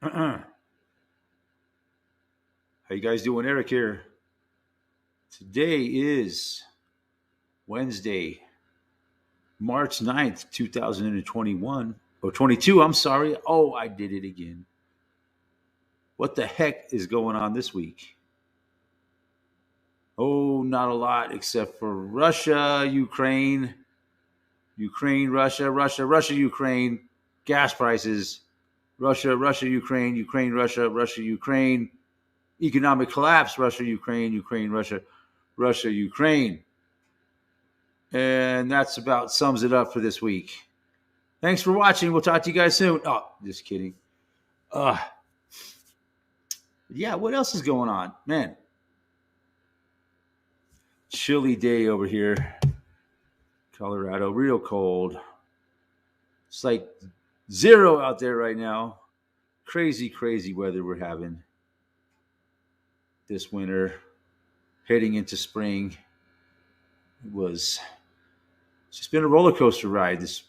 How you guys doing? Eric here. Today is Wednesday, March 9th, 2021. Or 22, I'm sorry. Oh, I did it again. What the heck is going on this week? Oh, not a lot except for Russia, Ukraine, Russia, Ukraine, gas prices, Russia, Ukraine, Russia, Ukraine, economic collapse, Ukraine, Russia, Ukraine. And that's about sums it up for this week. Thanks for watching. We'll talk to you guys soon. Oh, just kidding. Uh, yeah, what else is going on? Man, chilly day over here. Colorado, real cold. It's like zero out there right now. Crazy, crazy weather we're having this winter. Heading into spring. It's just been a roller coaster ride this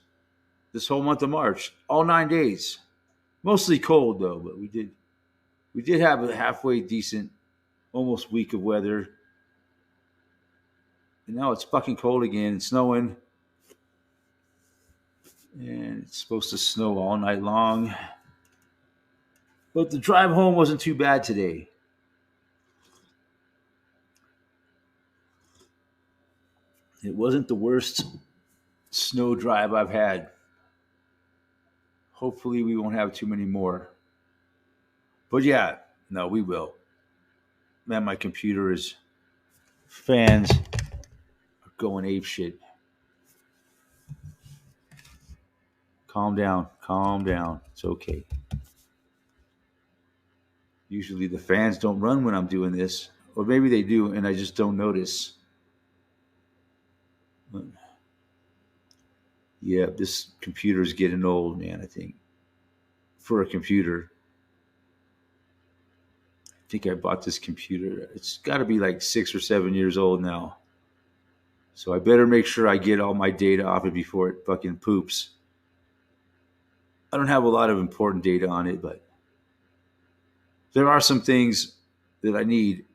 whole month of March. All 9 days. Mostly cold though, but we did have a halfway decent, almost week of weather. And now it's fucking cold again. It's snowing. And it's supposed to snow all night long. But the drive home wasn't too bad today. It wasn't the worst snow drive I've had. Hopefully, we won't have too many more. But yeah, no, we will. Man, my computer is fans are going ape shit. Calm down, calm down. It's okay. Usually the fans don't run when I'm doing this, or maybe they do, and I just don't notice. But yeah, this computer's getting old, man. I think for a computer, I think I bought this computer. It's got to be like 6 or 7 years old now. So I better make sure I get all my data off it before it fucking poops. I don't have a lot of important data on it, but there are some things that I need.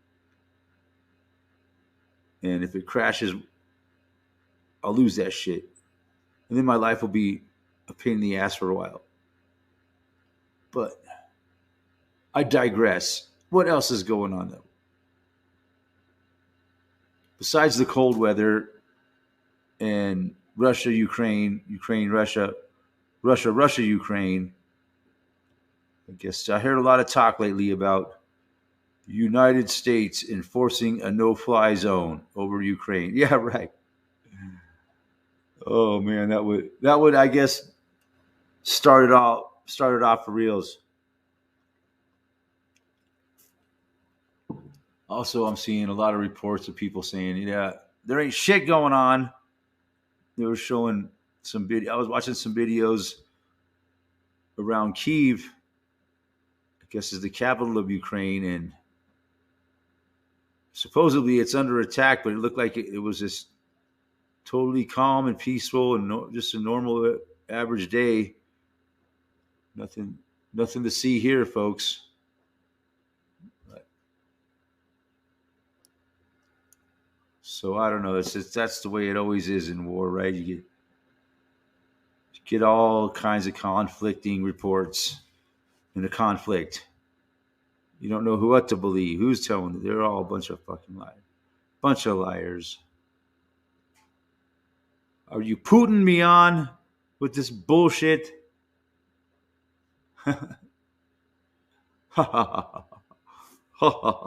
And if it crashes, I'll lose that shit. And then my life will be a pain in the ass for a while. But I digress. What else is going on though? Besides the cold weather and Russia, Ukraine, Ukraine, Russia, Ukraine. I guess I heard a lot of talk lately about the United States enforcing a no-fly zone over Ukraine. Yeah, right. Oh man, that would I guess started off for reals. Also, I'm seeing a lot of reports of people saying, "Yeah, there ain't shit going on." They were showing some video. I was watching some videos around Kiev. I guess is the capital of Ukraine, and supposedly it's under attack. But it looked like it was just totally calm and peaceful, and just a normal, average day. Nothing, nothing to see here, folks. So I don't know. That's the way it always is in war, right? You get all kinds of conflicting reports in a conflict. You don't know what to believe. Who's telling you? They're all a bunch of fucking liars. Bunch of liars. Are you putting me on with this bullshit? Ha ha ha ha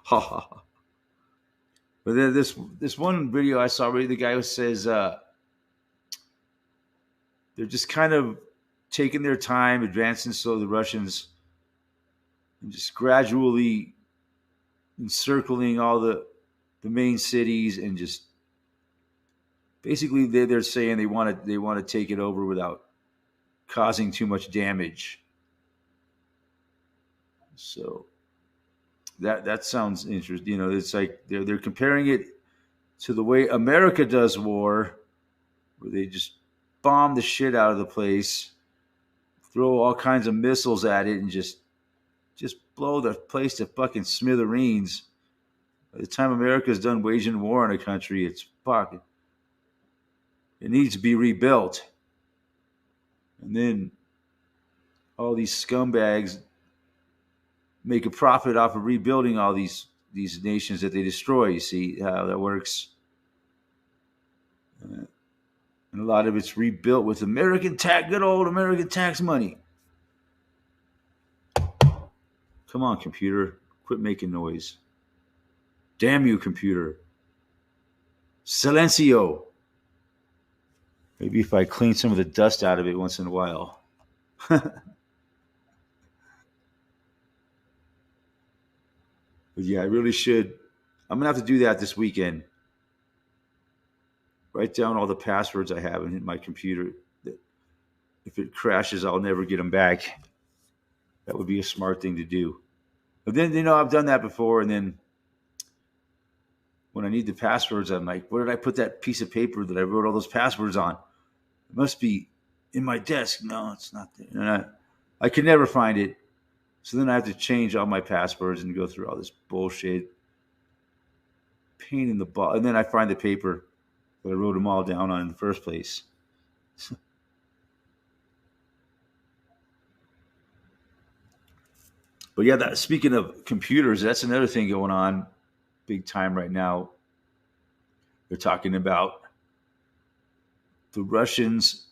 ha ha. But then this one video I saw where the guy who says they're just kind of taking their time, advancing slow, the Russians, and just gradually encircling all the main cities, and just basically they're saying they want to take it over without causing too much damage. So that sounds interesting. You know, it's like they're comparing it to the way America does war, where they just bomb the shit out of the place, throw all kinds of missiles at it, and just blow the place to fucking smithereens. By the time America's done waging war on a country, it's fucking. It needs to be rebuilt. And then all these scumbags make a profit off of rebuilding all these nations that they destroy. You see how that works? And a lot of it's rebuilt with good old American tax money. Come on, computer. Quit making noise. Damn you, computer. Silencio. Maybe if I clean some of the dust out of it once in a while. But yeah, I really should. I'm going to have to do that this weekend. Write down all the passwords I have in my computer. If it crashes, I'll never get them back. That would be a smart thing to do. But then, I've done that before. And then when I need the passwords, I'm like, where did I put that piece of paper that I wrote all those passwords on? It must be in my desk. No, it's not there. And I can never find it. So then I have to change all my passwords and go through all this bullshit. Pain in the butt. And then I find the paper that I wrote them all down on in the first place. But yeah, speaking of computers, that's another thing going on big time right now. They're talking about the Russians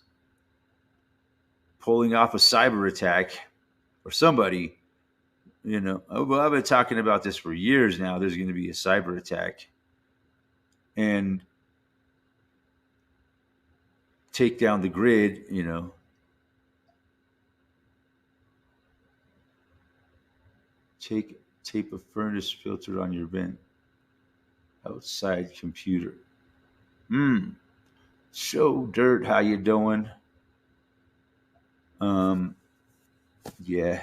pulling off a cyber attack, or somebody. Well, I've been talking about this for years now. There's going to be a cyber attack and take down the grid, tape a furnace filter on your vent outside computer. Show Dirt, how you doing? Yeah.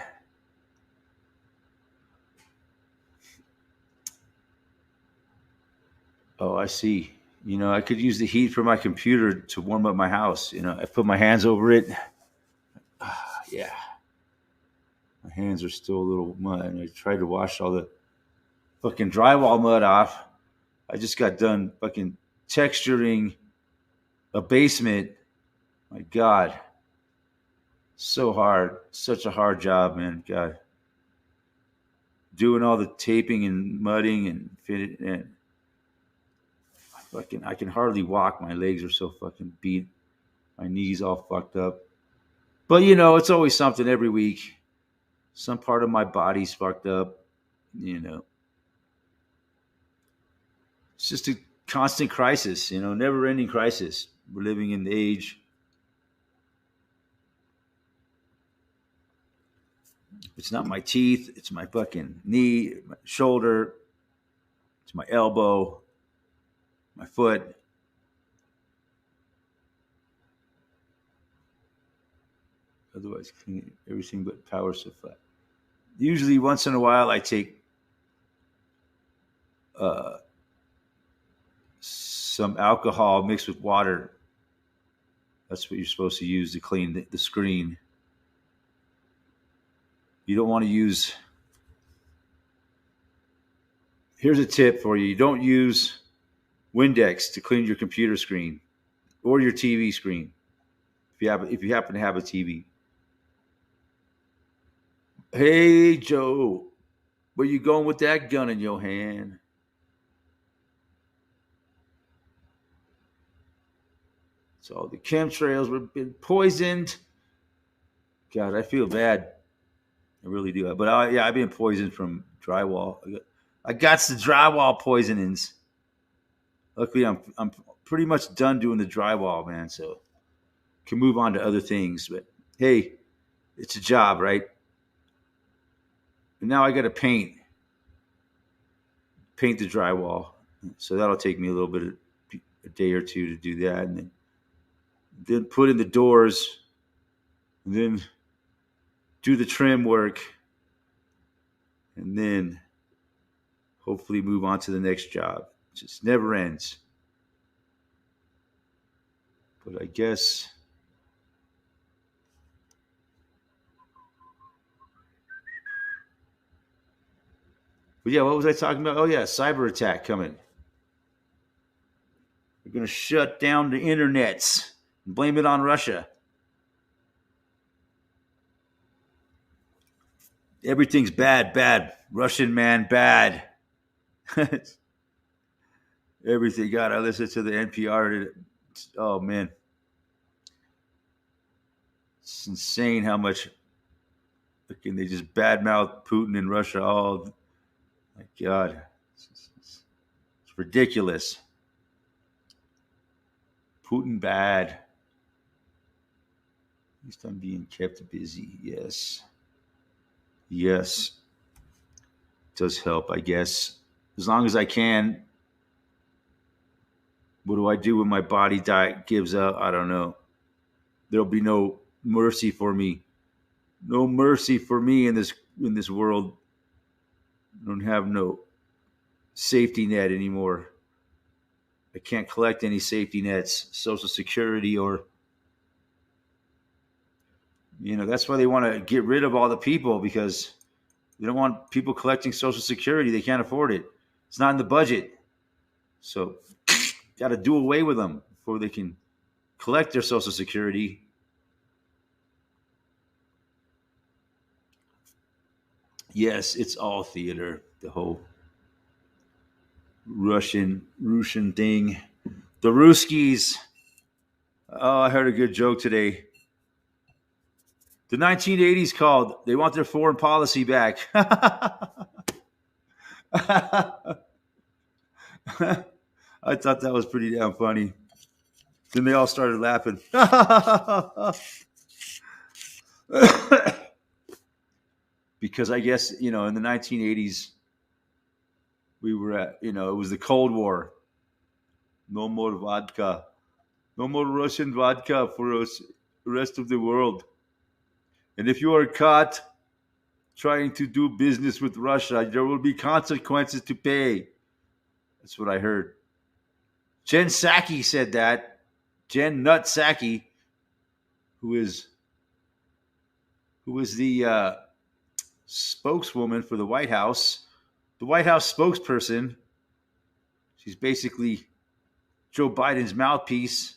Oh, I see. I could use the heat from my computer to warm up my house. I put my hands over it. Yeah. My hands are still a little mud. And I tried to wash all the fucking drywall mud off. I just got done fucking texturing a basement. My God. So hard. Such a hard job, man. God. Doing all the taping and mudding and fitting and I can hardly walk. My legs are so fucking beat. My knees all fucked up. But it's always something every week. Some part of my body's fucked up. It's just a constant crisis, never-ending crisis. We're living in the age. It's not my teeth. It's my fucking knee, my shoulder. It's my elbow, my foot. Otherwise, clean everything but power supply. Usually, once in a while, I take some alcohol mixed with water. That's what you're supposed to use to clean the screen. You don't want to use. Here's a tip for you. You don't use Windex to clean your computer screen or your TV screen. If you happen to have a TV. Hey, Joe, where you going with that gun in your hand? So the chemtrails were been poisoned. God, I feel bad. I really do. But I've been poisoned from drywall. I got the drywall poisonings. Luckily, I'm pretty much done doing the drywall, man. So can move on to other things. But hey, it's a job, right? And now I got to paint the drywall. So that'll take me a day or two to do that, and then put in the doors, and then do the trim work, and then hopefully move on to the next job. It just never ends. But I guess But yeah, what was I talking about? Oh yeah, cyber attack coming. They're going to shut down the internets and blame it on Russia. Everything's bad, bad. Russian man, bad. Everything. God, I listened to the NPR. Oh man, it's insane how much they just badmouth Putin and Russia. Oh my God, it's ridiculous. Putin bad. At least I'm being kept busy. Yes, yes, it does help, I guess. As long as I can. What do I do when my body gives up? I don't know. There'll be no mercy for me. No mercy for me in this world. I don't have no safety net anymore. I can't collect any safety nets, Social Security, or that's why they want to get rid of all the people, because they don't want people collecting Social Security. They can't afford it. It's not in the budget. So got to do away with them before they can collect their Social Security. Yes, it's all theater. The whole Russian thing. The Ruskies. Oh, I heard a good joke today. The 1980s called. They want their foreign policy back. I thought that was pretty damn funny. Then they all started laughing. Because I guess, in the 1980s, we were at, it was the Cold War. No more vodka. No more Russian vodka for us, the rest of the world. And if you are caught trying to do business with Russia, there will be consequences to pay. That's what I heard. Jen Psaki said that. Jen Nut Psaki, who is the spokeswoman for the White House spokesperson. She's basically Joe Biden's mouthpiece.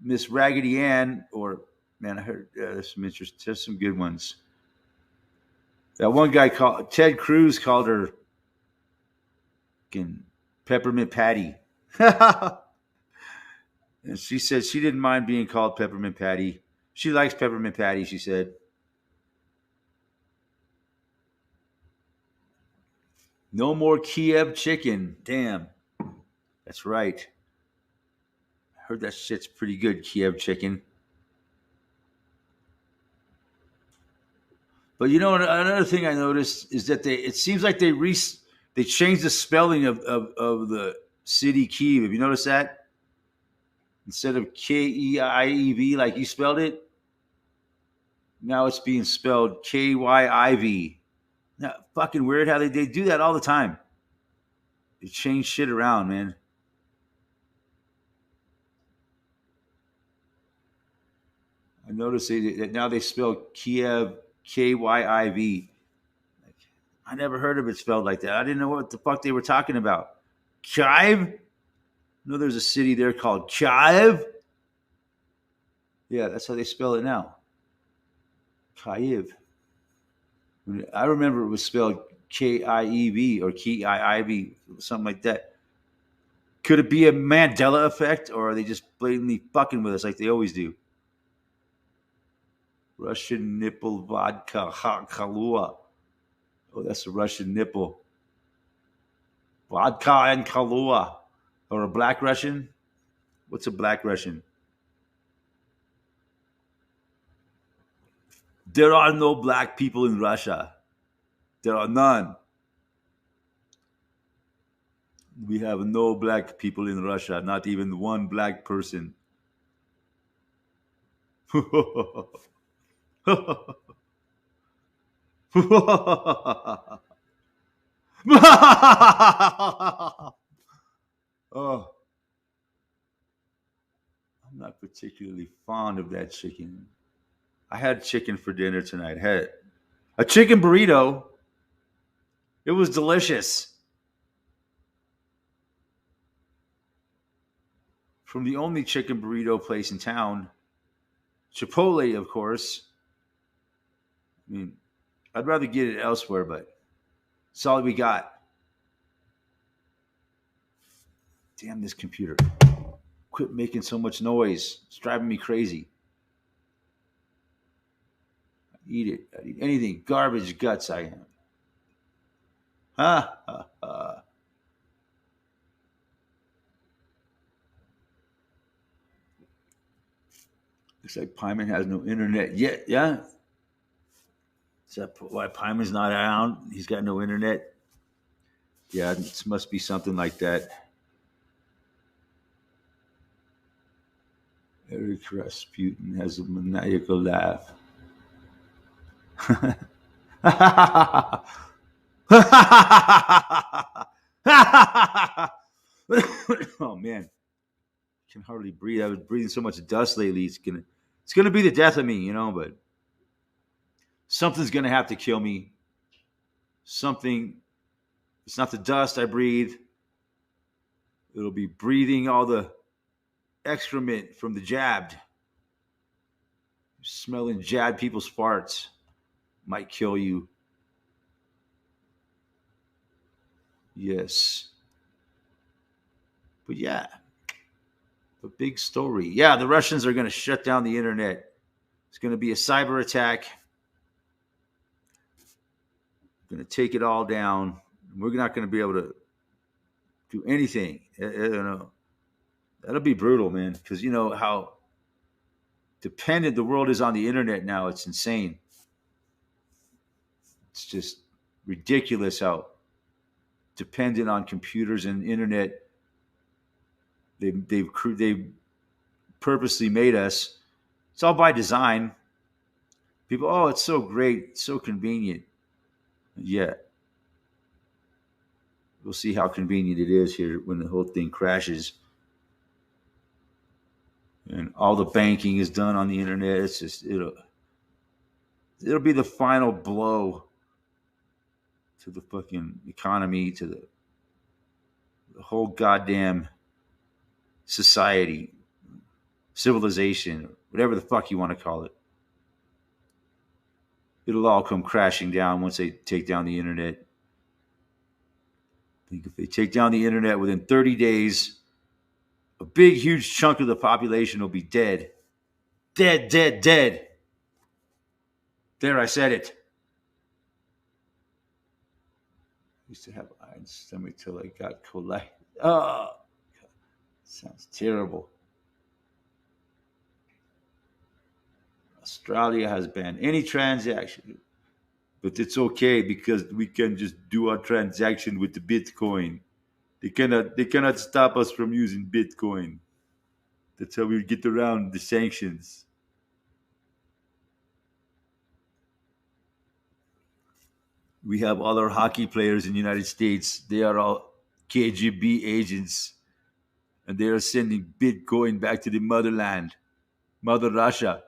Miss Raggedy Ann, or man, I heard there's some good ones. That one guy called Ted Cruz called her Peppermint Patty. And she said she didn't mind being called Peppermint Patty. She likes Peppermint Patty, she said. No more Kiev chicken. Damn. That's right. I heard that shit's pretty good, Kiev chicken. But another thing I noticed is that it seems like they changed the spelling of the city Kiev. Have you noticed that? Instead of Kiev, like you spelled it, now it's being spelled Kyiv. Now, fucking weird how they do that all the time. They change shit around, man. I noticed that now they spell Kiev Kyiv. I never heard of it spelled like that. I didn't know what the fuck they were talking about. Kyiv? No, there's a city there called Kyiv. Yeah, that's how they spell it now. Kyiv. I remember it was spelled Kiev or Kyiv, something like that. Could it be a Mandela effect, or are they just blatantly fucking with us like they always do? Russian nipple vodka Kahlua. Oh, that's a Russian nipple. Vodka and Kahlua. Or a black Russian? What's a black Russian? There are no black people in Russia. There are none. We have no black people in Russia, not even one black person. Oh, I'm not particularly fond of that chicken. I had chicken for dinner tonight. I had a chicken burrito. It was delicious. From the only chicken burrito place in town, Chipotle, of course. I mean, I'd rather get it elsewhere, but it's all we got. Damn this computer. Quit making so much noise. It's driving me crazy. Eat it. I'd eat anything. Garbage guts I am. Ha ha ha. Looks like Pyman has no internet yet. Yeah. Is that why Pyman's not around? He's got no internet. Yeah, it must be something like that. Eric Rasputin has a maniacal laugh. Oh man, I can hardly breathe. I was breathing so much dust lately. It's gonna be the death of me, But something's gonna have to kill me. Something. It's not the dust I breathe. It'll be breathing all the excrement from the jabbed. Smelling jabbed people's farts might kill you. Yes. But yeah, the big story. Yeah, the Russians are going to shut down the internet. It's going to be a cyber attack. Going to take it all down. We're not going to be able to do anything. That'll be brutal, man. Because you know how dependent the world is on the internet now. It's insane. It's just ridiculous how dependent on computers and internet they've purposely made us. It's all by design. People, oh, it's so great, it's so convenient. Yeah, we'll see how convenient it is here when the whole thing crashes and all the banking is done on the internet. It's just it'll be the final blow to the fucking economy, to the whole goddamn society, civilization, whatever the fuck you want to call it. It'll all come crashing down once they take down the internet. I think if they take down the internet within 30 days, a big, huge chunk of the population will be dead. Dead, dead, dead. There, I said it. I used to have iron stomach till I got colitis. Oh, sounds terrible. Australia has banned any transaction, but it's okay because we can just do our transaction with the Bitcoin. They cannot stop us from using Bitcoin. That's how we get around the sanctions. We have all our hockey players in the United States. They are all KGB agents, and they are sending Bitcoin back to the motherland, Mother Russia.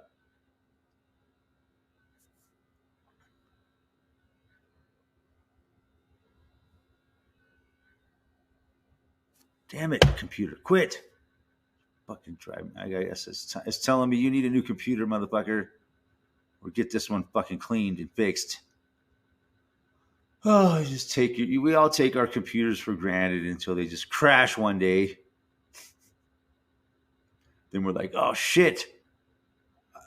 Damn it, computer, quit! Fucking drive me. I guess it's telling me you need a new computer, motherfucker, or get this one fucking cleaned and fixed. Oh, just take it. We all take our computers for granted until they just crash one day. Then we're like, oh shit!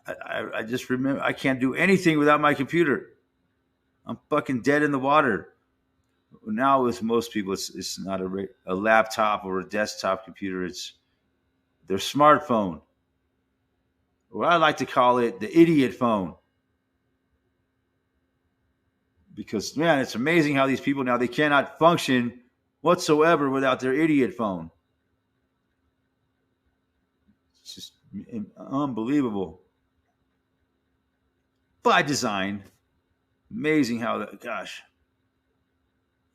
I just remember I can't do anything without my computer. I'm fucking dead in the water. Now with most people, it's not a laptop or a desktop computer. It's their smartphone, or I like to call it the idiot phone. Because man, it's amazing how these people now they cannot function whatsoever without their idiot phone. It's just unbelievable. By design. Amazing how that, gosh.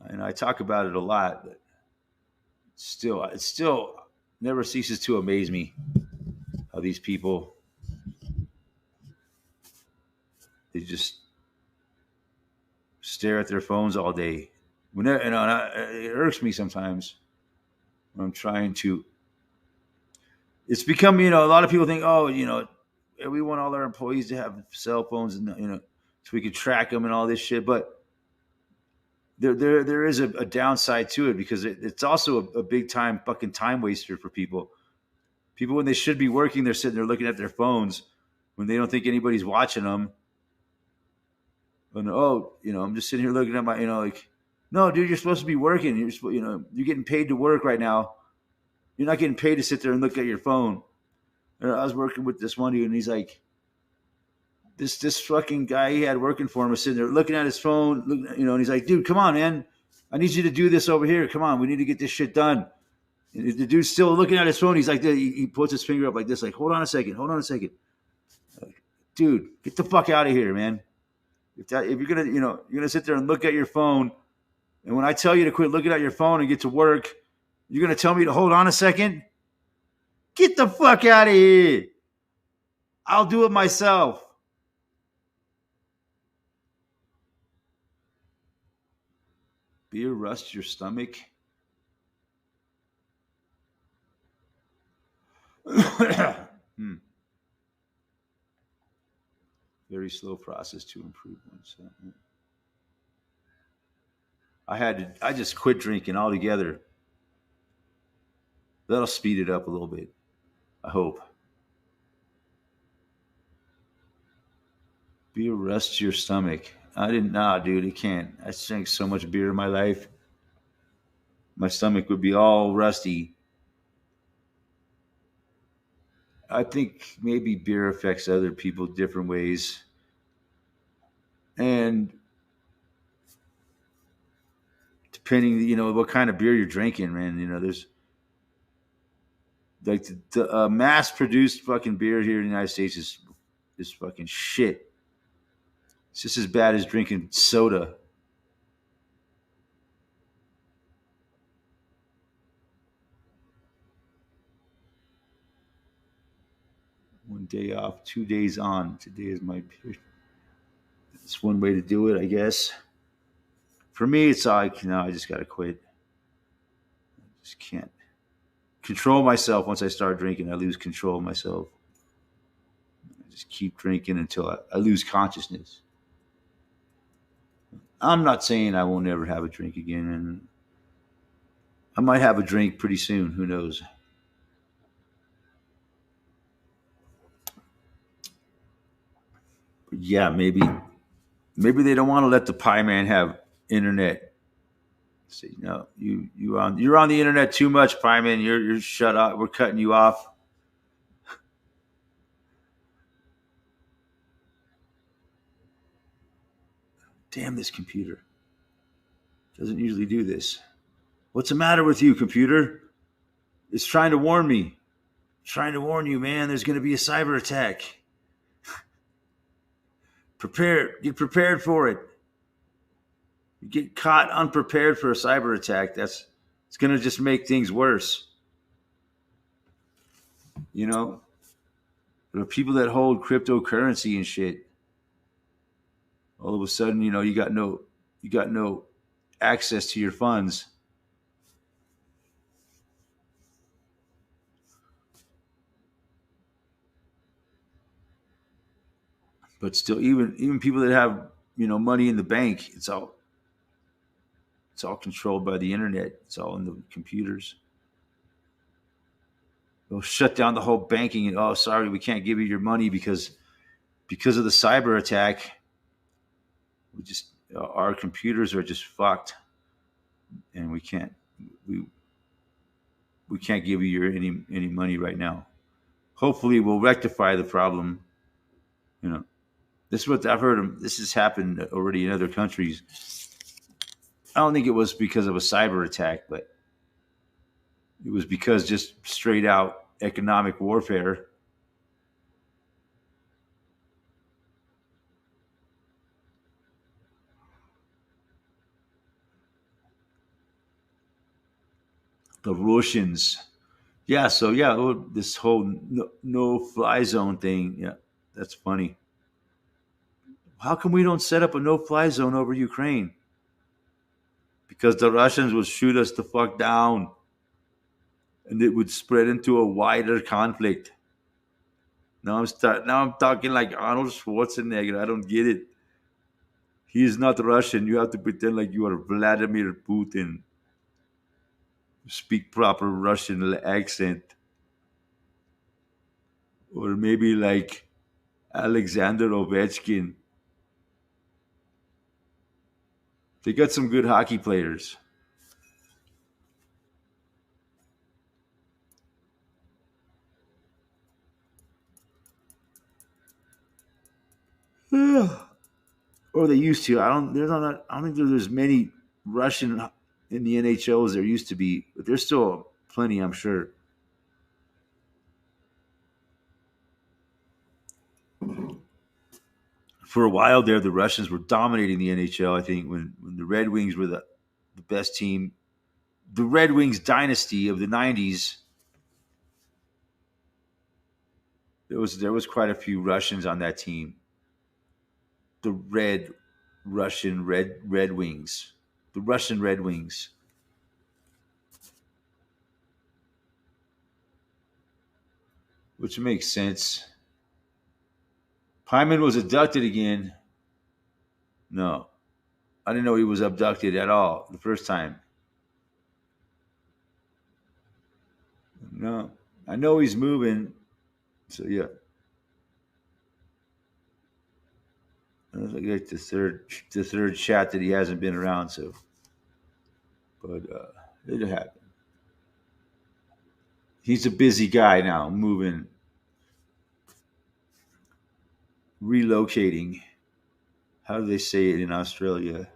And I talk about it a lot, but it still never ceases to amaze me how these people they just stare at their phones all day. Whenever, it irks me sometimes when I'm trying to. It's become, a lot of people think, oh, we want all our employees to have cell phones, and so we can track them and all this shit. But there is a downside to it, because it's also a big time fucking time waster for people. People, when they should be working, they're sitting there looking at their phones when they don't think anybody's watching them. And I'm just sitting here looking at my, like, no, dude, you're supposed to be working. You're getting paid to work right now. You're not getting paid to sit there and look at your phone. And I was working with this one dude, and he's like, this fucking guy he had working for him was sitting there looking at his phone, and he's like, dude, come on, man. I need you to do this over here. Come on, we need to get this shit done. And the dude's still looking at his phone. He's like, he puts his finger up like this, like, hold on a second. Like, dude, get the fuck out of here, man. If you're gonna, you're gonna sit there and look at your phone, and when I tell you to quit looking at your phone and get to work, you're gonna tell me to hold on a second? Get the fuck out of here. I'll do it myself. Beer rusts your stomach. Very slow process to improve oneself. I just quit drinking altogether. That'll speed it up a little bit, I hope. Beer rusts your stomach. I didn't, nah, dude, it can't. I drank so much beer in my life. My stomach would be all rusty. I think maybe beer affects other people different ways. And depending, what kind of beer you're drinking, man, there's like the mass-produced fucking beer here in the United States is fucking shit. It's just as bad as drinking soda. One day off, 2 days on. Today is my period. It's one way to do it, I guess. For me, it's like, I just got to quit. I just can't control myself. Once I start drinking, I lose control of myself. I just keep drinking until I lose consciousness. I'm not saying I won't ever have a drink again, and I might have a drink pretty soon. Who knows? But yeah, maybe they don't want to let the pie man have internet. So, you're on the internet too much, pie man. You're shut up. We're cutting you off. Damn, this computer doesn't usually do this. What's the matter with you, computer? It's trying to warn me. It's trying to warn you, man. There's going to be a cyber attack. Get prepared for it. You get caught unprepared for a cyber attack, it's going to just make things worse. There are people that hold cryptocurrency and shit. All of a sudden, you got no access to your funds. But still, even people that have money in the bank, it's all controlled by the internet. It's all in the computers. They'll shut down the whole banking, and sorry, we can't give you your money because of the cyber attack. Our computers are just fucked, and we can't give you any money right now. Hopefully, we'll rectify the problem. This is what I've heard. This has happened already in other countries. I don't think it was because of a cyber attack, but it was because just straight out economic warfare. The Russians. Yeah, so this whole no fly zone thing. Yeah, that's funny. How come we don't set up a no fly zone over Ukraine? because the Russians would shoot us the fuck down, and it would spread into a wider conflict. Now I'm talking like Arnold Schwarzenegger. I don't get it. He is not Russian. You have to pretend like you are Vladimir Putin. Speak proper Russian accent, or maybe like Alexander Ovechkin. They got some good hockey players. Or they used to. I don't. There's not. I don't think there's many Russian in the NHL as there used to be, but there's still plenty, I'm sure. For a while there, the Russians were dominating the NHL. I think when the Red Wings were the best team, the Red Wings dynasty of the '90s. There was quite a few Russians on that team. The Red Wings, the Russian Red Wings, which makes sense. Hyman was abducted again. No, I didn't know he was abducted at all the first time. No, I know he's moving. So yeah, I like the third shot that he hasn't been around. So, but it'll happen. He's a busy guy now, moving, relocating. How do they say it in Australia?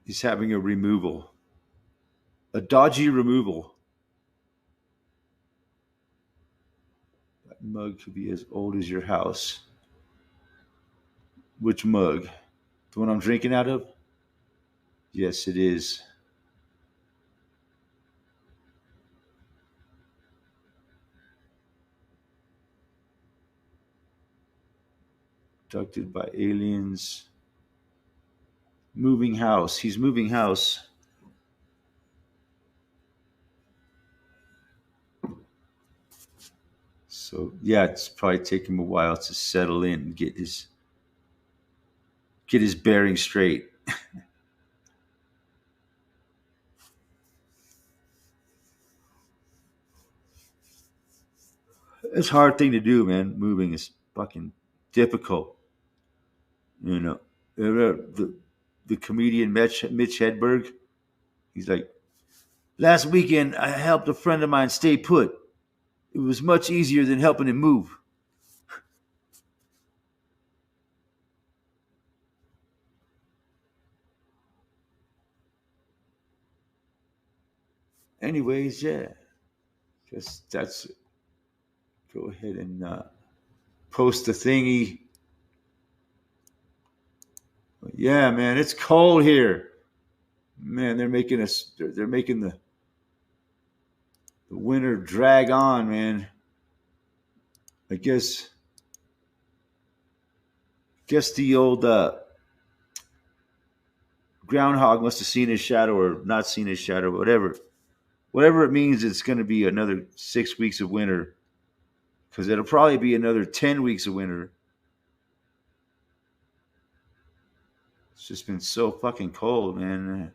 He's having a removal, a dodgy removal. That mug could be as old as your house. Which mug? The one I'm drinking out of? Yes, it is. Abducted by aliens. Moving house. He's moving house. So yeah, it's probably taking him a while to settle in and get his bearing straight. It's a hard thing to do, man. Moving is fucking difficult. You know, the comedian Mitch Hedberg. He's like, last weekend I helped a friend of mine stay put. It was much easier than helping him move. Anyways, yeah, just that's go ahead and post the thingy. Yeah, man, it's cold here. Man, they're making the winter drag on, man. I guess the old groundhog must have seen his shadow or not seen his shadow, whatever it means. It's going to be another 6 weeks of winter because it'll probably be another 10 weeks of winter. It's just been so fucking cold, man.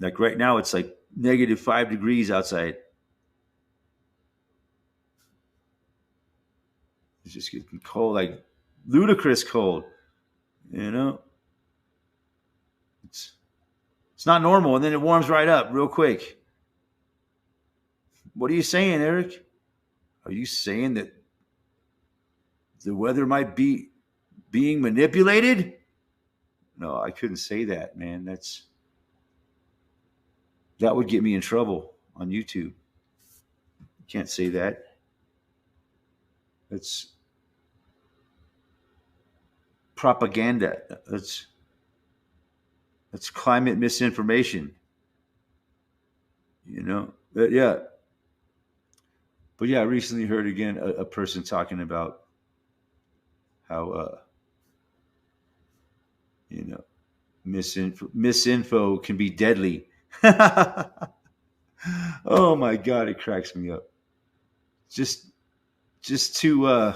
Like right now, it's like -5 degrees outside. It's just getting cold, like ludicrous cold. You know, it's it's not normal, and then it warms right up real quick. What are you saying, Eric? Are you saying that the weather might be being manipulated? No, I couldn't say that, man. That would get me in trouble on YouTube. You can't say that. That's propaganda. That's climate misinformation. But yeah, But yeah, I recently heard again a person talking about how you know misinfo can be deadly. Oh my god, it cracks me up. Just just to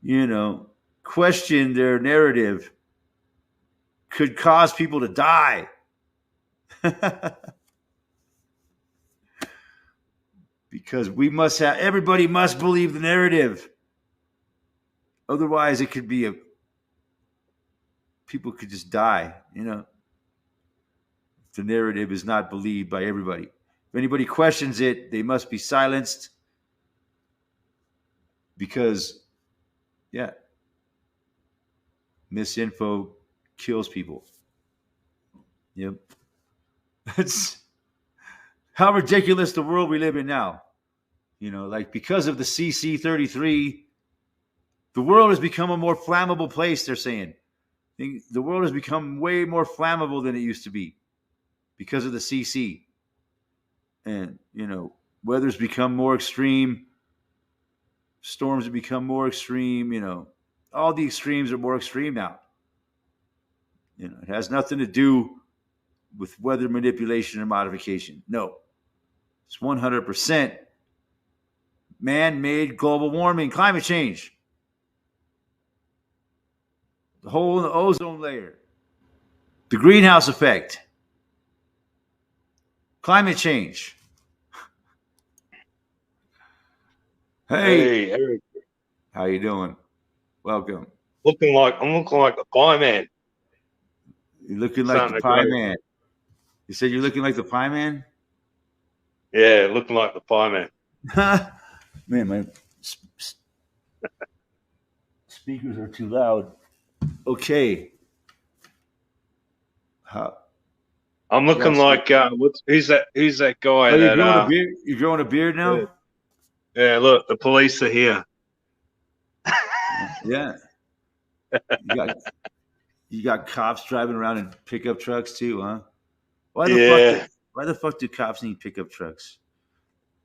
you know question their narrative could cause people to die. Because we must have everybody must believe the narrative. Otherwise, it could be a people could just die. If the narrative is not believed by everybody. If anybody questions it, they must be silenced because, yeah, misinfo kills people. Yep. That's how ridiculous the world we live in now. Like because of the CC-33, the world has become a more flammable place, they're saying. The world has become way more flammable than it used to be because of the CC. And, weather's become more extreme. Storms have become more extreme. All the extremes are more extreme now. It has nothing to do with weather manipulation or modification. No, it's 100% man-made global warming, climate change. The hole in the ozone layer, the greenhouse effect, climate change. Hey, Hey, Eric, how you doing? Welcome. I'm looking like the pie man. You're looking like the Starting to pie grow. man. You said you're looking like the pie man? Yeah, looking like the pie man. Man, my speakers are too loud. Okay. How, I'm yeah. looking like who's that? Who's that guy Oh, you're that growing a beard? You're growing a beard yeah, now? yeah, look, the police are here. Yeah. You got you got cops driving around in pickup trucks too, huh? Why the fuck? Yeah, Why the fuck do cops need pickup trucks?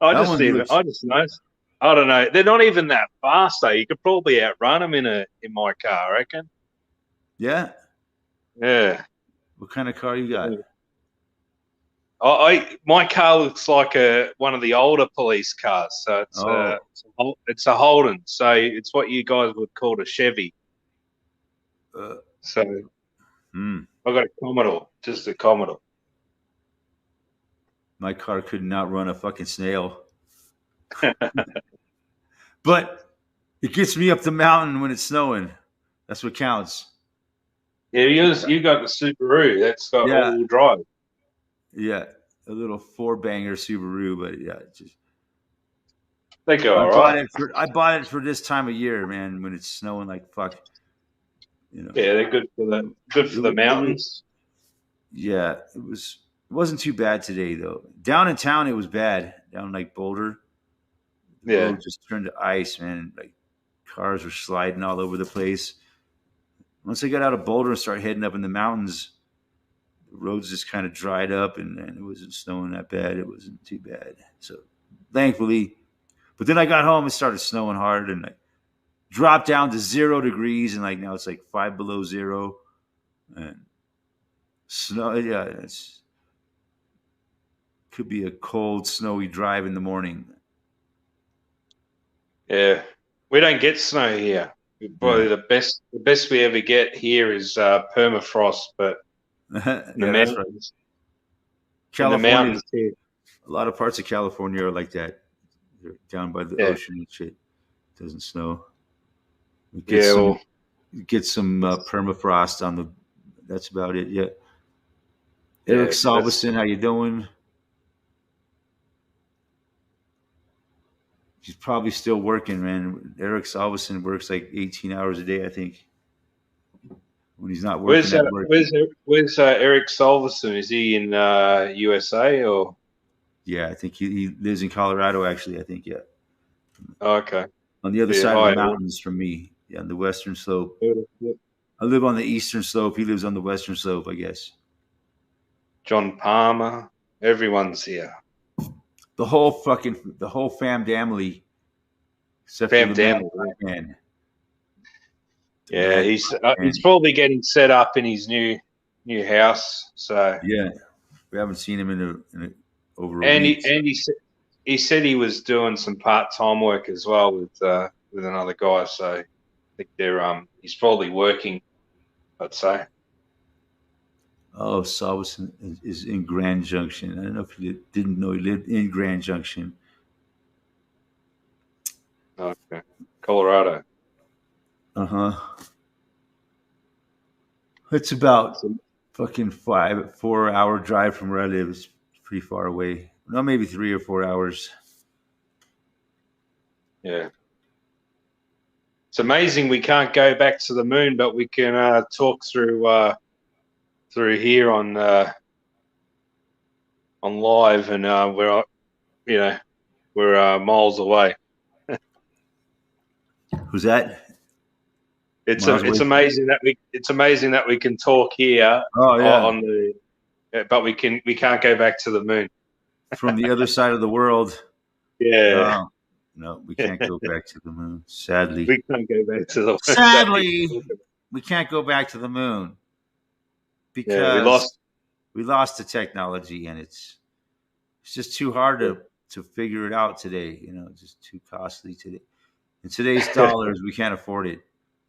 I That just one even looks. I just noticed. I don't know. They're not even that fast though. You could probably outrun them in my car, I reckon. Yeah. Yeah. What kind of car you got? My car looks like one of the older police cars, so Oh. it's a Holden, so it's what you guys would call a Chevy. Uh, So hmm. I got a Commodore, just a Commodore. My car could not run a fucking snail, but it gets me up the mountain when it's snowing. That's what counts. Yeah, you got the Subaru. That's got Yeah. all-wheel drive. Yeah. A little four banger Subaru, but yeah, just They go I all bought right. it for I bought it for this time of year, man, when it's snowing like fuck. You know, Yeah, they're good for the it was mountains. yeah, it wasn't too bad today though. Down in town, it was bad. Down like Boulder, the Yeah, road just turned to ice, man. Like cars were sliding all over the place. Once I got out of Boulder and started heading up in the mountains, the roads just kind of dried up, and it wasn't snowing that bad. It wasn't too bad. So thankfully, but then I got home and started snowing hard, and I dropped down to 0 degrees, and like now it's like 5 below 0, and snow. Yeah, it's could be a cold, snowy drive in the morning. yeah. We don't get snow here. Yeah, Probably the best we ever get here is permafrost, but in the yeah, that's right. mountains, in the California, mountains here. a lot of parts of California are like that. They're down by the Yeah, ocean and shit. It doesn't snow. We yeah. Well, get some permafrost on the. That's about it. Yeah. Eric yeah. That's Salvesen, how you doing? He's probably still working, man. Eric Salvesen works like 18 hours a day, I think, when he's not working where's at work. Eric Solverson? Is he in USA or? Yeah, I think he lives in Colorado, actually. I think, yeah. Oh, okay. On the other Yeah, side of the hi. mountains from me. Yeah, on the western slope. Eric. I live on the eastern slope. He lives on the western slope, I guess. John Palmer. Everyone's here. The whole fam family. except for Bam the damn. man. Yeah, Man, he's probably getting set up in his new house. So yeah, we haven't seen him over a and week. he said he was doing some part time work as well with another guy. So I think he's probably working, I'd say. Oh, Salvation is in Grand Junction. I don't know if you didn't know he lived in Grand Junction. Okay, Colorado. Uh huh. It's about So, fucking 4 hour drive from where I live. It's pretty far away. No, maybe 3 or 4 hours. yeah, it's amazing we can't go back to the moon, but we can talk through here on live, and we're miles away. Who's that? It's amazing that we can talk here Oh yeah, on the, but we can't go back to the moon. from the other side of the world. Yeah, No, no, we can't go back to the moon. Sadly, we can't go back to the moon. sadly, we can't go back to the moon Yeah, we because lost. we lost the technology, and it's just too hard to figure it out today. It's just too costly today. In today's dollars, we can't afford it.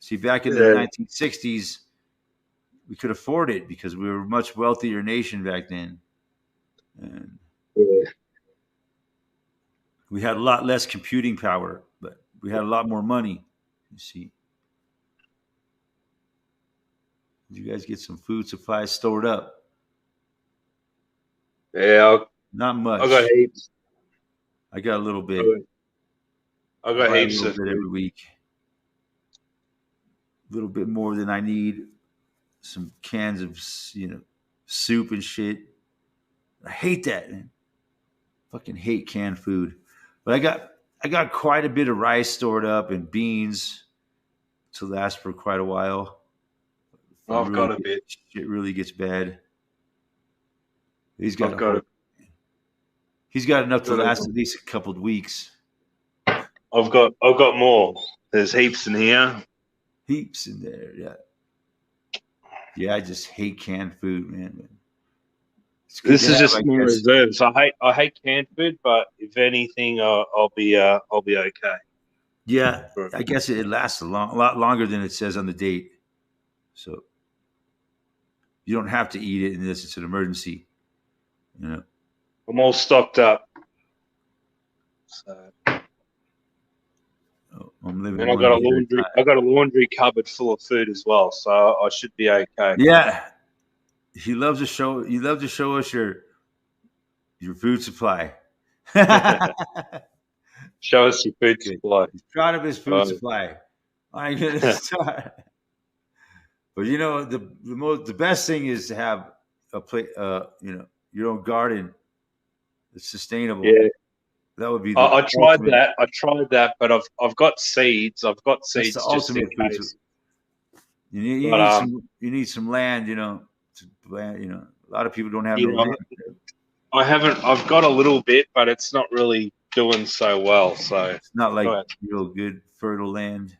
See, back in the Yeah. 1960s, we could afford it because we were a much wealthier nation back then. And Yeah. we had a lot less computing power, but we had a lot more money. You see. Did you guys get some food supplies stored up? Yeah, Not much. I got heaps. I got a little bit. I got buy a heaps little of bit food. every week. A little bit more than I need. Some cans of soup and shit. I hate that, man. Fucking hate canned food. But I got quite a bit of rice stored up and beans to last for quite a while. I've got a bit. Shit really gets bad. He's I've got enough to got a- last at least a couple of weeks. I've got more. There's heaps in here. Heaps in there, yeah. Yeah, I just hate canned food, man. This is just my reserves. I hate canned food, but if anything, I'll be okay. Yeah, I guess it lasts a lot longer than it says on the date. So you don't have to eat it unless it's an emergency. I'm all stocked up. So. I'm living. And I got a laundry cupboard full of food as well, so I should be okay. Yeah, you love to show us your food supply. Show us your food supply. He's proud of his food supply. I'm gonna start. But the best thing is to have a plate. Your own garden. It's sustainable. Yeah, that would be. I tried that. But I've got seeds. I've got seeds just in case. You need some land. To plant. A lot of people don't have no land. I've got a little bit, but it's not really doing so well. So it's not like real good fertile land.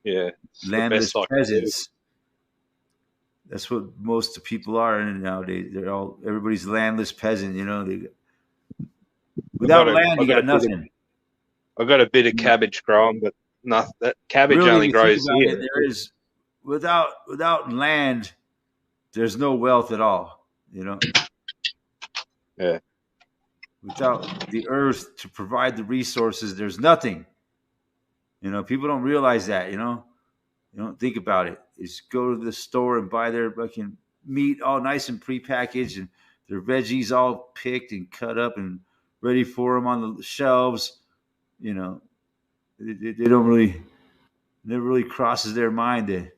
Yeah, landless peasants. That's what most of people are nowadays. Everybody's landless peasant. Without land, you got nothing. I've got a bit of cabbage growing, but nothing. That cabbage only grows here. There is without land, there's no wealth at all. Yeah. Without the earth to provide the resources, there's nothing. People don't realize that. You don't think about it. You just go to the store and buy their fucking meat all nice and prepackaged, and their veggies all picked and cut up and ready for them on the shelves. They don't really, never really crosses their mind that,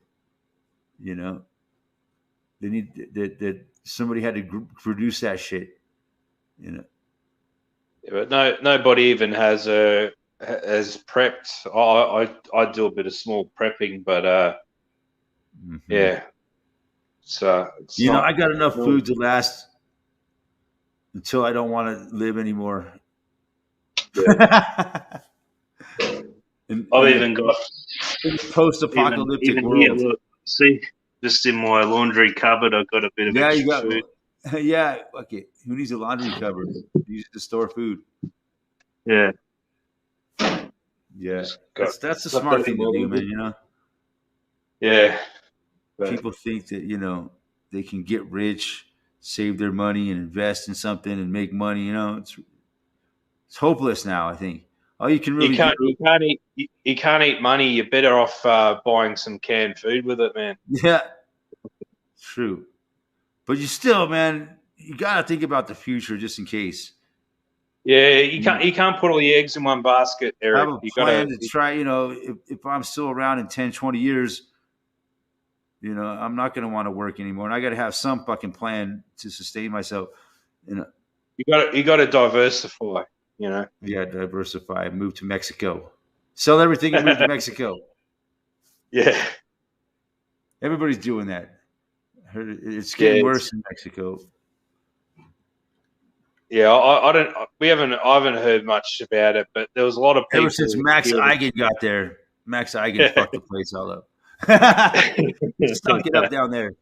they need that somebody had to produce that shit. Yeah, but nobody even has prepped. I do a bit of small prepping, but yeah. So I got enough food to last until I don't want to live anymore. Yeah. I've In even got the post-apocalyptic even here. world. Look, see, just in my laundry cupboard, I've got a bit of Yeah, you extra got. food. Yeah, okay. Who needs a laundry cupboard? Use it to store food. Yeah, Yeah, just that's a got smart that in thing my to do, man. laundry. You know, Yeah, but people think that they can get rich, save their money, and invest in something and make money. It's hopeless now. I think all you can you really do. can't you can't eat money. You're better off buying some canned food with it, man. Yeah, true. But you still, man, you got to think about the future just in case. Yeah, You know, you can't put all your eggs in one basket, have Eric. a You plan gotta. to try. If I'm still around in 10, 20 years, I'm not going to want to work anymore. And I got to have some fucking plan to sustain myself. You got to diversify. You know. Yeah, diversify, move to Mexico, sell everything and move to Mexico. Yeah, Everybody's doing that. It's yeah, getting worse in Mexico. yeah. I don't. I haven't heard much about it, but there was a lot of Ever since people Max here. Eigen got there, Max Eigen fucked the place all up. Stuck it up down there.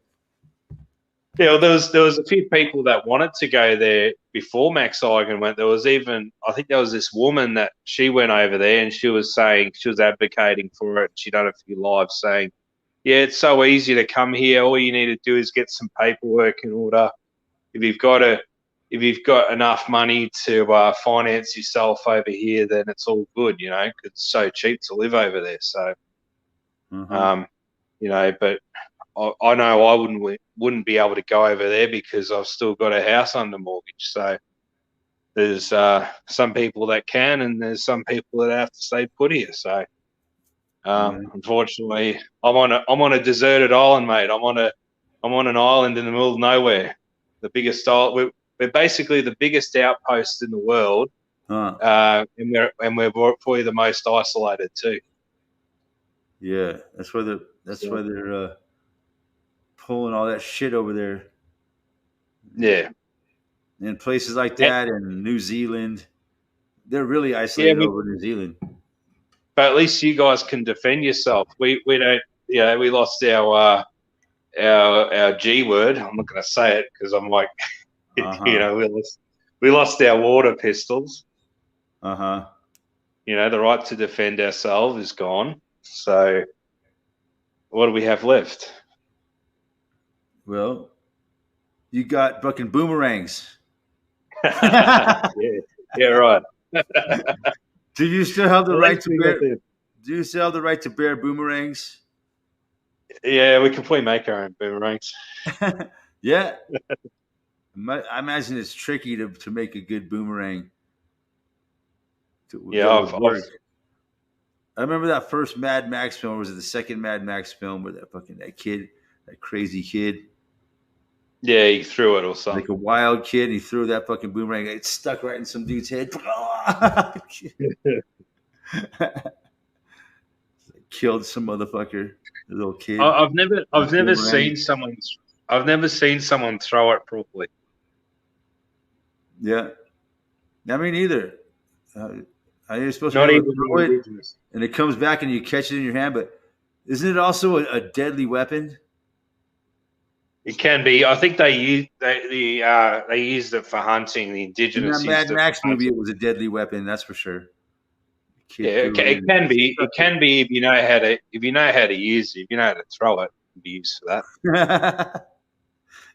Yeah, well, there was a few people that wanted to go there before Max Eigen went. There was even, I think there was this woman that she went over there and she was saying, she was advocating for it. She done a few lives saying, yeah, it's so easy to come here. All you need to do is get some paperwork in order. If you've got enough money to finance yourself over here, then it's all good, 'cause it's so cheap to live over there. So, Uh-huh. but I know I wouldn't be able to go over there because I've still got a house under mortgage. So there's some people that can, and there's some people that have to stay put here. So Yeah. unfortunately, I'm on a deserted island, mate. I'm on an island in the middle of nowhere. The biggest island. We're basically the biggest outpost in the world, Huh. and we're probably the most isolated too. Yeah. That's So, why they're pulling all that shit over there. yeah. In places like that in New Zealand. They're really Yeah, isolated over New Zealand. but at least you guys can defend yourself. We don't. We lost our G word. I'm not going to say it because I'm like, Uh-huh. we lost our water pistols. Uh-huh. The right to defend ourselves is gone. So what do we have left? Well, you got fucking boomerangs. Yeah, yeah, right. Do you still have the At right least to we got bear? the. Do you still have the right to bear boomerangs? Yeah, we can probably make our own boomerangs. Yeah. I imagine it's tricky to make a good boomerang Yeah, that would work. I remember that first Mad Max film. Or was it the second Mad Max film where that crazy kid, yeah, he threw it or something. like a wild kid, and he threw that fucking boomerang. It stuck right in some dude's head. Killed some motherfucker, the little kid. I've never Boomerang. seen someone throw it properly. Yeah, I mean neither. You're supposed to be Not able to even the throw it, indigenous. and it comes back, and you catch it in your hand. But isn't it also a deadly weapon? It can be. I think they used it for hunting. The In that indigenous Mad used it Max for movie, it hunting. was a deadly weapon. That's for sure. The Yeah, kid threw it it in. can be. It can be if you know how to use it. If you know how to throw it, it can be used for that.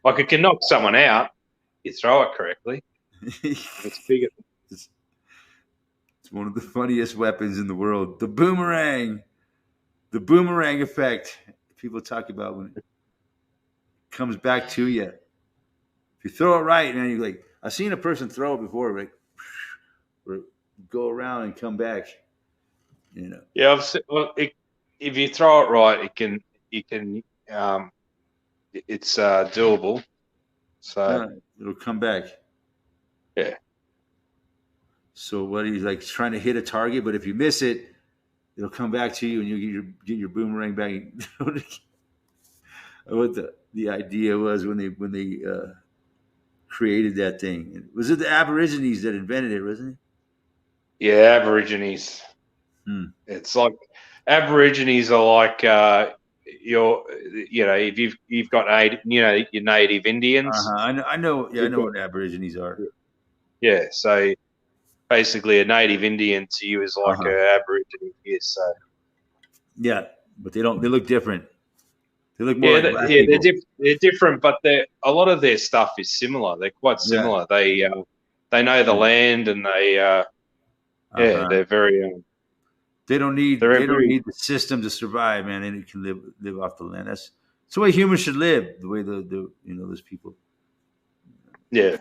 Like it can knock someone out. You throw it correctly. It's bigger. It's one of the funniest weapons in the world. The boomerang. The boomerang effect. People talk about when it comes back to you. If you throw it right, man, you're like, I've seen a person throw it before, like, or go around and come back. Yeah, if you throw it right, it can. You can. It's doable. So It'll come back. yeah. So what are you like trying to hit a target? But if you miss it, it'll come back to you, and you get your boomerang back. What the idea was when they created that thing? Was it the Aborigines that invented it? Wasn't Yeah, Aborigines. it? It's like Aborigines are like if you've got your native Indians. I know. Yeah, I You've know got, what Aborigines are. yeah, so basically a native Indian to you is like Uh-huh. an Aborigine here. So Yeah, but they don't. They look different. They look more yeah, like black yeah, people. they're different, but a lot of their stuff is similar. They're quite Yeah. similar. They know the Yeah. land, and yeah, Uh-huh. they're very They don't very need the system to survive, man. They can live off the land. That's the way humans should live. The way the those people, yeah.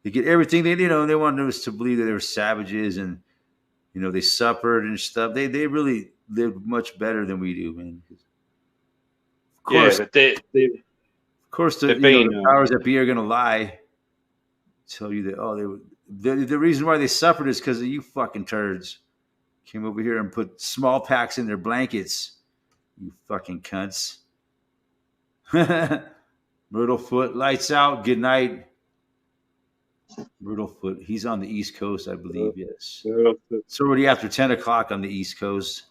they get everything they want us to believe that they were savages and they suffered and stuff. They really live much better than we do, man. Yeah, Of but course, they've the been powers that be are going to lie, tell you that they were the reason why they suffered is because of you fucking turds came over here and put small packs in their blankets. You fucking cunts. Myrtlefoot, lights out. Good night. Myrtlefoot. He's on the East Coast, I believe. Yes. It's already after 10 o'clock on the East Coast.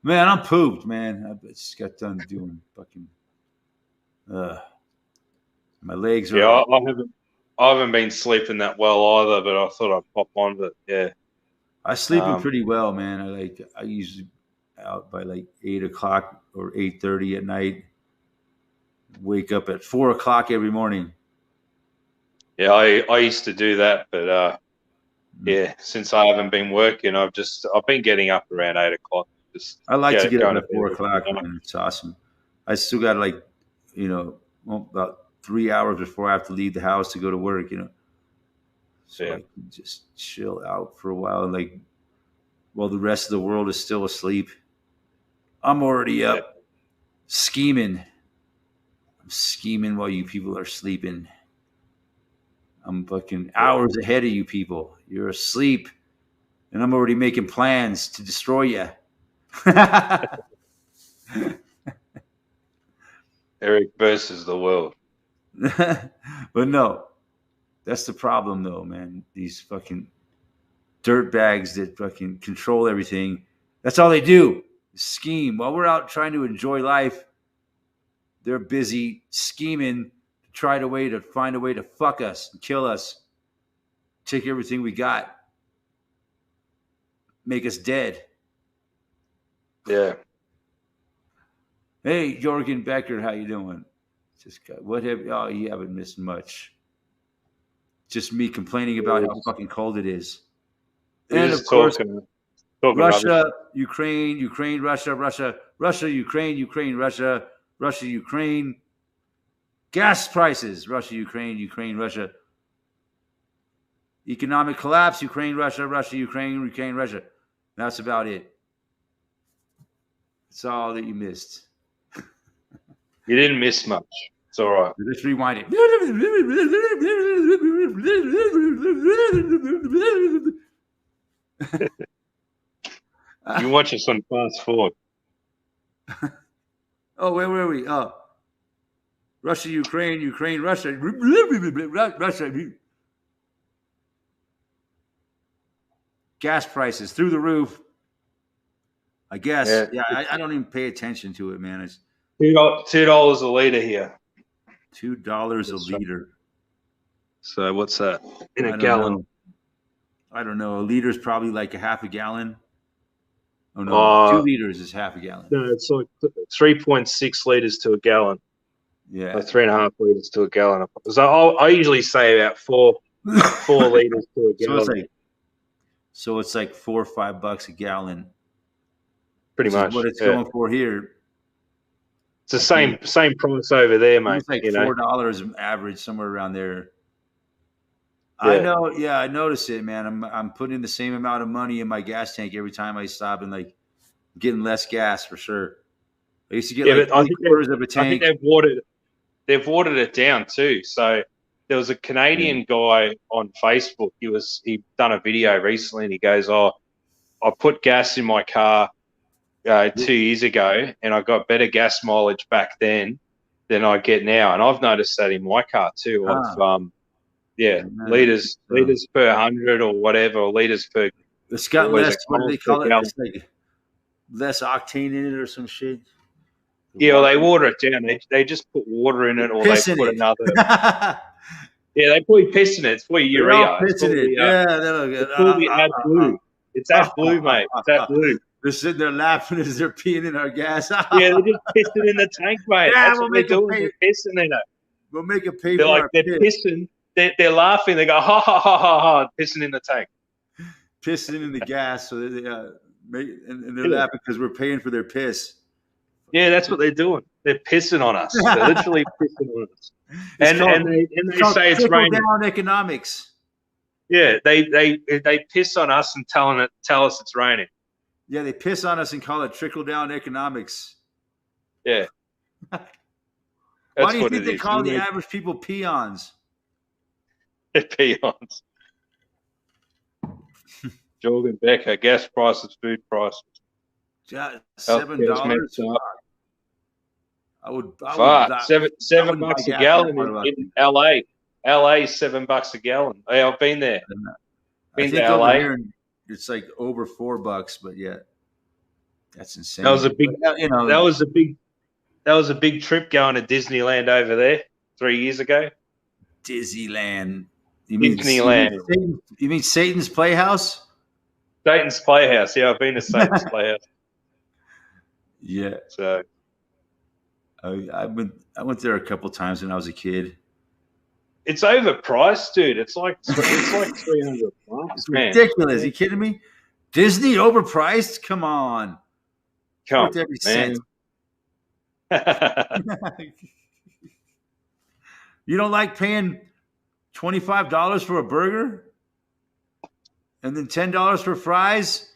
Man, I'm pooped, man. I just got done doing fucking. My legs are. yeah. I haven't been sleeping that well either, but I thought I'd pop on. But yeah, I sleeping pretty well, man. I usually out by like 8 o'clock or 8:30 at night. Wake up at 4 o'clock every morning. yeah. I used to do that, but yeah, since I haven't been working, I've been getting up around 8 o'clock. Just I like to get up going to at bed. 4 o'clock, man. It's awesome. I still got like, about 3 hours before I have to leave the house to go to work. So Yeah. I can just chill out for a while, and like, while the rest of the world is still asleep, I'm already Yeah. up scheming. I'm scheming while you people are sleeping. I'm fucking hours ahead of you people. You're asleep, and I'm already making plans to destroy you. Eric versus the world. But no, that's the problem, though, man. These fucking dirt bags that fucking control everything. That's all they do. Scheme. While we're out trying to enjoy life, they're busy scheming to find a way to fuck us and kill us, take everything we got, make us dead. Yeah. Hey, Jorgen Becker, how you doing? You haven't missed much. Just me complaining about how fucking cold it is. We're And just of course, talking Russia, rubbish. Ukraine, Russia, Ukraine, Russia, Ukraine. Gas prices, Russia, Ukraine, Russia. Economic collapse, Ukraine, Russia, Ukraine, Russia. That's about it. That's all that you missed. You didn't miss much. It's all right. Let's rewind it. You can watch us on fast forward. Oh, where were we? Oh, Russia, Ukraine, Russia, Russia. Gas prices through the roof. I guess. Yeah, I don't even pay attention to it, man. It's $2 a liter here. $2 a liter. So what's that in a I gallon? I don't know. A liter is probably like a half a gallon. Oh no, 2 liters is half a gallon. No, it's like 3.6 liters to a gallon. Yeah, like 3.5 liters to a gallon. So I usually say about 4 liters to a gallon. So it's like $4 or $5 a gallon. Pretty much what it's going for here. It's the same price over there, mate. It's like $4 average, somewhere around there. Yeah. I know. Yeah, I notice it, man. I'm putting the same amount of money in my gas tank every time I stop, and like getting less gas for sure. I used to get like 3/4 of a tank. I think they've watered it down too. So there was a Canadian guy on Facebook. He'd done a video recently, and he goes, "Oh, I put gas in my car 2 years ago, and I got better gas mileage back then than I get now." And I've noticed that in my car too. Liters per 100 or whatever, or liters per It's got Always a less. What do gallon they per call it? gallon. It's like less octane in it or some shit. The Yeah, well, water. they water it down. They just put water in They it, or they piss in put it. another. Yeah, they put piss in it. It's for They all urea. piss in it. Yeah, they look good. It's called the AdBlue. It's AdBlue, mate. It's AdBlue. They're sitting there laughing as they're peeing in our gas. Yeah, they're just pissing in the tank, mate. Yeah, That's what they're doing. They're pissing in it. We'll make it pay They're for like our they're piss. pissing. They're laughing. They go ha ha ha ha ha, pissing in the tank. Pissing in the gas, so they and they're Yeah. laughing because we're paying for their piss. Yeah, that's what they're doing. They're pissing on us. They're literally pissing on us. And they say it's raining. Trickle-down economics. Yeah, they piss on us and tell us it's raining. Yeah, they piss on us and call it trickle-down economics. Yeah. Why do you think they call the average people peons? They're peons. Jorgen Becker, gas prices, food prices. Yeah, $7. I would $7 a gallon in LA. LA $7 a gallon. Hey, I've been there. I think over here it's like over $4, but yeah, that's insane. That was a big, that was a big trip going to Disneyland over there 3 years ago. Disneyland. Disneyland. You mean Satan's Playhouse? Satan's Playhouse. Yeah, I've been to Satan's Playhouse. Yeah. So I went there a couple times when I was a kid. It's overpriced, dude. It's like $300. It's ridiculous. Are you kidding me? Disney overpriced? Come on. Come on, man. You don't like paying $25 for a burger? And then $10 for fries?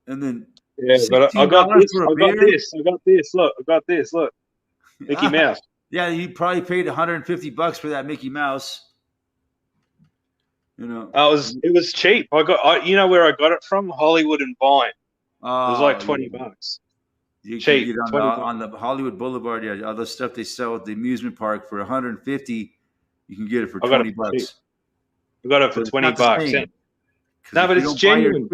And then but I got this. I got this. Look, I got this. Look. Mickey Mouse. Yeah, you probably paid $150 for that Mickey Mouse. You know, it was cheap. You know where I got it from? Hollywood and Vine. It was like $20. You cheap can get on the Hollywood Boulevard. Yeah, all the stuff they sell at the amusement park for $150. You can get it for $20. I got it for $20. No, but it's genuine.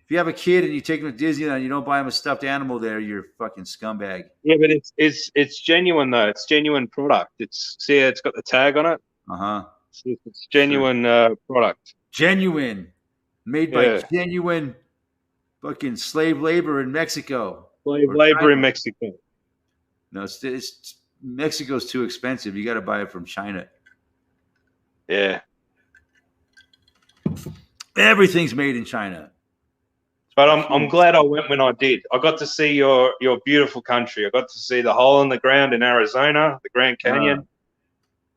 If you have a kid and you take them to Disneyland and you don't buy them a stuffed animal there, you're a fucking scumbag. Yeah, but it's genuine though. It's genuine product. It's got the tag on it. It's genuine product. Genuine, made by genuine fucking slave labor in Mexico. Slave labor in Mexico. No, it's Mexico's too expensive. You got to buy it from China. Yeah. Everything's made in China. But I'm glad I went when I did. I got to see your beautiful country. I got to see the hole in the ground in Arizona, the Grand Canyon.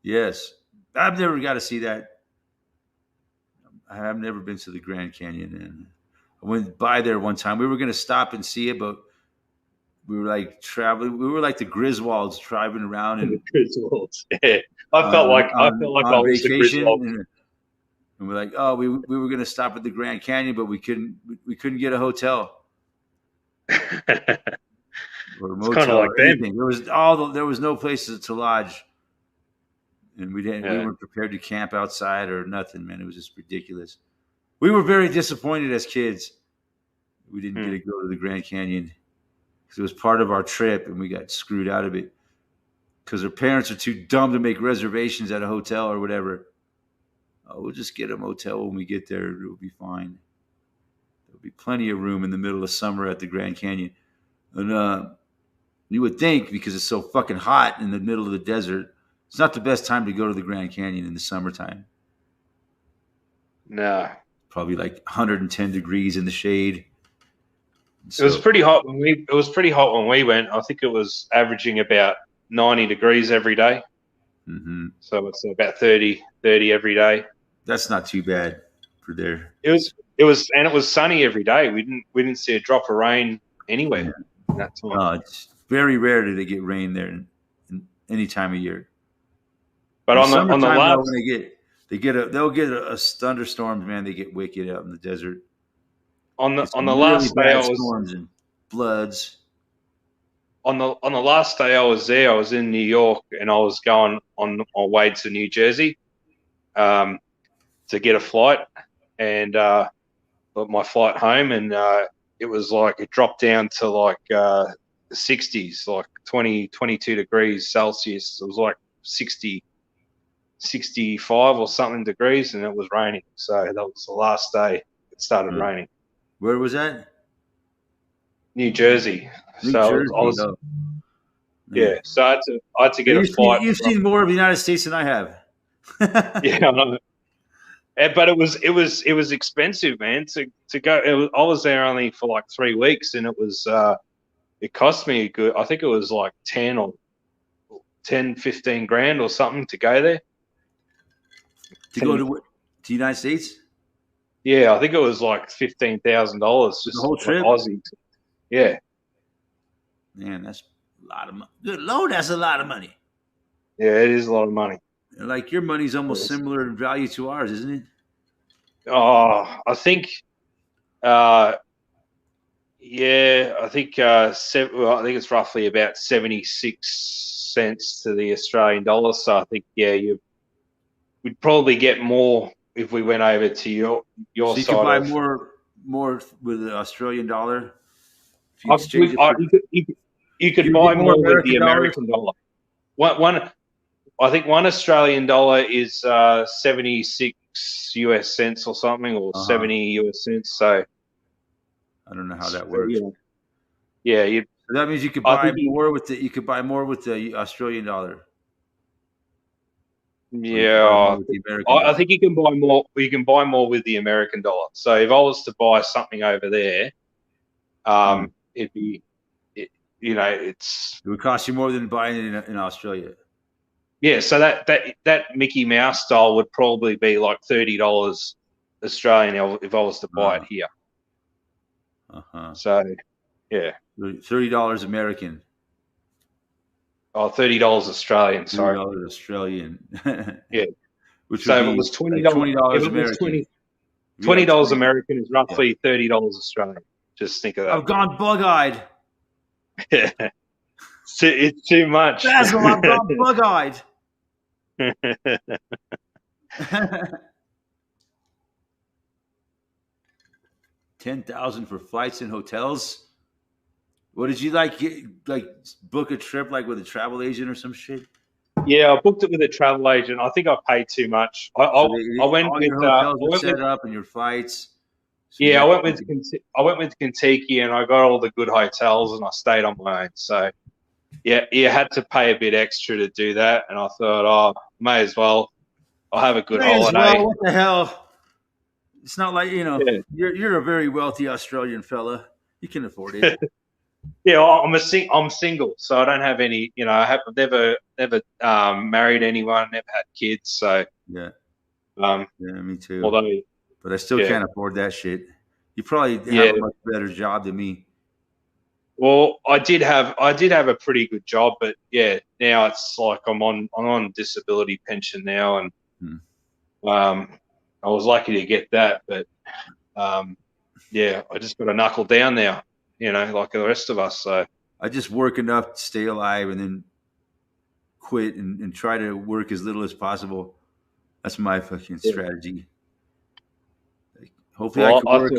Yes. I've never got to see that. I've never been to the Grand Canyon. And I went by there one time. We were going to stop and see it, but we were like traveling. We were like the Griswolds driving around. The Griswolds. Yeah. I felt like I was the Griswolds. And we're like, oh, we were going to stop at the Grand Canyon, but we couldn't get a hotel or a motel or anything. There was no places to lodge, and we weren't prepared to camp outside or nothing. Man, it was just ridiculous. We were very disappointed as kids. We didn't get to go to the Grand Canyon because it was part of our trip, and we got screwed out of it because our parents are too dumb to make reservations at a hotel or whatever. Oh, we'll just get a motel when we get there. It'll be fine. There'll be plenty of room in the middle of summer at the Grand Canyon. And you would think because it's so fucking hot in the middle of the desert, it's not the best time to go to the Grand Canyon in the summertime. No. Probably like 110 degrees in the shade. So, it was pretty hot when we went. I think it was averaging about 90 degrees every day. Mm-hmm. So it's about 30 every day. That's not too bad for there. It was sunny every day. We didn't see a drop of rain anywhere in that time. No, it's very rare that they get rain there in any time of year. But on the last, when they'll get a thunderstorms, man. They get wicked out in the desert. On the last day, I was storms and floods. On the last day I was there, I was in New York, and I was going on my way to New Jersey to get a flight, and my flight home, and it was like it dropped down to like the 60s, like 22 degrees Celsius. It was like 60, 65 or something degrees, and it was raining. So that was the last day it started raining. Where was that? New Jersey. New So Jersey. I was, Oh, yeah. So I had to get a flight. You've seen more of the United States than I have. Yeah, I know. But it was expensive, man. To go. I was there only for like 3 weeks, and it cost me a good. I think it was like 15 grand or something to go there. To go to the United States? Yeah, I think it was like $15,000 just the whole trip. Aussie. Yeah. Man, that's a lot of money. Good Lord, that's a lot of money. Yeah, it is a lot of money. Like your money's almost similar in value to ours, isn't it? Oh, I think, yeah, I think I think it's roughly about 76 cents to the Australian dollar. So I think, yeah, we'd probably get more if we went over to your so you side. Could buy more with the Australian dollar. If you exchange you could buy more with the American dollar. I think one Australian dollar is 76 US cents or something, or 70 US cents. So I don't know how that works. Yeah, so that means you could buy more with the Australian dollar. Yeah, I think you can buy more. You can buy more with the American dollar. So if I was to buy something over there, it'd be, it would cost you more than buying it in Australia. Yeah, so that Mickey Mouse style would probably be like $30 Australian if I was to buy it here. So, yeah, $30 American. Oh, $30 Australian. Sorry, $30 Australian. Yeah. Which so if it was $20 American. $20 American is roughly $30 Australian. Just think of that. I've gone bug-eyed. It's too much. Basil, I've gone bug-eyed. 10,000 for flights and hotels. What did you like book a trip like with a travel agent or some shit? Yeah, I booked it with a travel agent. I think I paid too much. I went with your hotels were set up and your flights. So yeah, I went with Kentucky, and I got all the good hotels, and I stayed on my own. So yeah, you had to pay a bit extra to do that, and I thought, may as well. I'll have a good holiday. Well, what the hell? It's not like you're a very wealthy Australian fella. You can afford it. Yeah, I'm single, so I don't have any. I've never married anyone, never had kids. So yeah, me too. But I still can't afford that shit. You probably have a much better job than me. Well, I did have a pretty good job, but yeah, now it's like I'm on disability pension now, and I was lucky to get that, but yeah, I just got to knuckle down now, like the rest of us. So I just work enough to stay alive, and then quit and try to work as little as possible. That's my fucking strategy. Hopefully, I can work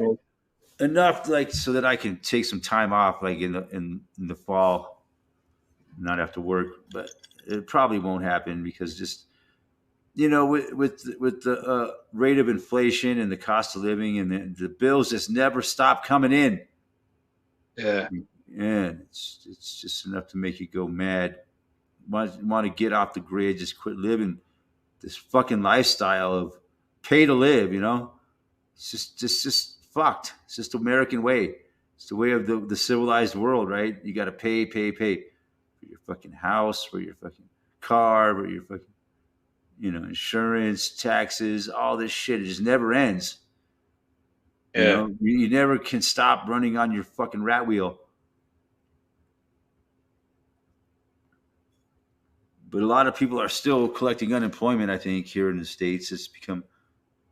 enough, so that I can take some time off, in the fall, not have to work. But it probably won't happen because just with the rate of inflation and the cost of living and the bills just never stop coming in. Yeah, and it's just enough to make you go mad. Want to get off the grid, just quit living this fucking lifestyle of pay to live. It's just fucked. It's just the American way. It's the way of the civilized world, right? You got to pay for your fucking house, for your fucking car, for your fucking, insurance, taxes, all this shit. It just never ends. Yeah. You never can stop running on your fucking rat wheel. But a lot of people are still collecting unemployment, I think, here in the States. It's become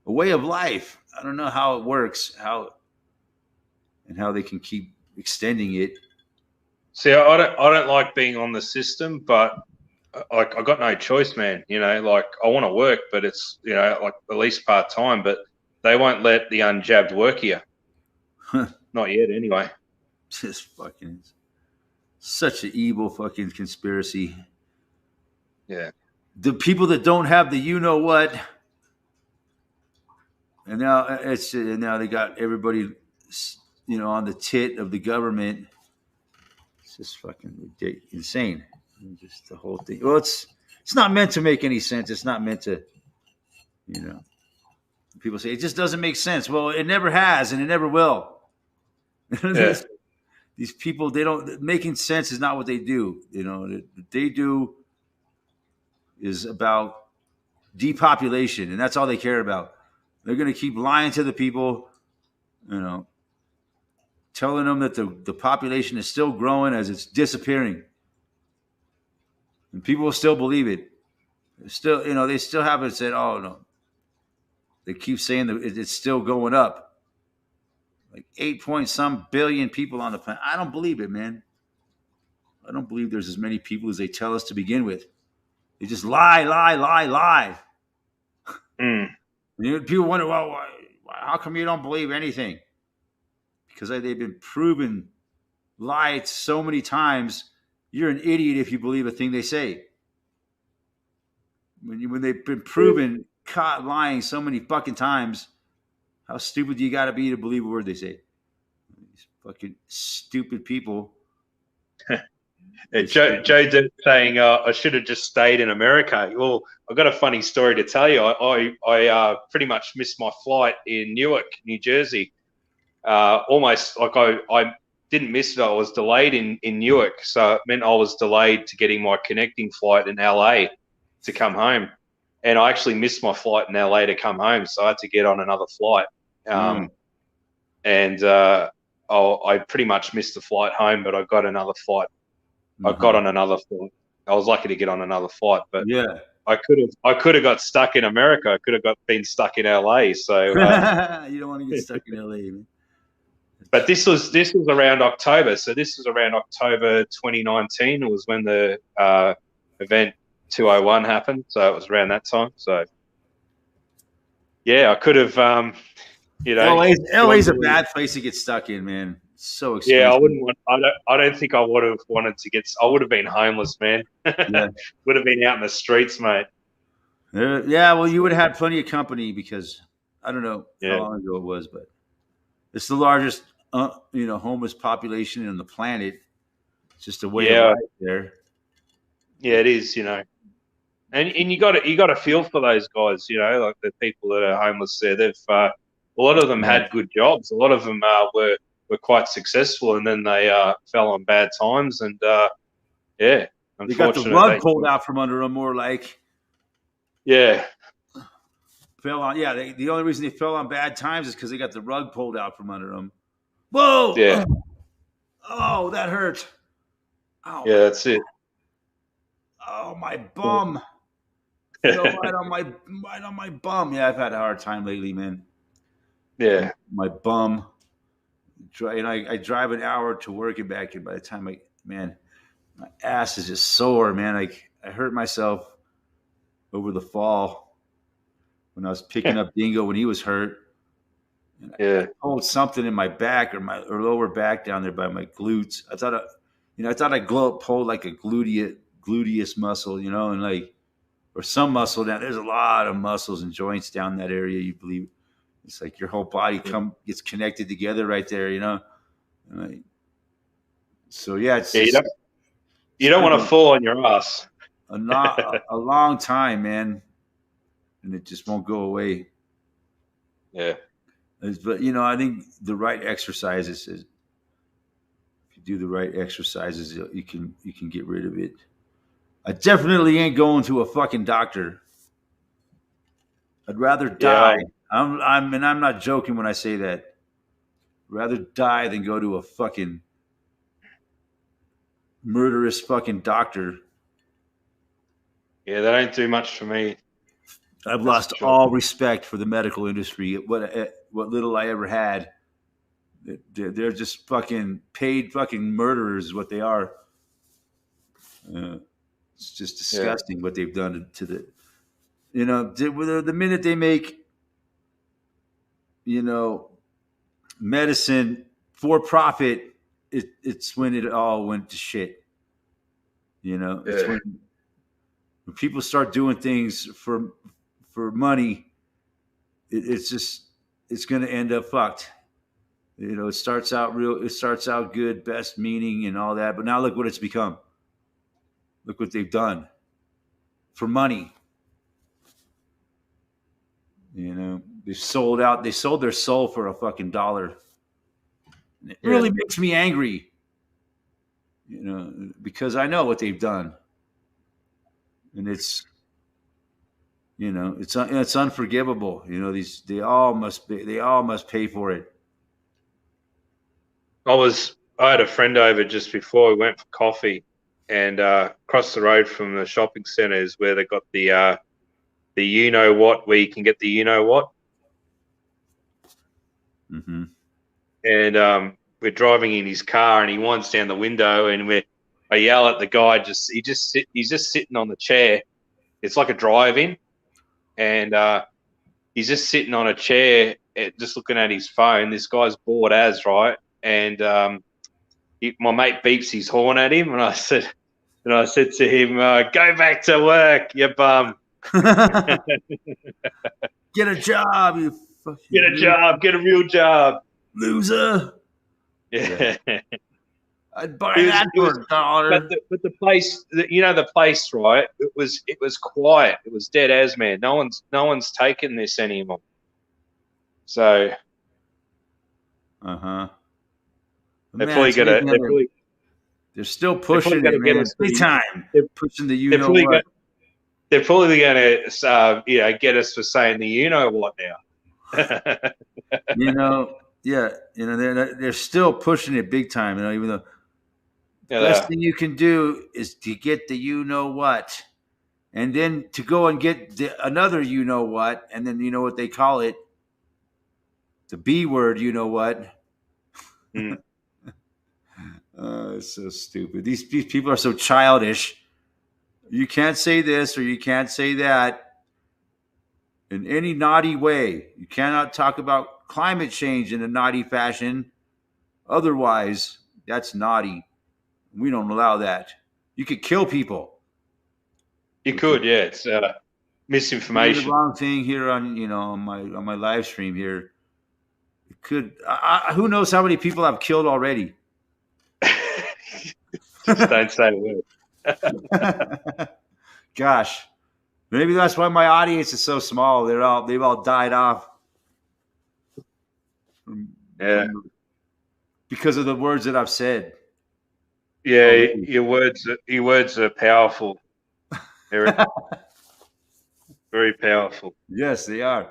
a way of life. I don't know how it works, how they can keep extending it. See, I don't like being on the system, but I got no choice, man. I want to work, but it's at least part time. But they won't let the unjabbed work here. Not yet, anyway. Just fucking such an evil fucking conspiracy. Yeah. The people that don't have the you know what, and now they got everybody, on the tit of the government. It's just fucking ridiculous, insane. Just the whole thing. Well, it's not meant to make any sense. It's not meant to, you know. People say it just doesn't make sense. Well, it never has, and it never will. Yeah. These people, they don't making sense is not what they do. What they do is about depopulation, and that's all they care about. They're going to keep lying to the people, telling them that the population is still growing as it's disappearing, and people will still believe it. Still, they still haven't said, "Oh no." They keep saying that it's still going up. Like 8 some billion people on the planet. I don't believe it, man. I don't believe there's as many people as they tell us to begin with. They just lie, lie, lie, lie. People wonder, well, how come you don't believe anything? Because they've been proven lied so many times. You're an idiot if you believe a thing they say. When they've been proven caught lying so many fucking times, how stupid do you got to be to believe a word they say? These fucking stupid people. Joe did saying I should have just stayed in America. Well, I've got a funny story to tell you. I pretty much missed my flight in Newark, New Jersey. Almost like I didn't miss it. I was delayed in Newark, so it meant I was delayed to getting my connecting flight in LA to come home, and I actually missed my flight in LA to come home, so I had to get on another flight. And I pretty much missed the flight home, but I got another flight. I got on another flight. I was lucky to get on another flight, but yeah, I could have got stuck in America. I could have been stuck in LA. So you don't want to get stuck in LA, man. But this was around October. So this was around October 2019. It was when the event 201 happened. So it was around that time. So yeah, I could have. LA's a bad place to get stuck in, man. It's so expensive. Yeah, I wouldn't want. I don't think I would have wanted to get. I would have been homeless, man. Yeah. Would have been out in the streets, mate. Yeah, well, you would have had plenty of company because I don't know how long ago it was, but it's the largest, homeless population on the planet. It's just a way of life there. Yeah, it is, and you got to feel for those guys, like the people that are homeless there. They've a lot of them had good jobs. A lot of them were quite successful, and then they fell on bad times, and they got the rug pulled out from under them, more like. Yeah. Fell on. Yeah, the only reason they fell on bad times is because they got the rug pulled out from under them. Whoa! Yeah. Oh, that hurt. Oh, yeah, that's it. Oh, my bum. right on my bum. Yeah, I've had a hard time lately, man. Yeah. My bum. And I drive an hour to work and back, and by the time my ass is just sore, man. I hurt myself over the fall when I was picking up Dingo when he was hurt. And I pulled something in my back or lower back down there by my glutes. I thought I pulled like a gluteus muscle, and or some muscle down. There's a lot of muscles and joints down that area. You believe it's like your whole body gets connected together right there, so yeah, you don't want to fall on your ass. A long time, man, and it just won't go away. Yeah. But I think the right exercises, if you do the right exercises, you can get rid of it. I definitely ain't going to a fucking doctor. I'd rather die. I'm not joking when I say that. I'd rather die than go to a fucking murderous fucking doctor. Yeah, that ain't too much for me. I've lost all respect for the medical industry. What little I ever had. They're just fucking paid fucking murderers is what they are. It's just disgusting what they've done to the, the minute they make, medicine for profit, it's when it all went to shit. It's when people start doing things for money, it's going to end up fucked. It starts out good, best meaning and all that, but now look what it's become. Look what they've done for money. They sold their soul for a fucking dollar. And it really makes me angry, because I know what they've done. And it's unforgivable. They all must pay for it. I had a friend over just before we went for coffee, and across the road from the shopping centre is where they got the you know what, where you can get the you know what. Mm-hmm. And we're driving in his car, and he winds down the window, and I yell at the guy. He's just sitting on the chair. It's like a drive-in, and he's just sitting on a chair, just looking at his phone. This guy's bored as right, and my mate beeps his horn at him, and I said to him, "Go back to work, you bum." Get a job, you fucking get a real job, loser. Yeah. I'd buy that for $1. But the place, the place, right? It was quiet. It was dead as, man. No one's taken this anymore. So, they're still pushing it, man. Big time. They're pushing the you know what. They're probably going to, get us for saying the you know what now. They're still pushing it big time. Even though the best thing you can do is to get the you know what, and then to go and get another you know what, and then what they call it, the B word. You know what? Mm. It's so stupid. These people are so childish. You can't say this or you can't say that in any naughty way. You cannot talk about climate change in a naughty fashion. Otherwise, that's naughty. We don't allow that. You could kill people. You could, yeah. It's misinformation. The wrong thing here on my live stream here. It could. Who knows how many people I've killed already? Just don't say a word. Gosh, maybe that's why my audience is so small. They've all died off. Because of the words that I've said. Yeah, your words are powerful, Eric. Very powerful. Yes, they are.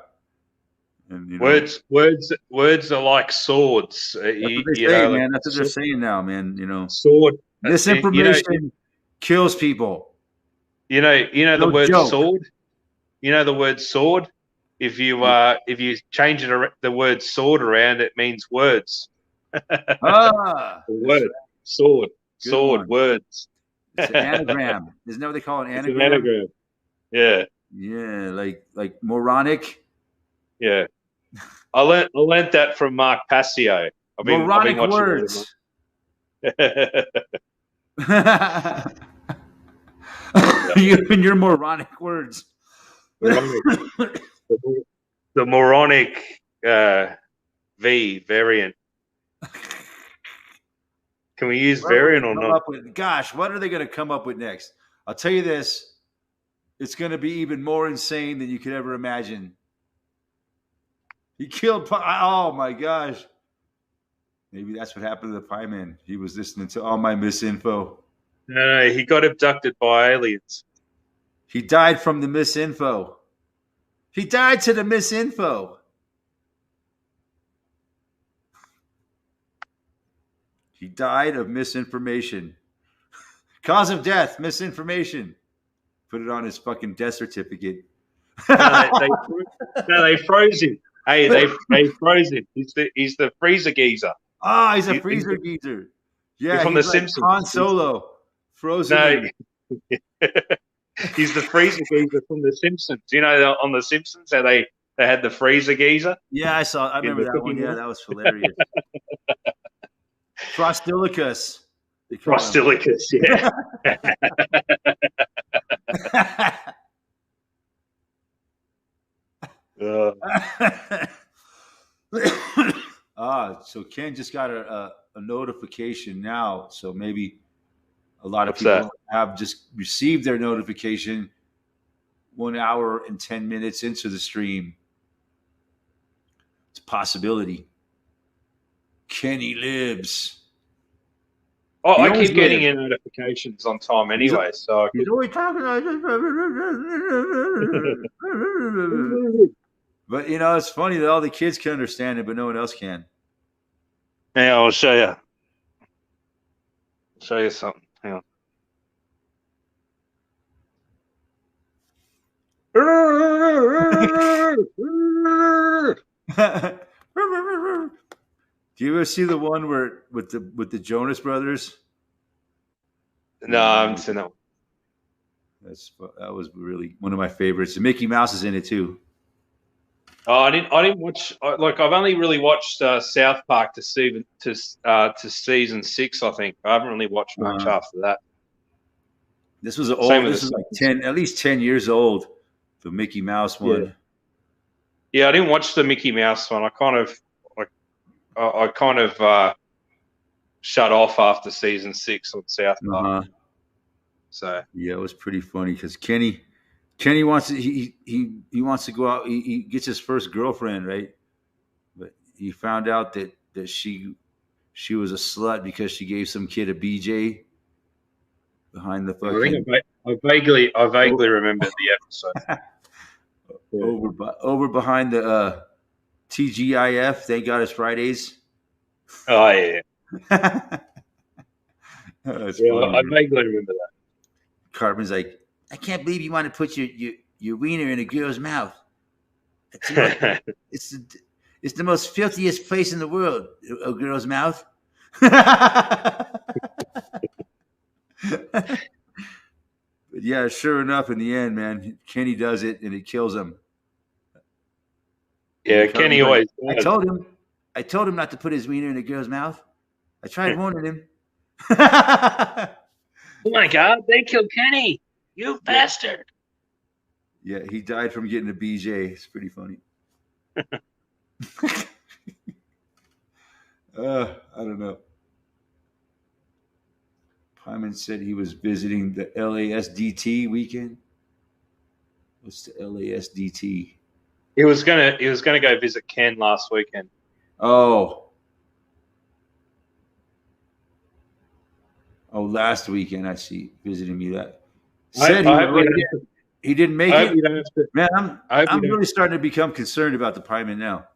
And, words are like swords. That's what they say, man. That's what they're saying now, man. Sword. Misinformation kills people. You know the word sword. You know the word sword. If you change the word sword around, it means words. Word. Sword. Good sword. One. Words. It's an anagram. Isn't that what they call an anagram? It's an anagram. Yeah. Yeah, like moronic. Yeah. I learned that from Mark Passio. Moronic words. You and your moronic words. The moronic variant. Can we use variant or not? Gosh, what are they going to come up with next? I'll tell you this. It's going to be even more insane than you could ever imagine. He killed. Oh my gosh. Maybe that's what happened to the Pie Man. He was listening to all my misinfo. No, he got abducted by aliens. He died from the misinfo. He died to the misinfo. He died of misinformation. Cause of death, misinformation. Put it on his fucking death certificate. They froze him. Hey, they froze him. He's the freezer geezer. Ah, he's a freezer geezer. Yeah, from he's the like Simpsons. Han Solo, frozen. No, he's the freezer geezer from the Simpsons. On the Simpsons how they They had the freezer geezer. Yeah, I remember that one. Yeah, that was hilarious. Frostilicus. They call him. Frostilicus, yeah. So Ken just got a notification now. So maybe a lot of What's people that? have just received their notification 1 hour and 10 minutes into the stream. It's a possibility. Kenny lives. Oh, He I always keep getting lived. your notifications on time anyway, so I He's could... always talking like this. But you know, it's funny that all the kids can understand it, but no one else can. Yeah, I'll show you. Show you something. Hang on. Do you ever see the one where with the Jonas Brothers? No, I haven't seen that one. That was really one of my favorites. And Mickey Mouse is in it too. Oh, I didn't watch. Like, I've only really watched South Park to season 6. I think I haven't really watched much after that. This was old. This was like at least 10 years old. The Mickey Mouse one. Yeah, I didn't watch the Mickey Mouse one. I kind of shut off after season 6 on South Park. So yeah, it was pretty funny because Kenny wants to he wants to go out. He gets his first girlfriend, right? But he found out that she was a slut because she gave some kid a BJ behind the fucking. I vaguely remember the episode. Over behind the TGIF. Thank God it's Fridays. Oh yeah. I vaguely remember that. Cartman's like, I can't believe you want to put your wiener in a girl's mouth. It's the most filthiest place in the world, a girl's mouth. But yeah, sure enough, in the end, man, Kenny does it and it kills him. Yeah, Kenny always. I told him not to put his wiener in a girl's mouth. I tried warning him. Oh my God! They killed Kenny. You bastard. Yeah, he died from getting a BJ. It's pretty funny. I don't know. Pyman said he was visiting the LASDT weekend. What's the LASDT? He was gonna go visit Ken last weekend. Oh, last weekend I see visiting me. That said he didn't make it. Man, I'm really starting to become concerned about the Pyman now.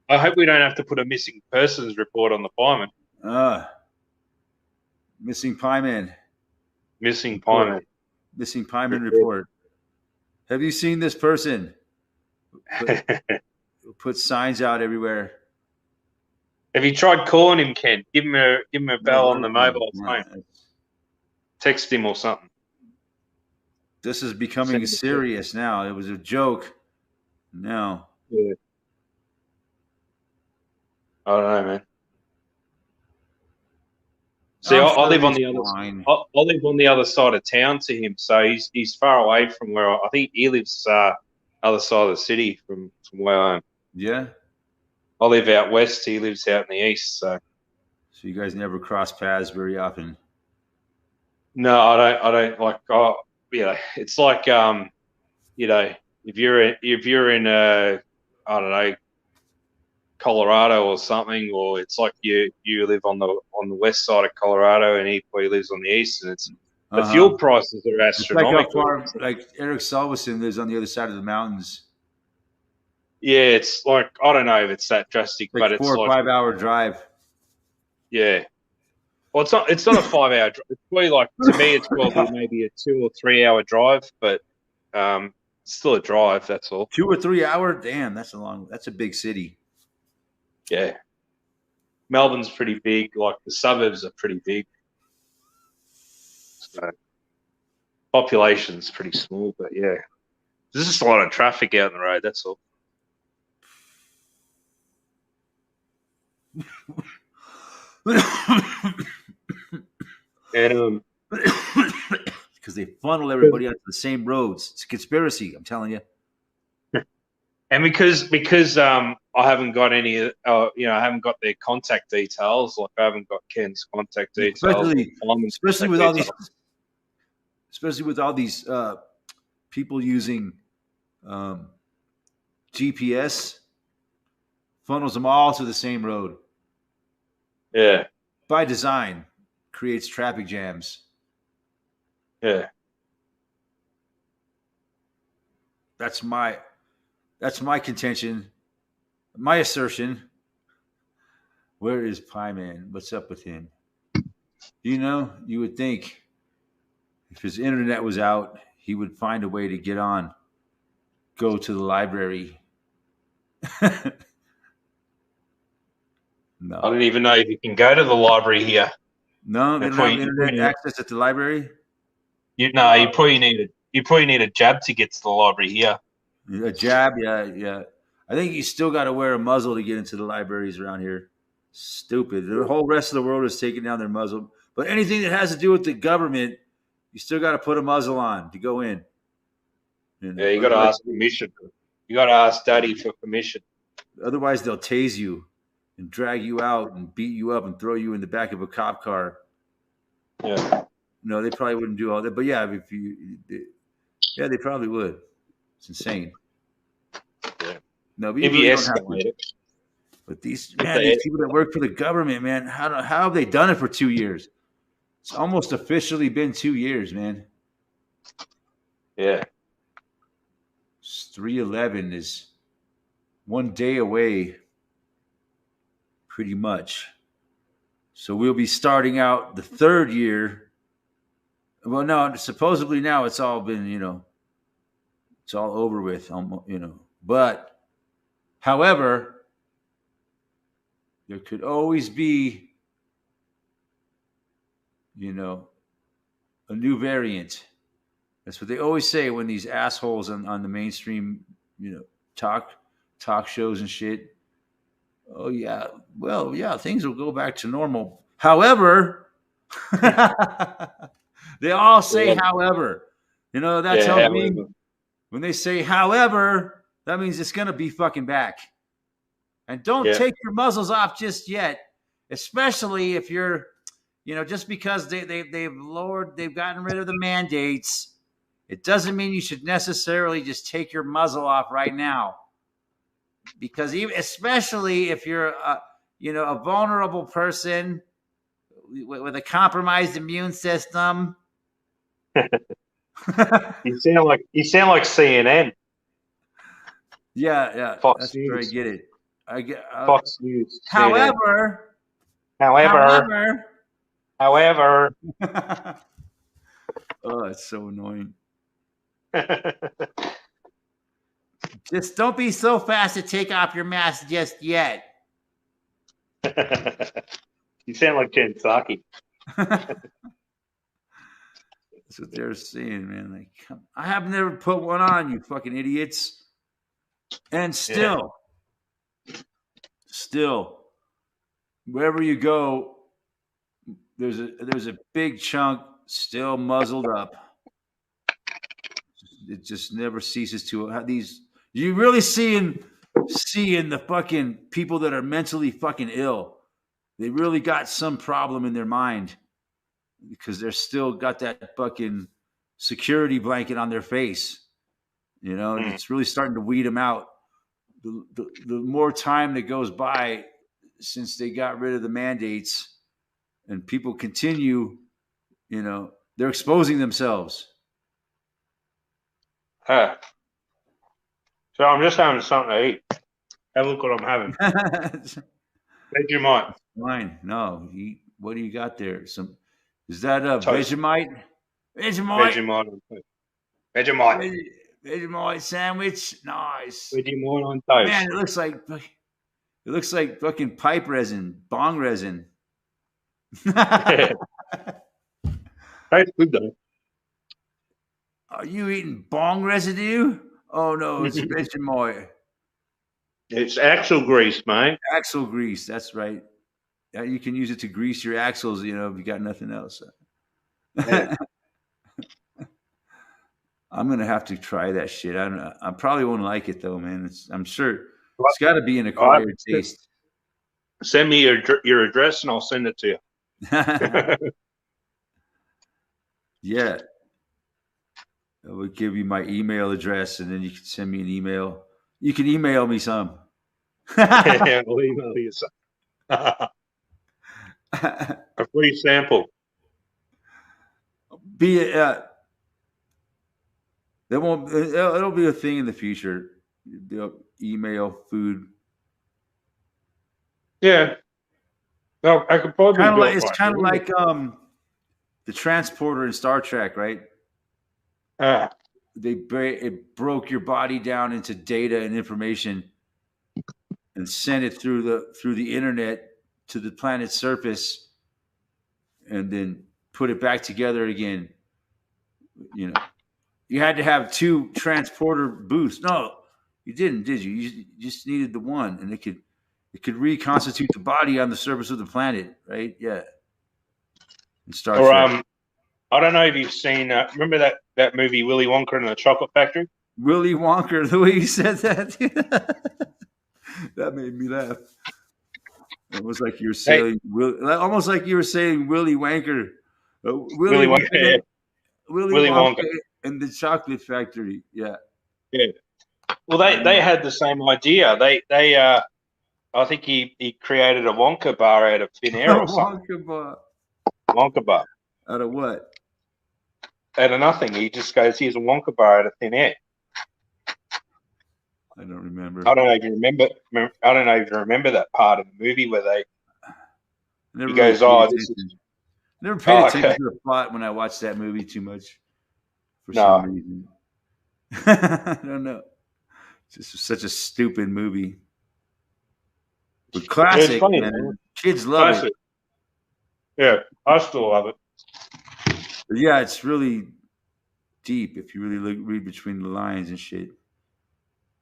I hope we don't have to put a missing persons report on the Pyman. Missing Pyman. Missing Pyman. Missing Pyman report. Have you seen this person? Put signs out everywhere. Have you tried calling him, Ken? Give him a bell on the mobile phone. Text him or something. This is becoming serious now. It was a joke. No. Yeah. I don't know, man. See, I live on the other. I live on the other side of town to him, so he's far away from where I think he lives. Other side of the city from where I am. Yeah. I live out west. He lives out in the east. So you guys never cross paths very often. No, I don't like. Oh, it's like if you're in I don't know, Colorado or something, or it's like you live on the west side of Colorado and he probably lives on the east, and it's the fuel prices are astronomical. Like Eric Salveson lives on the other side of the mountains. Yeah, it's like, I don't know if it's that drastic, but it's 4 or 5 hour drive. Yeah. Well, it's not a 5 hour drive. It's probably like, to me, it's probably maybe a 2 or 3 hour drive, but it's still a drive. That's all. 2 or 3 hour? Damn, that's a big city. Yeah. Melbourne's pretty big. Like, the suburbs are pretty big. So population's pretty small, but yeah. There's just a lot of traffic out on the road. That's all. And Because they funnel everybody onto the same roads. It's a conspiracy, I'm telling you. and because I haven't got any I haven't got their contact details. Like I haven't got Ken's contact details or Simon's Especially contact with all these, details. especially with all these people using um, GPS, funnels them all to the same road Yeah, by design, creates traffic jams. yeah. That's my contention, my assertion. Where is Pie Man? What's up with him? You know, you would think if his internet was out, he would find a way to get on, go to the library. I No, don't even know if you can go to the library here. no, they don't Before have internet access at the library. you probably need a jab to get to the library here. A jab, yeah, yeah. I think you still got to wear a muzzle to get into the libraries around here. Stupid. The whole rest of the world is taking down their muzzle. But anything that has to do with the government, you still got to put a muzzle on to go in. You know, Yeah, you got to ask permission. You got to ask Daddy for permission. Otherwise, they'll tase you and drag you out and beat you up and throw you in the back of a cop car. Yeah. No, they probably wouldn't do all that. But yeah, yeah, they probably would. It's insane. Yeah. No, we If really you don't have escalate to. it. But these people that work for the government, man, how have they done it for 2 years? It's almost officially been 2 years, man. Yeah. 3/11 is one day away, pretty much. So we'll be starting out the third year. Well, no, supposedly now it's all been, it's all over with, But, however, there could always be, a new variant. That's what they always say when these assholes on the mainstream, talk shows and shit. Oh yeah, well yeah, things will go back to normal. However, they all say Yeah. however. That tells me However. when they say however, that means it's gonna be fucking back. And don't take your muzzles off just yet, especially if you're, just because they've gotten rid of the mandates. It doesn't mean you should necessarily just take your muzzle off right now, because especially if you're a vulnerable person with a compromised immune system. You sound like CNN. Yeah, Fox that's News. where I get it. I get Fox News. However, oh, it's so annoying. Just don't be so fast to take off your mask just yet. You sound like Jen Psaki. That's what they're saying, man. Like, I have never put one on, you fucking idiots. And still, wherever you go, there's a big chunk still muzzled up. It just never ceases to have these. You really seeing the fucking people that are mentally fucking ill. They really got some problem in their mind because they're still got that fucking security blanket on their face. It's really starting to weed them out. The more time that goes by since they got rid of the mandates and people continue, they're exposing themselves. So I'm just having something to eat. Have a look what I'm having. Vegemite. Fine. No. What do you got there? Is that a Vegemite? Vegemite sandwich. Nice. Vegemite on toast. Man, it looks like fucking pipe resin, bong resin. Tastes good though. Are you eating bong residue? Oh no, it's Vegemite. It's axle grease, mate. Axle grease. That's right. You can use it to grease your axles. You know, if you got nothing else. Yeah. I'm gonna have to try that shit. I don't know. I probably won't like it though, man. I'm sure it's got to be an All right. acquired taste. Send me your address and I'll send it to you. Yeah, I will give you my email address, and then you can send me an email. You can email me some. We'll email you some. A free sample. Be that won't. It'll be a thing in the future. They'll email food. Yeah. No, I could probably Kind of do like it it's right kind of now. like the transporter in Star Trek, right? Ah, It broke your body down into data and information and sent it through the internet to the planet's surface, and then put it back together again. You know, you had to have two transporter booths. No, you didn't, did you? You just needed the one, and it could reconstitute the body on the surface of the planet, right? Yeah, in Star or Trek. I don't know if you've seen. Remember that movie Willy Wonka and the Chocolate Factory? Willy Wonka, the way you said that, that made me laugh. It was like you were Hey, saying, almost like you were saying Willy Wanker, Willy Wonka. Yeah, Willy Willy Wonka Wonka. and the Chocolate Factory. Yeah, Yeah. Well, I they know. had the same idea. They I think he created a Wonka bar out of thin air or something. Wonka bar. Wonka bar Out of what? out of nothing. He just goes, "Here's a Wonka bar out of thin air." I don't remember. I don't know if you remember. I don't know if you remember that part of the movie where I never he really goes, paid "Oh, this is attention. Never paid attention okay." to the plot when I watched that movie too much for some No, reason. I don't know. It's just such a stupid movie. But it's classic, funny, man. man. Kids love it. Classic. Yeah, I still love it. But yeah, it's really deep if you really read between the lines and shit.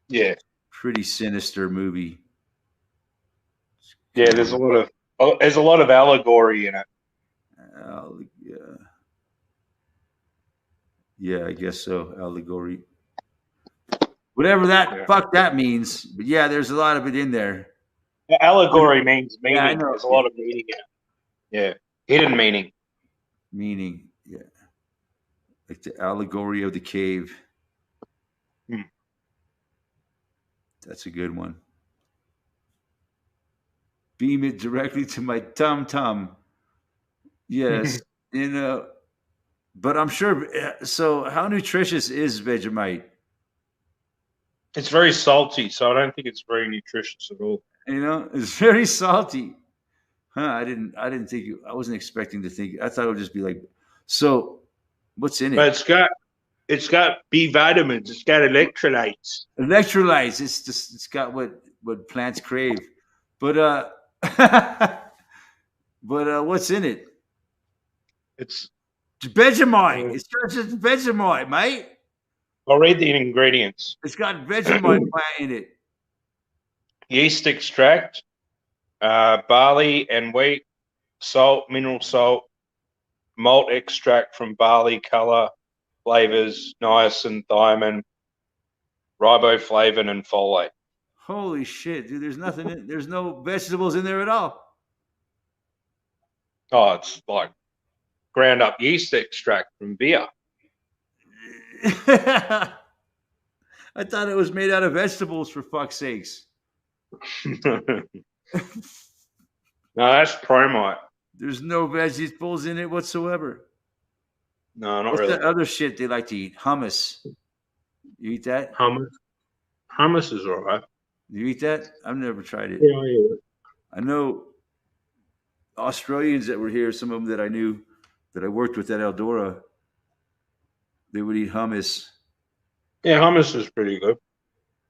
Yeah, Pretty sinister movie. yeah. Kind of There's a lot of allegory in it. yeah, yeah, I guess so. Allegory, whatever that Yeah. fuck that means. But yeah, there's a lot of it in there. Allegory means Yeah, I meaning. know. There's a lot of meaning in it. Yeah, hidden meaning. Meaning, yeah, like the allegory of the cave. Hmm. That's a good one. Beam it directly to my tum tum. Yes, you know. But I'm sure. So, how nutritious is Vegemite? It's very salty, so I don't think it's very nutritious at all. You know, it's very salty. Huh? I didn't think. I wasn't expecting to think. I thought it would just be like. So, what's in But it? it's got B vitamins. It's got electrolytes. Electrolytes. It's got what plants crave. But what's in it? It's. It's Vegemite. It's just Vegemite, mate. I'll read the ingredients: It's got Vegemite plant in it. yeast extract, barley and wheat, salt, mineral salt, malt extract from barley, color, flavors, niacin, thiamine, riboflavin, and folate. Holy shit, dude! There's nothing. There's no vegetables in there at all. Oh, it's like ground up yeast extract from beer. I thought it was made out of vegetables. For fuck's sakes. No, that's Promite. There's no vegetables in it whatsoever. No, not What's really. that other shit they like to eat? Hummus. You eat that? Hummus. Hummus is all right. You eat that? I've never tried it. Yeah. I know Australians that were here, some of them that I knew that I worked with at Eldora, they would eat hummus. Yeah, hummus is pretty good.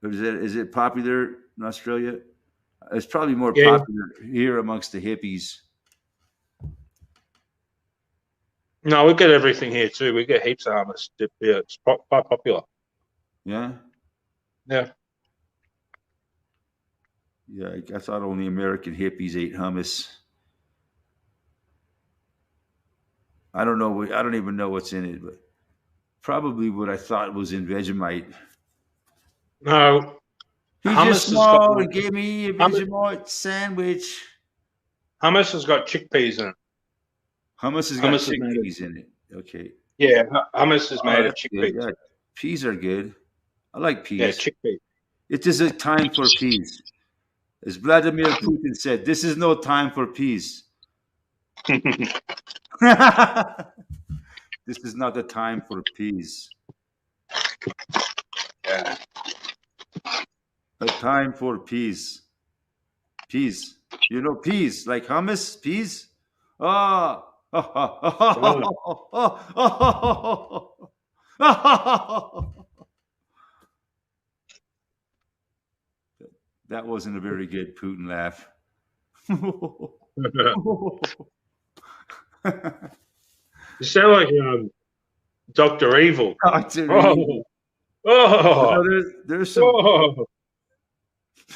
Is it popular in Australia? It's probably more Yeah. popular here amongst the hippies. No, we get everything here too. We get heaps of hummus. Yeah, it's quite popular. Yeah? Yeah. Yeah, I thought only American hippies ate hummus. I don't know. I don't even know what's in it, but probably what I thought was in Vegemite. No, He just hummus has got smiled like and gave me a hummus. Vegemite sandwich. Hummus has got chickpeas in it. Hummus has got Hummus is made of chickpeas in it. Okay. yeah. Hummus is Oh, made of that's good. chickpeas. Yeah, peas are good. I like Yeah, peas. chickpeas. It is a time for peas. As Vladimir Putin said, this is no time for peace. This is not the time for peace. Yeah. A time for peace. Peas. You know peas, like hummus, peas? Ah. Oh, That wasn't a very good Putin laugh. you sound like Doctor Evil. Dr. Oh, Evil. You know, oh, there's some.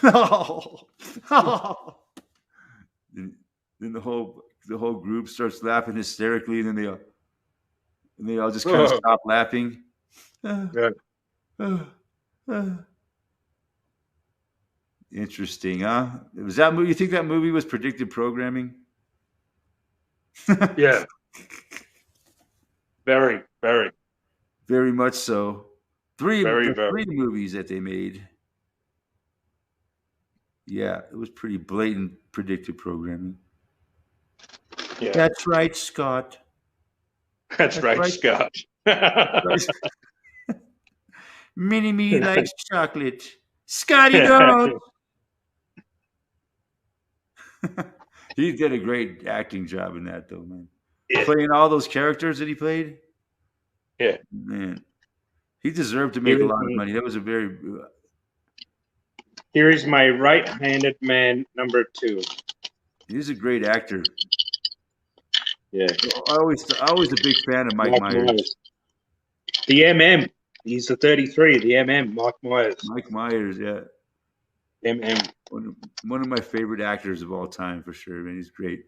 oh. Then the whole group starts laughing hysterically, and then they all just kind of Oh. stop laughing. Yeah. Interesting, huh? Was that movie? You think that movie was predictive programming? Yeah, very, very, Very much so. very, The very. three movies that they made. Yeah, it was pretty blatant predictive programming. Yeah, That's right, Scott. that's That's right, right. Scott. Right. Mini Me likes chocolate. Scotty don't. He did a great acting job in that, though, man. Yeah, Playing all those characters that he played, yeah. man, he deserved to make Here a is lot of my, money. That was a very. here is my right-handed man number 2. He's a great actor. Yeah, I was a big fan of Mike Mike Myers. Myers. The MM. He's the 33. The MM. Mike Myers. Mike Myers, yeah, MM. one of my favorite actors of all time for sure. Man, he's great.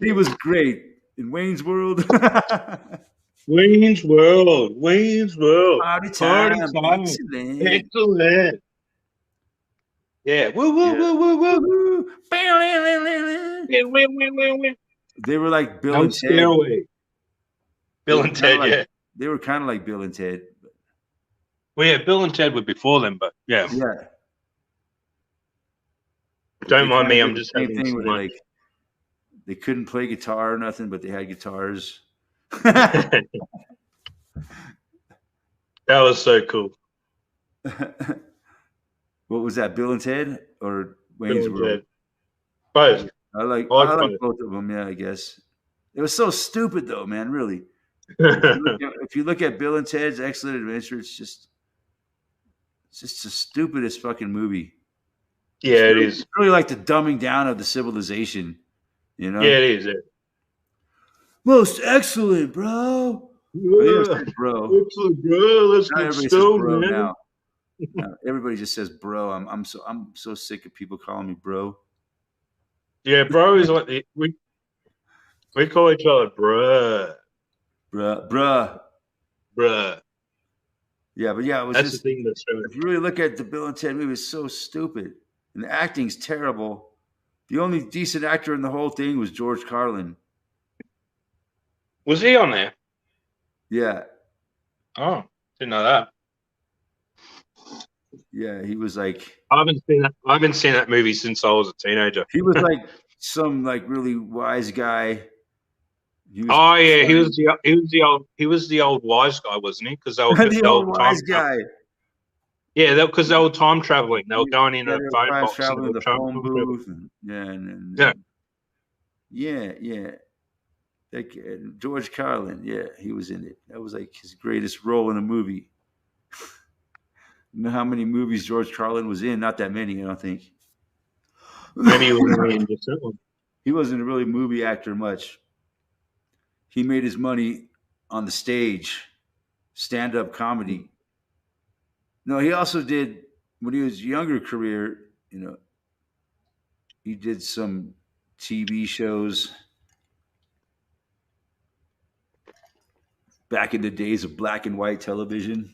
He was great in Wayne's World. Wayne's World. Wayne's World. Party Party time, time. excellent. Excellent. Yeah. Woo, woo, Yeah. woo, woo, woo. Woo-hoo. Win, win, win, win, win. They were like Bill No and Ted. stairway. They Bill were and kind of Ted, like yeah. they were kind of like Bill and Ted. Well, yeah, Bill and Ted were before them, but yeah. Yeah. Don't They mind kind of me. did I'm the just same having thing some where they lunch. like they couldn't play guitar or nothing, but they had guitars. That was so cool. What was that? Bill and Ted or Bill Wayne's and World? Ted. Both. I like I I like like both. both of them. Yeah, I guess it was so stupid though, man. Really, if you look at Bill and Ted's Excellent Adventure, it's just the stupidest fucking movie. Yeah, it is. It's really like the dumbing down of the civilization. You Yeah, know, it is. Yeah. most excellent, bro. Well, they never Yeah. said bro. Excellent, bro. Let's Now get everybody says stoned, bro man. now. Now everybody just says bro. I'm so sick of people calling me bro. Yeah, bro is like we call each other bruh. Bruh. Bruh. Yeah, but yeah, it was That's the just thing that's so if you really look at the Bill and Ted movie, it's so stupid. And the acting's terrible. The only decent actor in the whole thing was George Carlin. Was he on there? Yeah. Oh, didn't know that. Yeah, he was like I haven't seen that movie since I was a teenager. he was like some like really wise guy. He was Oh yeah, funny. he was the old wise guy, wasn't he? Because they were The they old were time wise guy. yeah, because they were time traveling. They were going in Yeah, a they were phone time box and they traveling were the time phone traveling. booth. And, Yeah. yeah. Like George Carlin, yeah, he was in it. That was like his greatest role in a movie. You know how many movies George Carlin was in? Not that many, I don't think. Maybe he was only in just that one. He wasn't a really movie actor much. He made his money on the stage, stand-up comedy. No, he also did when he was younger career. He did some TV shows. back in the days of black and white television.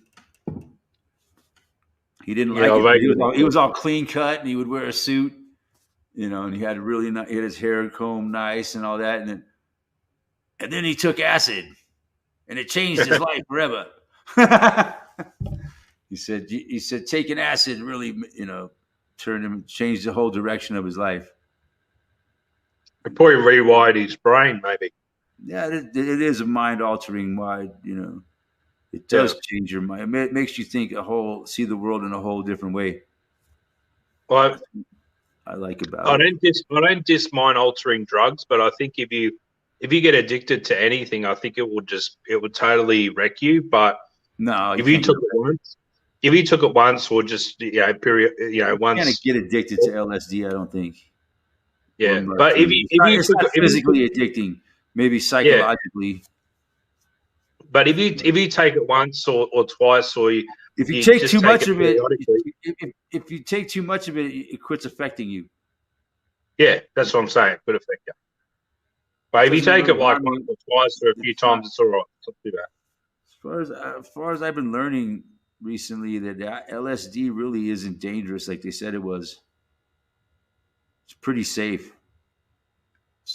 He didn't Yeah, like I it. vaguely He was all clean cut, and he would wear a suit, and he had he had his hair combed nice and all that, and then he took acid, and it changed his life forever. He said taking acid really, changed the whole direction of his life. it probably rewired his brain, maybe. Yeah, it is a mind altering wide, it does change your mind. It makes you see the world in a whole different way. Well, I like about it. I don't diss mind altering drugs, but I think if you get addicted to anything, I think it would totally wreck you. But No, if you took it once, or just period, once, you can't get addicted to LSD. I don't think. Yeah, but it's not physically addicting, maybe psychologically. But if you take it once or twice, or if you take too much of it, if you take too much of it, it quits affecting you. Yeah, that's what I'm saying. It could affect you. But if you take it like once or twice or a few times, it's all right. It's not too bad. As far as I've been learning recently, that LSD really isn't dangerous like they said it was. It's pretty safe.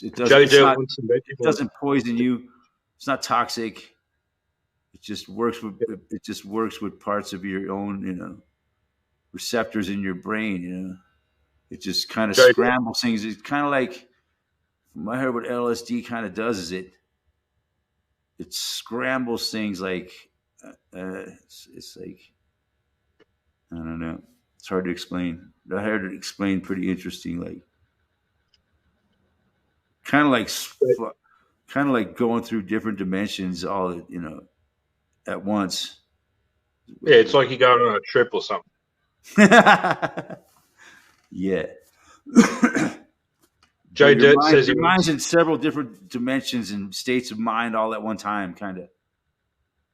It doesn't poison you. It's not toxic. It just works with parts of your own, receptors in your brain. It just kind of scrambles things. It's kind of like, from I heard, what LSD kind of does is it scrambles things like it's like, I don't know. It's hard to explain. I heard it explained pretty interesting, like kind of like going through different dimensions all at once. Yeah, it's like you're going on a trip or something. Yeah. Joe Dirt says your mind's in several different dimensions and states of mind all at one time, kind of.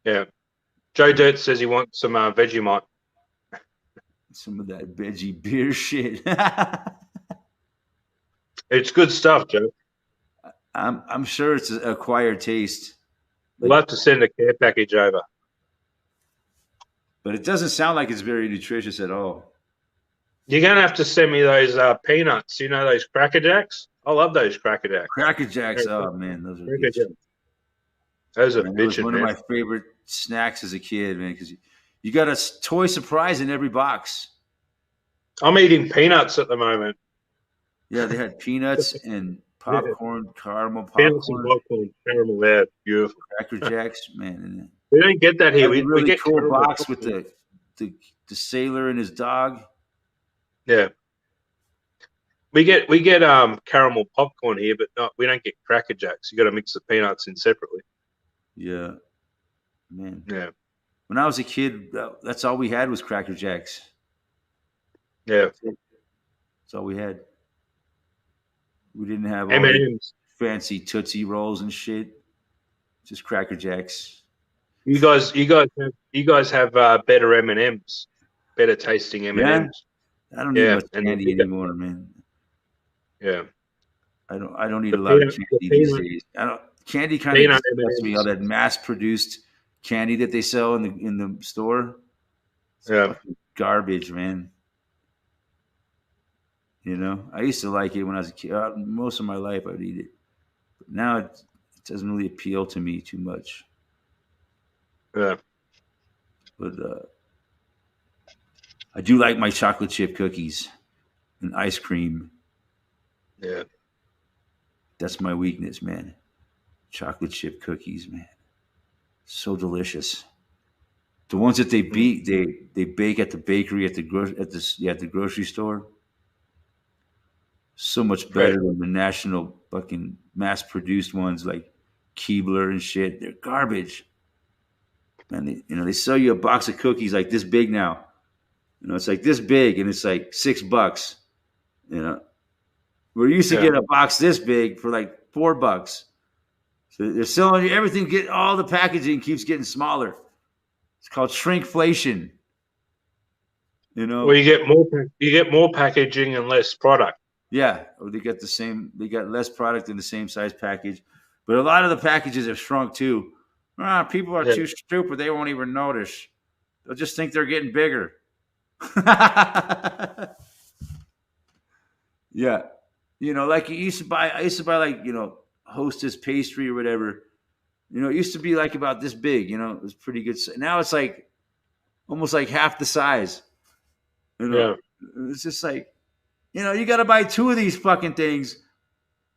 Yeah. Joe Dirt says he wants some Vegemite. Some of that veggie beer shit. It's good stuff, Joe. I'm sure it's an acquired taste. We'll have to send a care package over. But it doesn't sound like it's very nutritious at all. You're going to have to send me those peanuts. You know those Cracker Jacks? I love those Cracker Jacks. Cracker Jacks, oh man, those are good. Those are bitching, one of my favorite snacks as a kid, man, because you got a toy surprise in every box. I'm eating peanuts at the moment. Yeah, they had peanuts and popcorn, caramel popcorn. Peanuts and popcorn, caramel, yeah, beautiful. Cracker Jacks, man. We don't get that here. We get cool box with the sailor and his dog. Yeah. We get caramel popcorn here, but we don't get Cracker Jacks. You got to mix the peanuts in separately. Yeah, man. Yeah. When I was a kid, that's all we had was Cracker Jacks. Yeah, that's all we had. We didn't have all M&Ms, fancy Tootsie Rolls and shit. Just Cracker Jacks. You guys have better M&Ms, better tasting M&Ms. Yeah? I don't need much candy anymore, man. Yeah, I don't eat a lot of candy these days. Candy kind of disgusts me. All that mass-produced candy that they sell in the store. It's fucking garbage, man. I used to like it when I was a kid. Most of my life, I'd eat it. But now it doesn't really appeal to me too much. Yeah. But I do like my chocolate chip cookies and ice cream. Yeah. That's my weakness, man. Chocolate chip cookies, man. So delicious. The ones that they bake at the bakery at the grocery store. So much better than the national fucking mass-produced ones like Keebler and shit. They're garbage. Man, they sell you a box of cookies like this big now. It's like this big and it's like $6. We're used to get a box this big for like $4. So they're selling you everything. Get all the packaging keeps getting smaller. It's called shrinkflation. Well, you get more packaging and less product. Yeah, or they got less product in the same size package, but a lot of the packages have shrunk too. People are Yeah. too stupid. They won't even notice. They'll just think they're getting bigger. Yeah. Like I used to buy like, Hostess pastry or whatever. It used to be like about this big, it was pretty good. Now it's like almost like half the size. You know, Yeah. it's just like, you got to buy two of these fucking things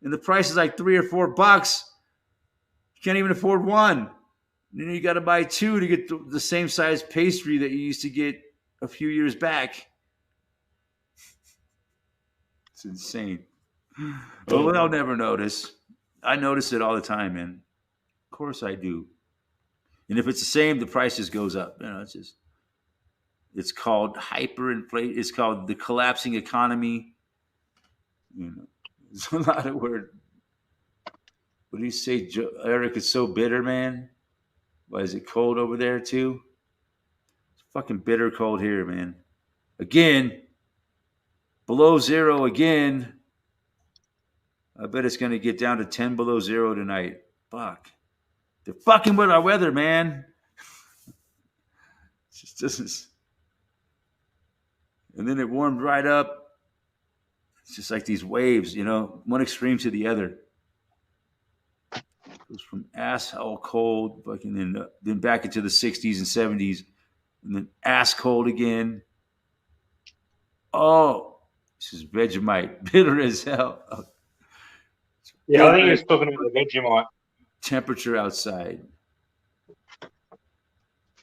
and the price is like $3 or $4. You can't even afford one. You got to buy two to get the same size pastry that you used to get a few years back. It's insane. Well, they'll never notice. I notice it all the time, man. Of course I do. And if it's the same, the price just goes up. It's called hyperinflation. It's called the collapsing economy. There's a lot of word. What do you say, Eric? It's so bitter, man. Why is it cold over there too? It's fucking bitter cold here, man. Again, below zero again. I bet it's gonna get down to 10 below zero tonight. Fuck. They're fucking with our weather, man. It just doesn't. And then it warmed right up. It's just like these waves, one extreme to the other. It goes from asshole cold, fucking then back into the 60s and 70s, and then ass cold again. Oh, this is Vegemite, bitter as hell. Yeah, I think he was talking about the Vegemite. Temperature outside.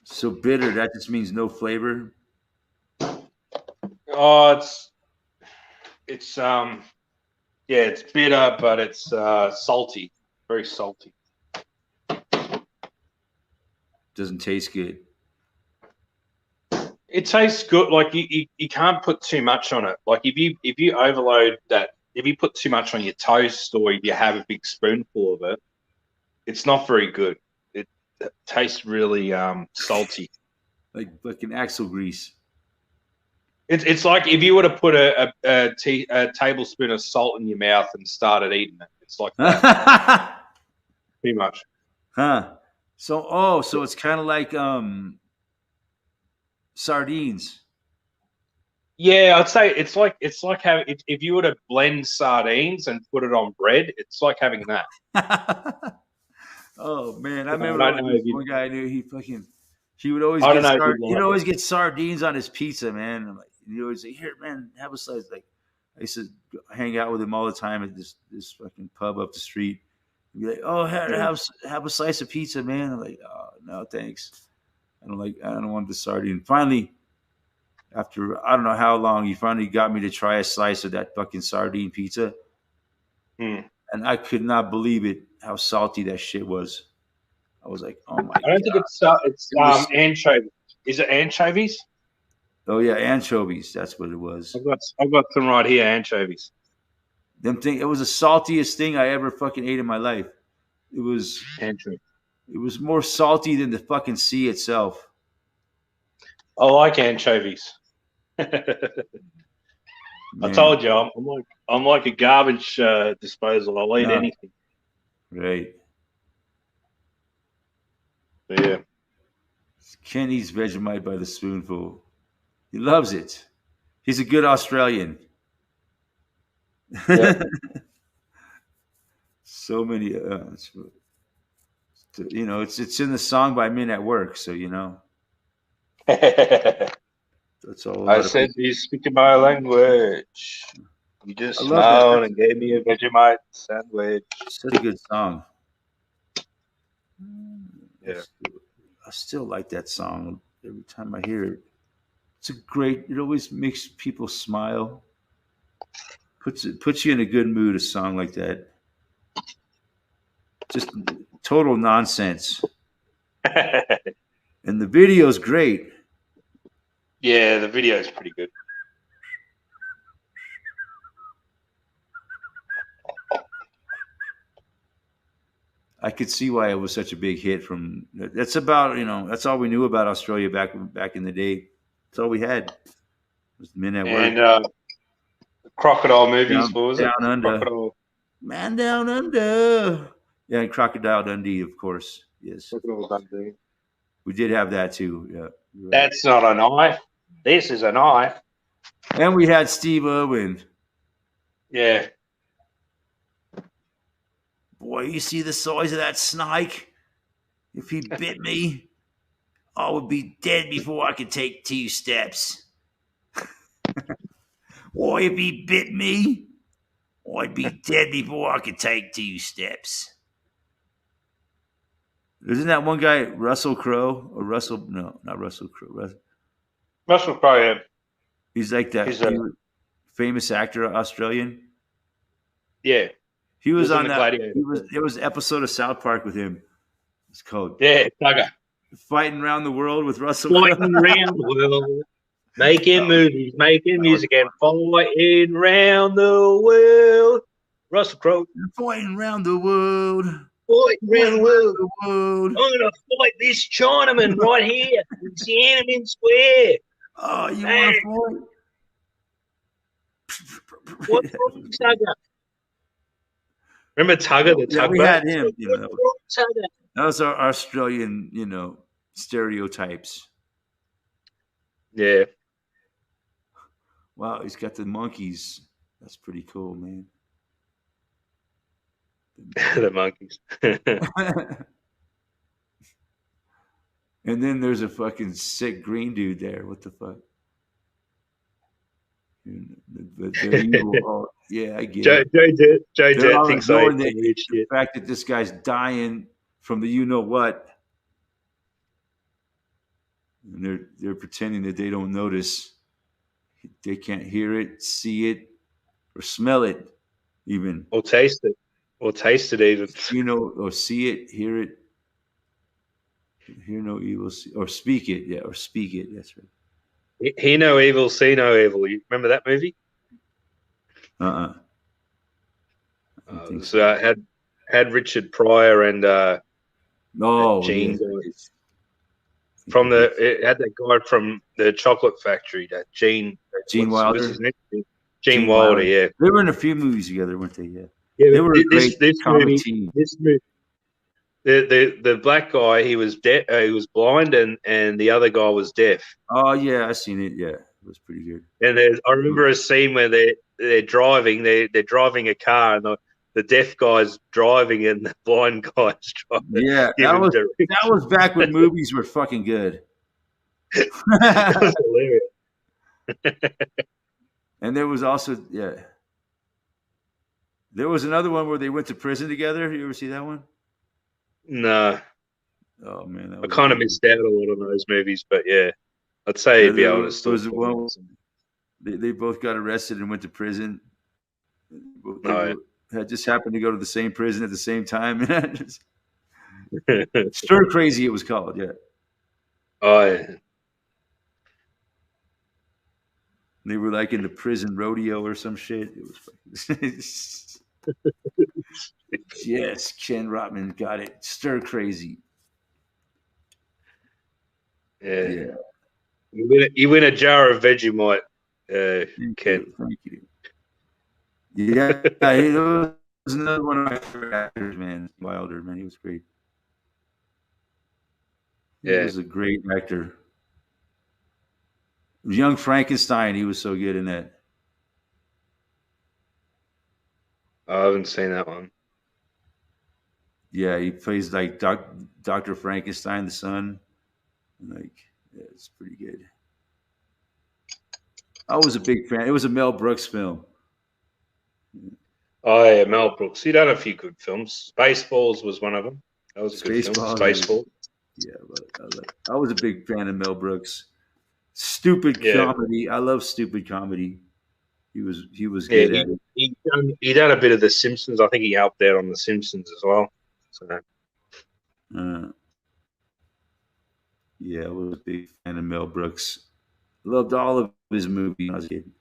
So bitter, that just means no flavor. Oh, it's it's bitter, but it's salty, very salty. Doesn't taste good. It tastes good. Like you can't put too much on it. Like if you overload that, if you put too much on your toast or if you have a big spoonful of it, it's not very good. It tastes really salty. Like fucking axle grease. It's like if you were to put a tablespoon of salt in your mouth and started eating it. It's like that. Pretty much. Huh. So it's kind of like sardines. Yeah, I'd say it's like having if you were to blend sardines and put it on bread, it's like having that. Oh man, I remember one guy I knew. He would always always get sardines on his pizza, man. I'm like, he always say, "Here, man, have a slice." Like I used to hang out with him all the time at this fucking pub up the street. He'd be like, "Oh, have a slice of pizza, man." I'm like, "Oh no, thanks. I don't want the sardine." Finally, after I don't know how long, he finally got me to try a slice of that fucking sardine pizza. Mm. And I could not believe it, how salty that shit was. I was like, oh my God. I don't think it's anchovies. Is it anchovies? Oh yeah, anchovies. That's what it was. I've got some right here, anchovies. It was the saltiest thing I ever fucking ate in my life. It was anchovy. It was more salty than the fucking sea itself. I like anchovies. I told you, I'm like a garbage disposal. I'll eat anything. Right. Yeah. Ken eats Vegemite by the spoonful. He loves it. He's a good Australian. Yep. So many, it's in the song by Men at Work, so that's all. I said, "You speak my language." You just smiled and gave me a Vegemite sandwich. Such a good song. Yeah. I still like that song every time I hear it. It always makes people smile. Puts you in a good mood, a song like that. Just total nonsense. And the video's great. Yeah, the video is pretty good. I could see why it was such a big hit. That's about that's all we knew about Australia back in the day. That's all we had. Was Men at Work. And crocodile movies. What was it? Down Under. Crocodile. Man Down Under. Yeah, and Crocodile Dundee, of course. Yes, Crocodile Dundee. we did have that too. Yeah, right. That's not a knife. This is a knife. And we had Steve Irwin. Yeah. Boy, you see the size of that snake? If he bit me, I would be dead before I could take 2 steps. Boy, if he bit me, I'd be dead before I could take 2 steps. Isn't that one guy Russell Crowe or Russell? No, not Russell Crowe. Russell Crowe, yeah. He's like that famous actor, Australian. Yeah. He was on in the that. Gladiator. It was an episode of South Park with him. It's called Tugger. Fighting Around the World with Russell Crowe. Fighting around the world. Making movies, making music, and fighting around the world. Russell Crowe. Fighting around the world. Fighting around the world. world. I'm going to fight this Chinaman right here in Tiananmen Square. Oh, you want to fight? What's wrong, Tugger? Remember Tugger, the tugboat? We had him. You know, Tugger? Those are Australian, you know, stereotypes. Yeah. Wow, he's got the monkeys. That's pretty cool, man. The monkeys. And then there's a fucking sick green dude there. What the fuck? Yeah, I get it. Joe Jet thinks the fact that this guy's dying from the you know what, and they're pretending that they don't notice. They can't hear it, see it, or smell it, even. Or taste it. Or taste it, even. You know, or see it, hear it. Hear no evil, or speak it. Yeah, or speak it. That's right. Hear no evil, see no evil. You remember that movie? So had Richard Pryor and Gene from it had that guy from the Chocolate Factory, that Gene Wilder. Gene Wilder, yeah. They were in a few movies together, weren't they? Yeah. They were a great comedy team. This movie. The black guy, he was he was blind, and the other guy was deaf. Oh yeah, I seen it. Yeah, it was pretty good. And I remember a scene where they're driving a car, and the deaf guy's driving and the blind guy's driving. Yeah, that was back when movies were fucking good. That was hilarious. And there was also there was another one where they went to prison together. You ever see that one? No. Oh man, I kind of missed out a lot of those movies, but yeah, I'd say you'd be able to still. They both got arrested and went to prison. Had just happened to go to the same prison at the same time. Stir Crazy, it was called. Yeah. Oh yeah. They were like in the prison rodeo or some shit. It was yes, Ken Rotman got it. Stir Crazy. Yeah. You win a jar of Vegemite, Ken. Thank you. Yeah, he was another one of my favorite actors, man. Wilder, man, he was great. He was a great actor. Young Frankenstein, he was so good in that. I haven't seen that one. Yeah, he plays like Dr. Frankenstein, the son. It's pretty good. I was a big fan. It was a Mel Brooks film. Oh yeah, Mel Brooks. He done a few good films. Spaceballs was one of them. That was a good film. Spaceballs. Yeah, I was a big fan of Mel Brooks. Stupid comedy. I love stupid comedy. He was good at it. He done a bit of The Simpsons. I think he helped out on The Simpsons as well. So. Yeah, I was a big fan of Mel Brooks. Loved all of his movies when I was a kid.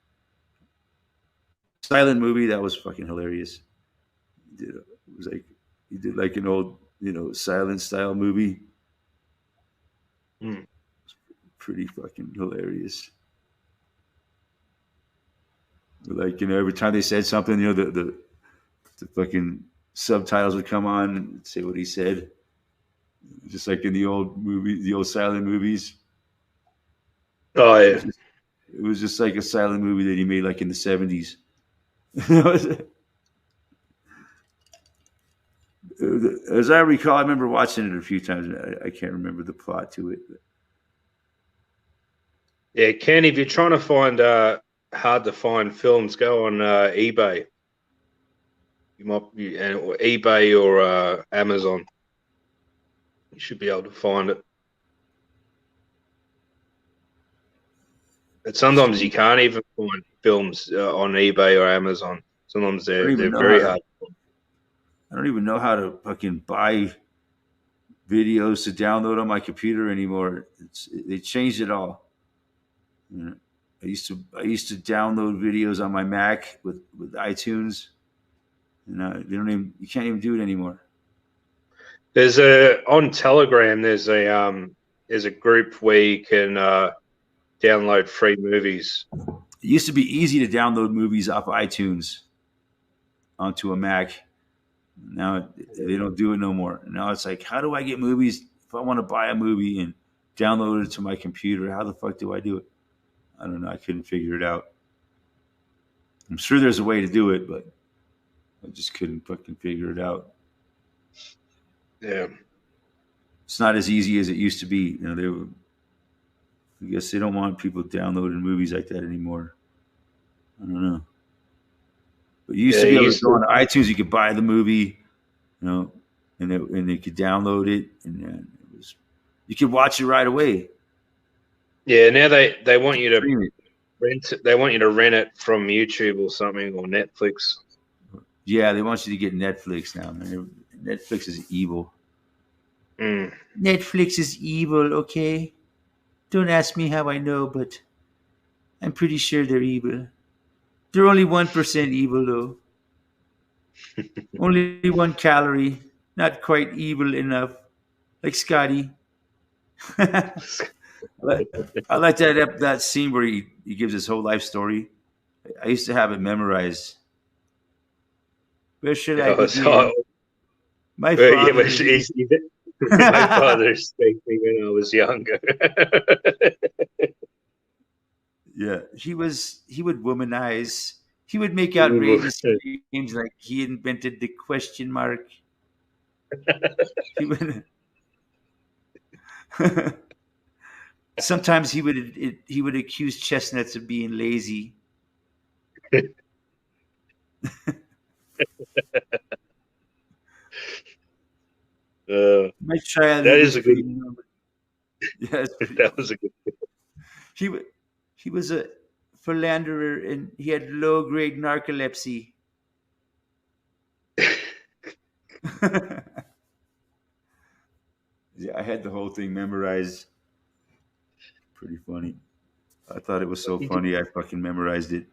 Silent movie, that was fucking hilarious. He did like an old, silent style movie. Pretty fucking hilarious. Like, every time they said something, the fucking subtitles would come on and say what he said. just like in the old movies, the old silent movies. Oh It yeah, was just, it was just like a silent movie that he made like in the 70s. As I recall, I remember watching it a few times. I can't remember the plot to it. yeah. Ken, if you're trying to find hard to find films, go on eBay. You might be or eBay or Amazon. You should be able to find it. But sometimes you can't even find films on eBay or Amazon. Sometimes I don't even they're know how very to. hard. I don't even know how to fucking buy videos to download on my computer anymore. They changed it all. You know, I used to download videos on my Mac with iTunes. They don't even you can't even do it anymore. There's a on Telegram. There's a group where you can download free movies. It used to be easy to download movies off iTunes onto a Mac. Now they don't do it no more. Now it's like, how do I get movies? If I want to buy a movie and download it to my computer, how the fuck do I do it? I don't know. I couldn't figure it out. I'm sure there's a way to do it, but I just couldn't fucking figure it out. Yeah, It's not as easy as it used to be. I guess they don't want people downloading movies like that anymore. I don't know. But you used yeah. to be You able to used go to, on iTunes. You could buy the movie, and they could download it, and it was you could watch it right away. yeah. Now they want you to Stream it. rent. They want you to rent it from YouTube or something or Netflix. Yeah, they want you to get Netflix now. Man. Netflix is evil. Mm. Netflix is evil. Okay, don't ask me how I know, but I'm pretty sure they're evil. They're only 1% evil though. Only 1 calorie. Not quite evil enough. Like Scotty. I like that scene where he gives his whole life story. I used to have it memorized. Where shall I Oh, so, begin? My yeah, father but is in. my father spoke me when I was younger. Yeah, he would womanize. He would make outrageous claims like he invented the question mark. He would sometimes he would accuse chestnuts of being lazy. uh, My that childhood is was a good. pretty normal. Yeah, it's pretty That funny. was a good. He wa- he was a philanderer and he had low grade narcolepsy. Yeah, I had the whole thing memorized. Pretty funny. I thought it was so funny. I fucking memorized it.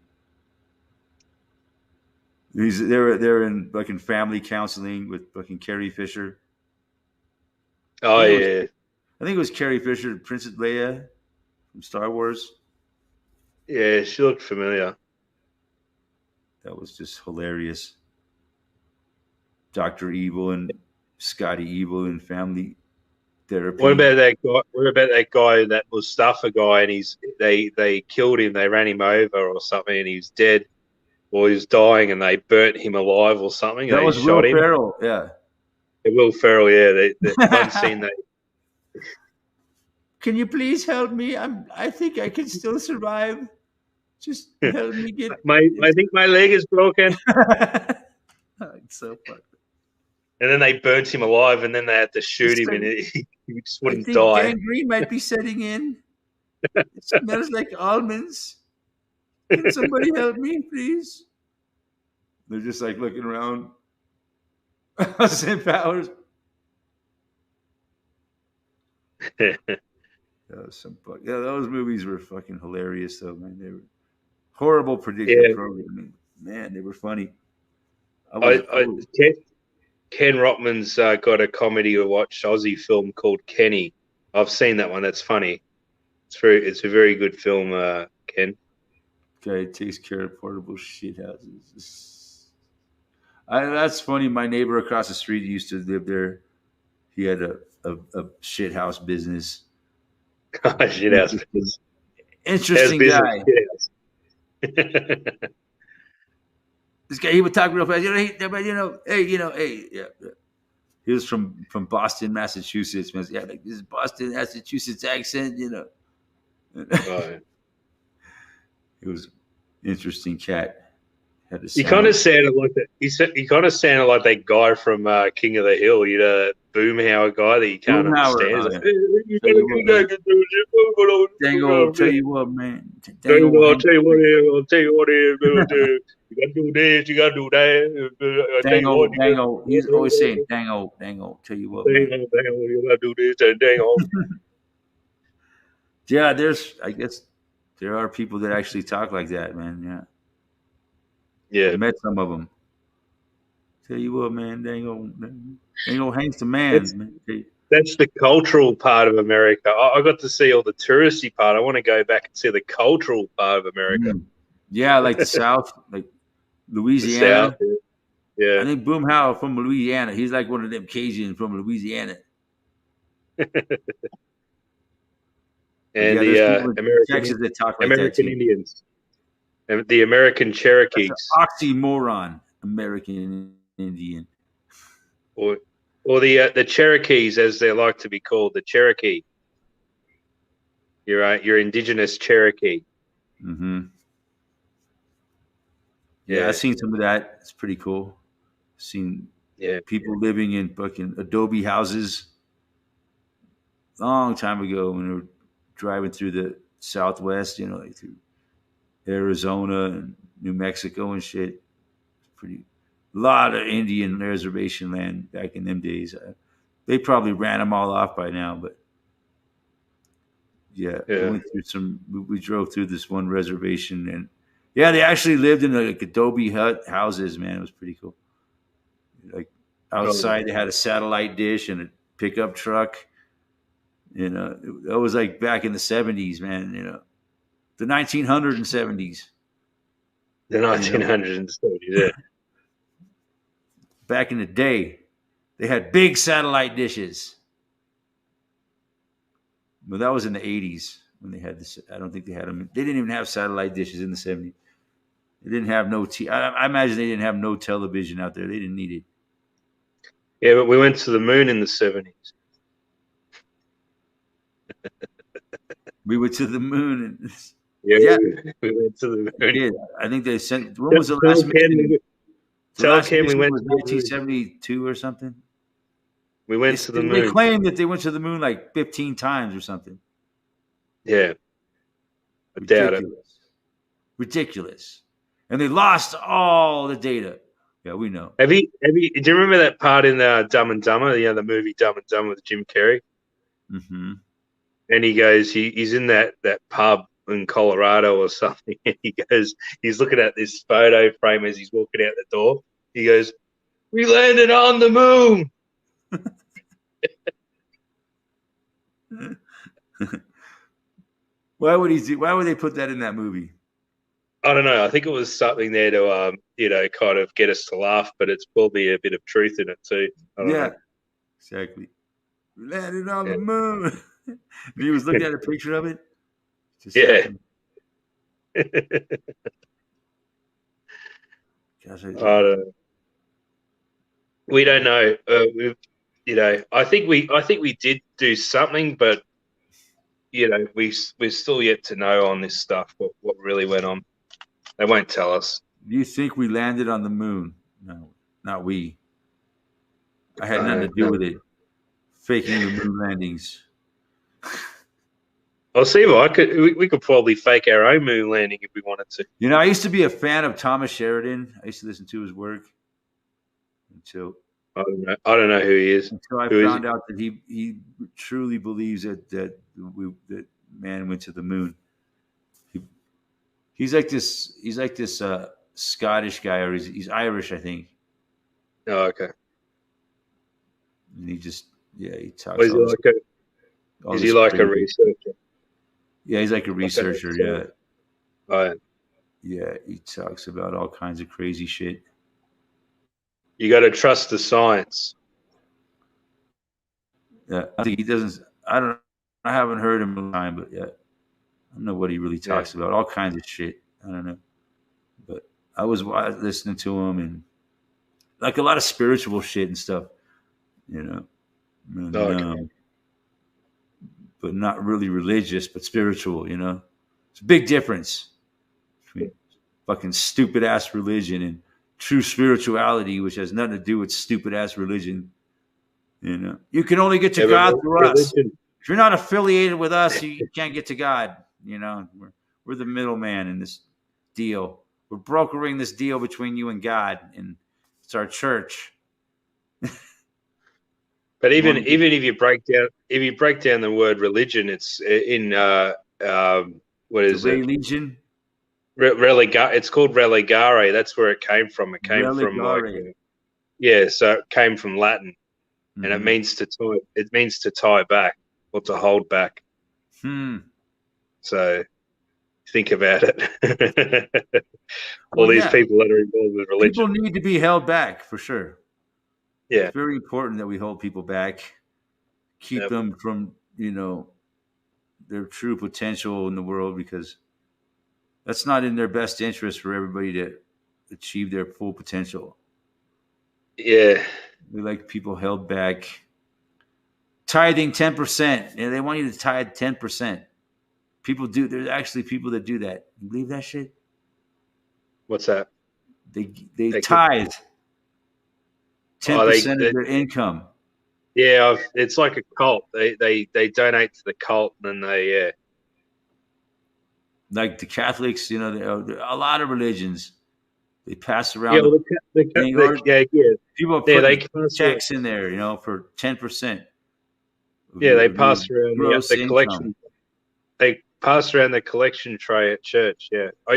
They're in fucking family counseling with fucking Carrie Fisher. I Oh think it was yeah, I think it was Carrie Fisher, Princess Leia from Star Wars. yeah. She looked familiar. That was just hilarious. Doctor Evil and Scotty Evil and family What therapy. about that guy? What about that guy, that Mustafa guy, and they killed him. They ran him over or something, and he's dead or he's dying, and they burnt him alive or something. That They was Will shot him. Ferrell. Yeah. Will Ferrell, yeah. The one scene that Can you please help me? I think I can still survive. Just help me get. I think my leg is broken. It's so fucked. And then they burnt him alive, and then they had to It's shoot him, and like, he just I wouldn't think die. gangrene might be setting in. It smells like almonds. Can somebody help me, please? They're just like looking around. Austin Powers. That was yeah, those movies were fucking hilarious, though, man. They were horrible predictive Yeah, programming. Man, they were funny. I was, I, I I was Ken Rockman's got a comedy or watch Aussie film called Kenny. I've seen that one. That's funny. It's a very good film, Ken. guy takes care of portable shit houses. That's funny. My neighbor across the street used to live there. He had a shit house business. Shit house business. Interesting guy. Shit house. This guy, he would talk real fast. Yeah. He was from Boston, Massachusetts. Man. Yeah, like this Boston, Massachusetts accent. Right. It was an interesting cat. Had to He kind of sounded like that. He kind of sounded like that guy from King of the Hill, Boomhauer guy that you can't understand. He's like, you gotta get through shit. Dango, tell you what, man. I'll tell you what here. You gotta do this. You gotta do that. Dango. He's always saying, Dango. Tell you what, man. You gotta do this and Dango. Yeah, I guess there are people that actually talk like that, man. Yeah. I met some of them. Tell you what, man, Dango hangs the man. That's the cultural part of America. I got to see all the touristy part. I want to go back and see the cultural part of America. Yeah, like the South, like Louisiana. South, yeah. I think Boomhauer from Louisiana. He's like one of them Cajuns from Louisiana. And the American Indians. And the American Cherokees. Oxymoron, American Indian. Or the Cherokees, as they like to be called, the Cherokee. You're right. You're indigenous Cherokee. Mm-hmm. Yeah, I've seen some of that. It's pretty cool. I've seen people living in fucking adobe houses long time ago when we were driving through the Southwest, like through Arizona and New Mexico and shit. A lot of Indian reservation land back in them days. They probably ran them all off by now, but we went through we drove through this one reservation, and they actually lived in like adobe hut houses, man. It was pretty cool. Like outside, they had a satellite dish and a pickup truck. That was like back in the 70s, man. The 1970s. The 1970s, yeah. Back in the day, they had big satellite dishes. But that was in the 80s when they had this. I don't think they had them. They didn't even have satellite dishes in the 70s. They didn't have no I imagine they didn't have no television out there. They didn't need it. Yeah, but we went to the moon in the 70s. We went to the moon. We went to the moon. Yeah, I think they sent. When was the last mission? Tell Kim we went to 1972 or something. We went to the moon. They claimed that they went to the moon like 15 times or something. Yeah. I doubt it. Ridiculous. And they lost all the data. Yeah, we know. Do you remember that part in Dumb and Dumber, the movie Dumb and Dumber with Jim Carrey? Mm-hmm. And he goes, he's in that pub in Colorado or something, and he's looking at this photo frame as he's walking out the door. He goes, "We landed on the moon." Why would they put that in that movie? I don't know. I think it was something there to kind of get us to laugh, but it's probably a bit of truth in it too. I don't know. Exactly. We landed on the moon. He was looking at a picture of it. Gosh, I don't know. We don't know. I think we did do something, but we're still yet to know on this stuff what really went on. They won't tell us. Do you think we landed on the moon? No, not we. I had nothing to do with it. Faking the moon landings. I'll see what we could probably fake our own moon landing if we wanted to. I used to be a fan of Thomas Sheridan. I used to listen to his work until I don't know who he is. Until I found out that he truly believes that man went to the moon. He's like this Scottish guy, or he's Irish, I think. Oh, okay. And he talks. Is he like a researcher? Yeah, he's like a researcher. Yeah. Right. Yeah, he talks about all kinds of crazy shit. You got to trust the science. Yeah, I think he doesn't. I don't. I haven't heard him in a time, but yeah, I don't know what he really Yeah. talks about. All kinds of shit. I don't know, but I was listening to him and like a lot of spiritual shit and stuff. You know, Oh, and, okay. but not really religious, but spiritual. You know, it's a big difference between fucking stupid ass religion and true spirituality, which has nothing to do with stupid ass religion. You know, you can only get to Yeah, but God through us. religion. If you're not affiliated with us, you can't get to God. You know, we're the middleman in this deal. We're brokering this deal between you and God, and it's our church. But You even want to get even if you break down the word religion, it's in what the is Ray it? Legion, It's called religare. That's where it came from. It came from like religare. yeah, so it came from Latin, and it Mm-hmm. means to tie. It means to tie back or to hold back. Hmm. So think about it. All Well, these yeah, people that are involved with people religion. need to be held back for sure. It's Yeah. very important that we hold people back, keep Yep. them from their true potential in the world because that's not in their best interest for everybody to achieve their full potential. Yeah. We like people held back. Tithing 10%. Yeah, they want you to tithe 10%. People do. There's actually people that do that. You believe that shit? What's that? They They could. tithe Oh, 10% of their income. yeah. It's like a cult. They donate to the cult, and then they Like the Catholics, a lot of religions, they pass yeah. around Well, thing, or yeah. people are Yeah, they putting pass around. checks in there, for 10% Yeah, they of your pass around gross the income. collection. They pass around the collection tray at church. Yeah, I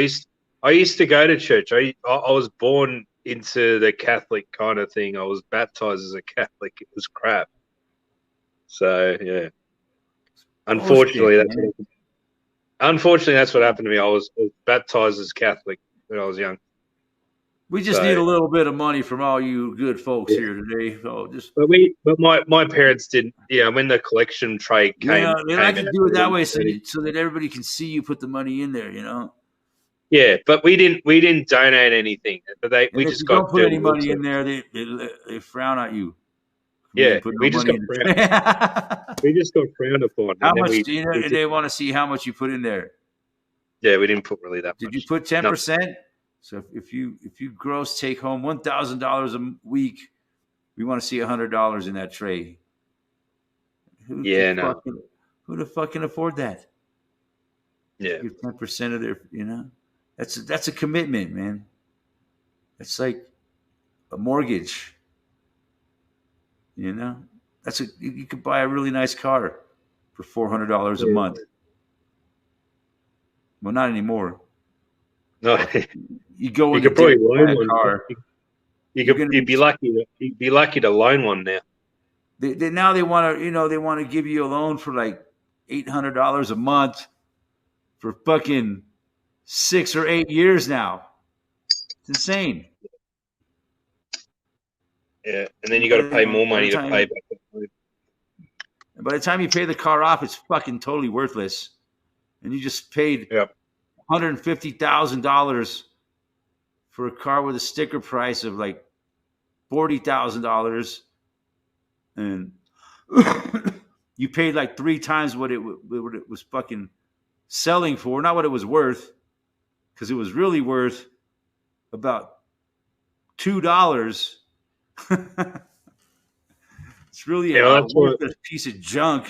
used to go to church. I was born into the Catholic kind of thing. I was baptized as a Catholic. It was crap. So yeah, Bullshit, unfortunately, man. that's what happened to me. I was baptized as Catholic when I was young. We just need So, a little bit of money from all you good folks yeah. here today. So just But my parents didn't. Yeah, when the collection tray they came like to out, do it that way so that everybody can see you put the money in there. yeah, but we didn't donate anything. But we And if just you got don't put any money demoted. in there, they frown at you. We Yeah, didn't put no we just money got in frowned. the We just got frowned upon, How and then much do you know? we And did, they want to see how much you put in there. yeah, we didn't put really that Did you much. put No, 10%? So if you gross take home $1,000 a week, we want to see $100 in that tray. Who the yeah, no, fucking who the fuck can afford that? yeah, Give 10% of their. That's a commitment, man. It's like a mortgage. You know, you could buy a really nice car for $400 a yeah. month. Well, not anymore. No, You go you into could debt probably to buy loan a one. car. You're gonna You'd be be lucky. You'd be lucky to loan one now. now they want to they want to give you a loan for like $800 a month for fucking 6 or 8 years now. It's insane. Yeah, and then you got to By pay more the money to pay time back the loan. by the time you pay the car off, it's fucking totally worthless, and you just paid Yeah, $150,000 for a car with a sticker price of like $40,000, and you paid like 3 times what it was fucking selling for, not what it was worth, because it was really worth about $2. It's really yeah. Well, a that's what worthless piece of junk.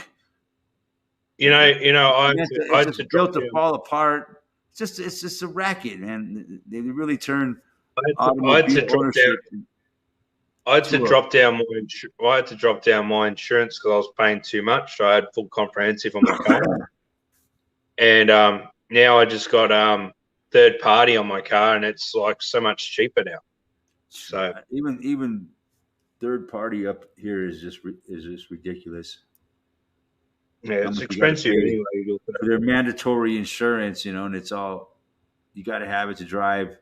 I It's had to just drop built to down. fall apart. It's just a racket, man. They really turn I had to automobile drop down. ownership I had to to a drop down I had to drop down my insurance because I was paying too much. So I had full comprehensive on my car, and now I just got third party on my car, and it's like so much cheaper now. So even third party up here is just ridiculous. yeah, How it's much you got to expensive pay anyway. for their mandatory insurance, and it's all you got to have it to drive.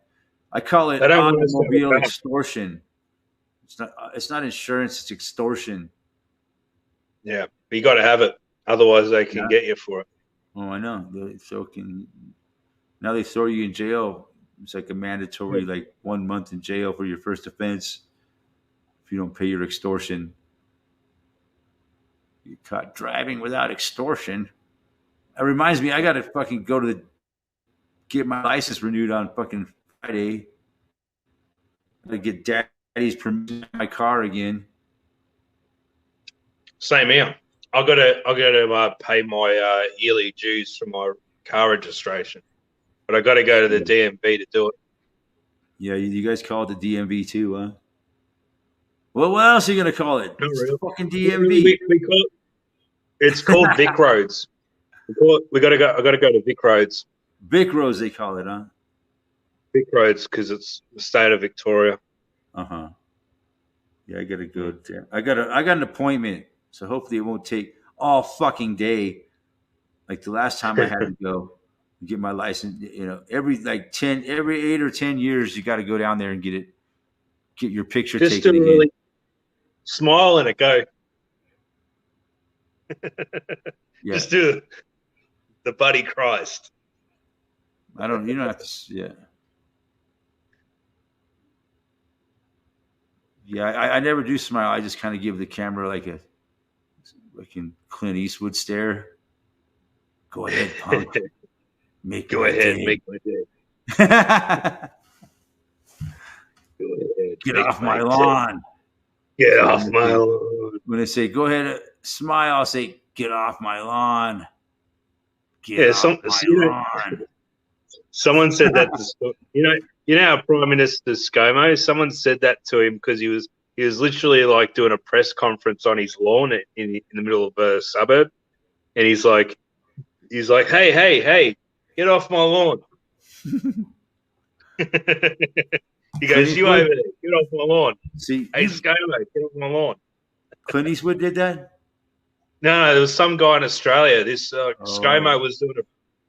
I call it They don't want us to have automobile a car. extortion. It's not insurance, it's extortion. Yeah, but you got to have it, otherwise they can Yeah. get you for it. Oh, I know. Now they throw you in jail. It's like a mandatory, like 1 month in jail for your first offense if you don't pay your extortion. You caught driving without extortion. That reminds me, I got to fucking go to get my license renewed on fucking Friday. To get daddy's permission in my car again. Same here. I got to pay my yearly dues for my car registration, but I got to go to the DMV to do it. Yeah, you guys call it the DMV too, huh? Well, what else are you gonna call it? Not It's the really. fucking We DMV. call it's called Vic Roads. We got to go. I got to go to Vic Roads. Vic Roads, they call it, huh? Vic Roads because it's the state of Victoria. Uh huh. Yeah, I gotta go there. I got an appointment, so hopefully it won't take all fucking day. Like the last time I had to go get my license, every 8 or 10 years, you got to go down there and get your picture Just taken to again. really smile and go. Yeah. Just do the Buddy Christ. You don't have to. Yeah. Yeah, I never do smile. I just kind of give the camera like a fucking Clint Eastwood stare. Go ahead, punk. Go ahead, make my day. Go ahead, Get off my lawn. Get off my lawn. When they say, go ahead, smile, I'll say, get off my lawn. Get off my lawn. Someone said that to, our Prime Minister ScoMo, someone said that to him because he was literally like doing a press conference on his lawn in the middle of a suburb, and he's like, hey, get off my lawn. He goes, you over there, get off my lawn. See, hey, ScoMo, get off my lawn. Clint Eastwood did that? No, there was some guy in Australia. This ScoMo was doing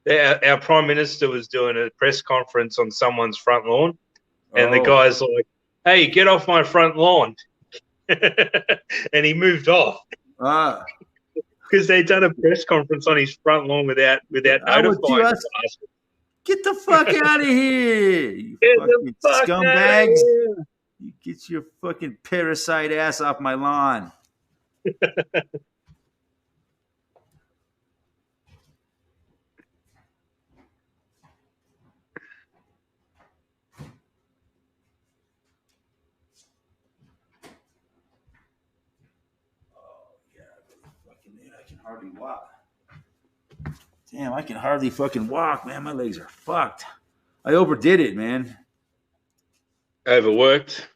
our Prime Minister was doing a press conference on someone's front lawn, and the guy's like, hey, get off my front lawn. And he moved off. Because they'd done a press conference on his front lawn without notifying us. Get the fuck out of here, you fucking scumbags. You get your fucking parasite ass off my lawn. I can hardly walk. Damn, I can hardly fucking walk, man. My legs are fucked. I overdid it, man. Overworked,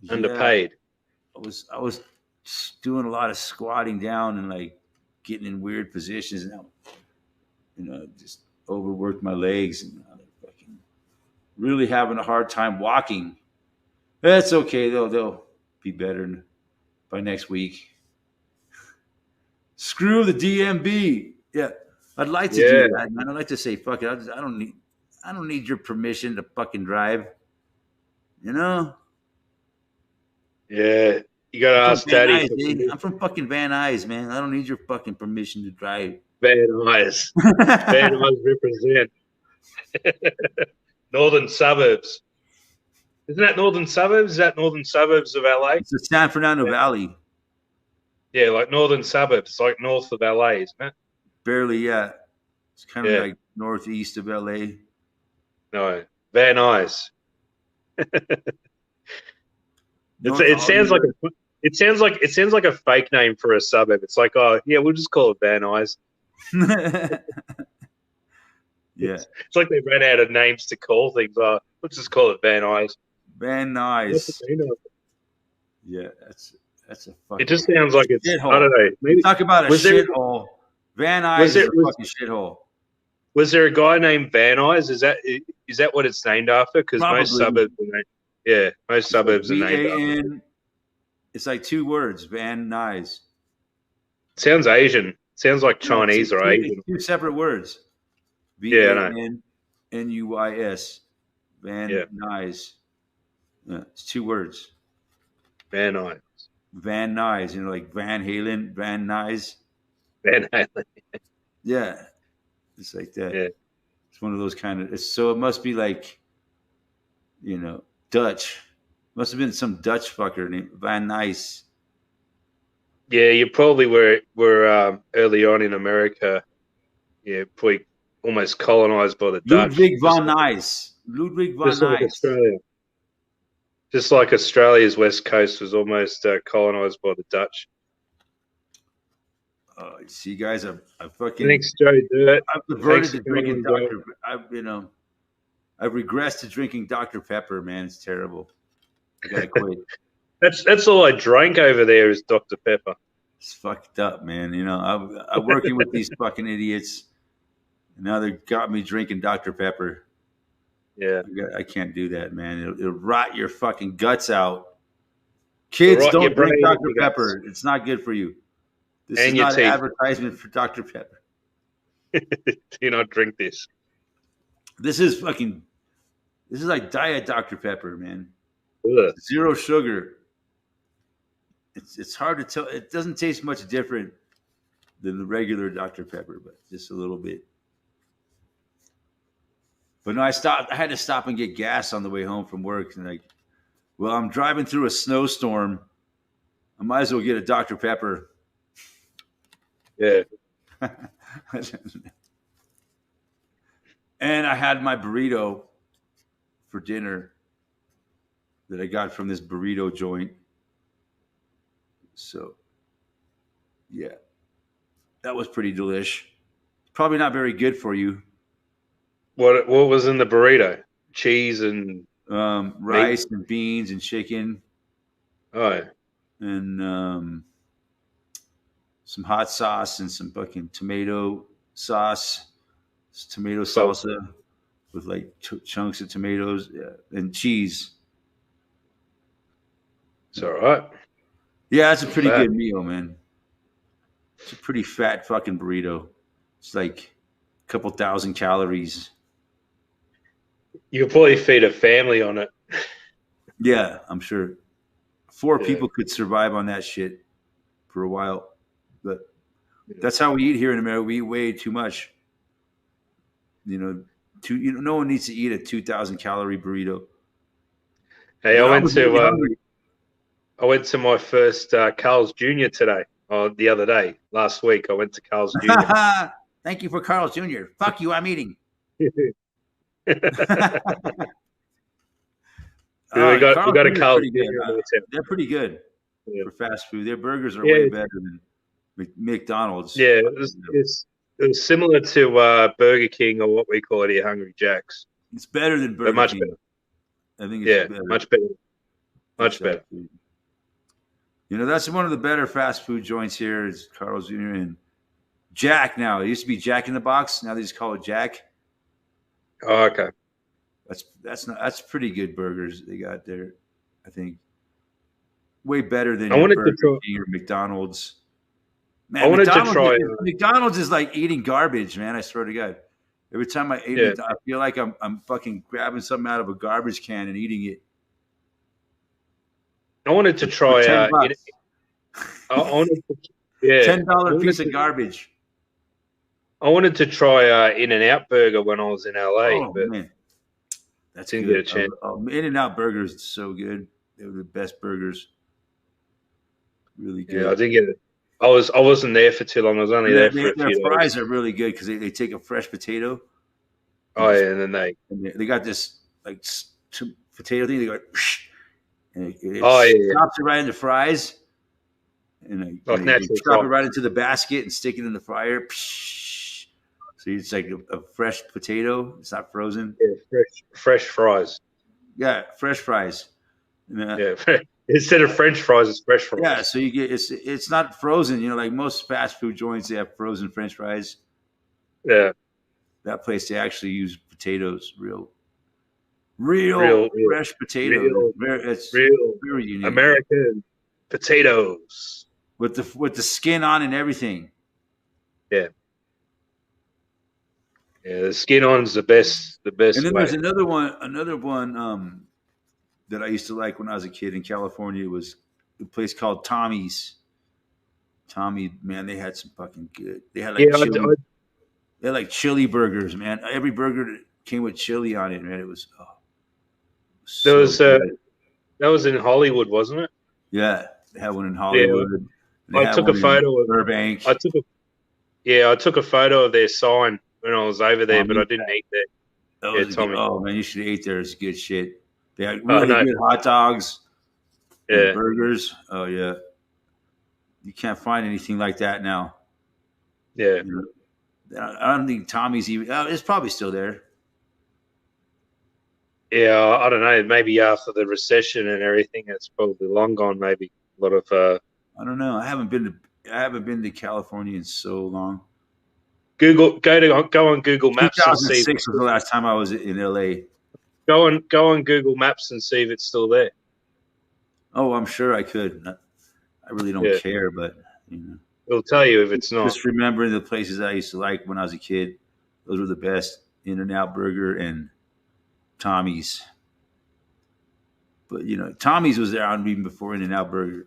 underpaid. I was doing a lot of squatting down and like getting in weird positions, and just overworked my legs and fucking really having a hard time walking. That's okay though. They'll be better by next week. Screw the DMV. Yeah, I'd like to do that. I'd like to say, fuck it. I don't need your permission to fucking drive. Yeah, you gotta ask Daddy. I'm from fucking Van Nuys, man. I don't need your fucking permission to drive. Van Nuys. Van Nuys represent. Northern suburbs. Isn't that northern suburbs? Is that northern suburbs of LA? It's the San Fernando Valley. Yeah, like northern suburbs, like north of LA, isn't it? Barely, yeah. It's kind of like northeast of LA. No, Van Nuys. It sounds like a fake name for a suburb. It's like, oh yeah, we'll just call it Van Nuys. Yeah, it's like they ran out of names to call things. Let's just call it Van Nuys. Van Nuys. Yeah, that's a fucking. It just sounds like it's shithole. I don't know. Maybe talk about a shithole. Van Nuys is a fucking shithole. Was there a guy named Van Nuys? Is that what it's named after? Because most suburbs are named. Most suburbs are named after. It's like 2 words, Van Nuys. Sounds Asian. Sounds like Chinese or Asian. 2 separate words. VANNUYS. Van Nuys. Yeah, it's 2 words. Van Nuys. Van Nuys, like Van Halen, Van Nuys. Van Halen. Yeah, it's like that. Yeah. It's one of those kind of. So it must be like, Dutch. Must have been some Dutch fucker named Van Nuys. Yeah, you probably were early on in America. Yeah, probably almost colonized by the Dutch, Ludwig von Nuys. Ludwig von just like Nuys. Australia. Just like Australia's west coast was almost colonized by the Dutch. See, guys, I fucking. Thanks, Joe Dirt. I've Thanks reverted to for coming drinking on, Dr. I've regressed to drinking Dr. Pepper, man. It's terrible. I gotta quit. That's all I drank over there is Dr. Pepper. It's fucked up, man. I'm working with these fucking idiots. And now they got me drinking Dr. Pepper. Yeah. I can't do that, man. It'll rot your fucking guts out. Kids, don't drink Dr. Pepper. It's not good for you. This is not an advertisement for Dr. Pepper. Do not drink this. This is like Diet Dr. Pepper, man. Ugh. Zero sugar. It's hard to tell. It doesn't taste much different than the regular Dr. Pepper, but just a little bit. But no, I had to stop and get gas on the way home from work. And I'm driving through a snowstorm. I might as well get a Dr. Pepper. Yeah. And I had my burrito for dinner that I got from this burrito joint. So, yeah, that was pretty delish. Probably not very good for you. What was in the burrito? Cheese and rice and beans and chicken. Oh. And some hot sauce and some fucking tomato sauce, tomato salsa with like chunks of tomatoes, and cheese. It's all right. Yeah, that's a pretty good meal, man. It's a pretty fat fucking burrito. It's like a couple thousand calories. You could probably feed a family on it. Yeah, I'm sure. 4 people could survive on that shit for a while. But that's how we eat here in America. We eat way too much. No one needs to eat a 2,000 calorie burrito. Hey, I went to my first Carl's Jr. today. The other day, last week, I went to Carl's Jr. Thank you for Carl's Jr. Fuck you, I'm eating. We got a Carl's Jr. They're pretty good for fast food. Their burgers are way better than McDonald's. Yeah, it was similar to Burger King, or what we call it here, Hungry Jack's. It's better than Burger much King. Better. I think it's better. Much better. Much better. That's one of the better fast food joints here is Carl's Jr. and Jack now. It used to be Jack in the Box. Now they just call it Jack. Oh, okay. That's pretty good burgers they got there. I think way better than Burger King or McDonald's. Man, I wanted to try. McDonald's is like eating garbage, man. I swear to God. Every time I eat it, I feel like I'm fucking grabbing something out of a garbage can and eating it. I wanted to try. $10 piece of garbage. I wanted to try In-N-Out Burger when I was in LA, but man, that's didn't good. get a chance. In-N-Out Burgers is so good. They were the best burgers. Really good. Yeah, I didn't get it. I wasn't there for too long. I was only there for a few days. Their fries are really good because they take a fresh potato. Oh yeah, and then they got this like potato thing. They go, and it drops it right in the fries, and they drop it right into the basket and stick it in the fryer. So it's like a fresh potato. It's not frozen. Yeah, fresh fries. Yeah, fresh fries. Instead of French fries, it's fresh fries. Yeah, so you get it's not frozen. Like most fast food joints, they have frozen French fries. Yeah, that place they actually use potatoes, real fresh potatoes. It's very unique. American potatoes with the skin on and everything. Yeah. Yeah, the skin on is the best. And then there's another one that I used to like when I was a kid in California. It was a place called Tommy's. Tommy, man, they had some fucking good. They had like Yeah, chili. They had like chili burgers, man. Every burger came with chili on it, man. It was there so was good. that was in Hollywood, wasn't it? Yeah, they had one in Yeah, Hollywood. And they I had took a one in photo of. I Burbank. took a I took a photo of their sign when I was over there, but I Tommy. didn't eat there. That Yeah, was a good. Tommy. Oh man, you should have ate there. It's good shit. They had Oh really no, good hot dogs and yeah, burgers. Oh yeah, you can't find anything like that now. yeah, You know, I don't think Tommy's even. It's probably still there. yeah. I don't know. Maybe after the recession and everything, it's probably long gone. Maybe a lot of. I don't know. I haven't been to California in so long. Go on Google Maps and see. 2006 was the last time I was in LA. Go on Google Maps and see if it's still there. Oh, I'm sure I could. I really don't Yeah, care, but you know, it'll tell you if it's not. just remembering the places I used to like when I was a kid. Those were the best: In-N-Out Burger and Tommy's. But you know, Tommy's was there on even before In-N-Out Burger.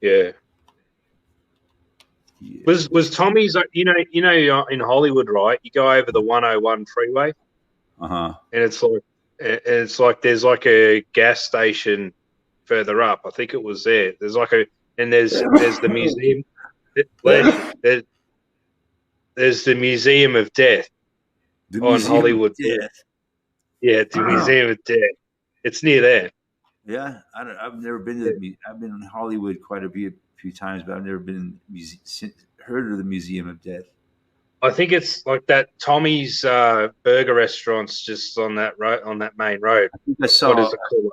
Yeah. Yeah. Was Tommy's? In Hollywood, right? You go over the 101 freeway, Uh-huh. and it's like there's like a gas station further up. I think it was there. There's the museum. There's the Museum of Death The on Museum Hollywood. of Death. Yeah, the Museum of Death. It's near there. Yeah, I've never been to I've been in Hollywood quite a few times, but I've never been heard of the Museum of Death. I think it's like that Tommy's burger restaurant's just on that main road. I think I What saw. is it called?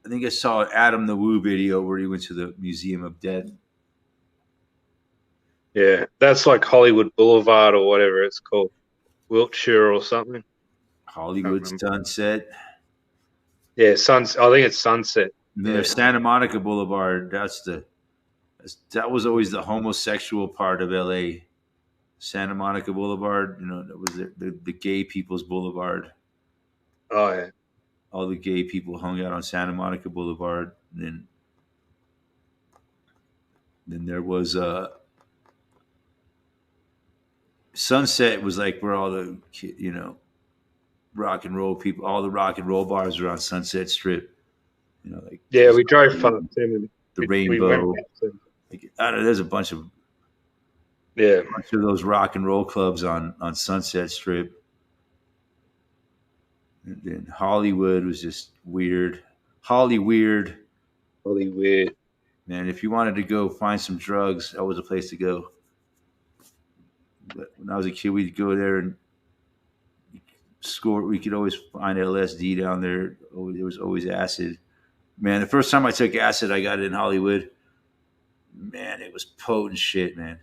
I think I saw an Adam the Woo video where he went to the Museum of Death. Yeah, that's like Hollywood Boulevard or whatever it's called, Wiltshire or something. Hollywood Sunset. Yeah, I think it's Sunset. And then there's Santa Monica Boulevard. That was always the homosexual part of LA. Santa Monica Boulevard, you know, that was the gay people's boulevard. Oh yeah. All the gay people hung out on Santa Monica Boulevard. And then there was Sunset was like where all the rock and roll people, all the rock and roll bars were on Sunset Strip. You know, like we drove past them. The Rainbow. I don't know, there's a bunch of those rock and roll clubs on Sunset Strip. And then Hollywood was just weird. Hollyweird. Man, if you wanted to go find some drugs, that was a place to go. But when I was a kid, we'd go there and score. We could always find LSD down there. There was always acid. Man, the first time I took acid, I got it in Hollywood. Man, it was potent shit, man.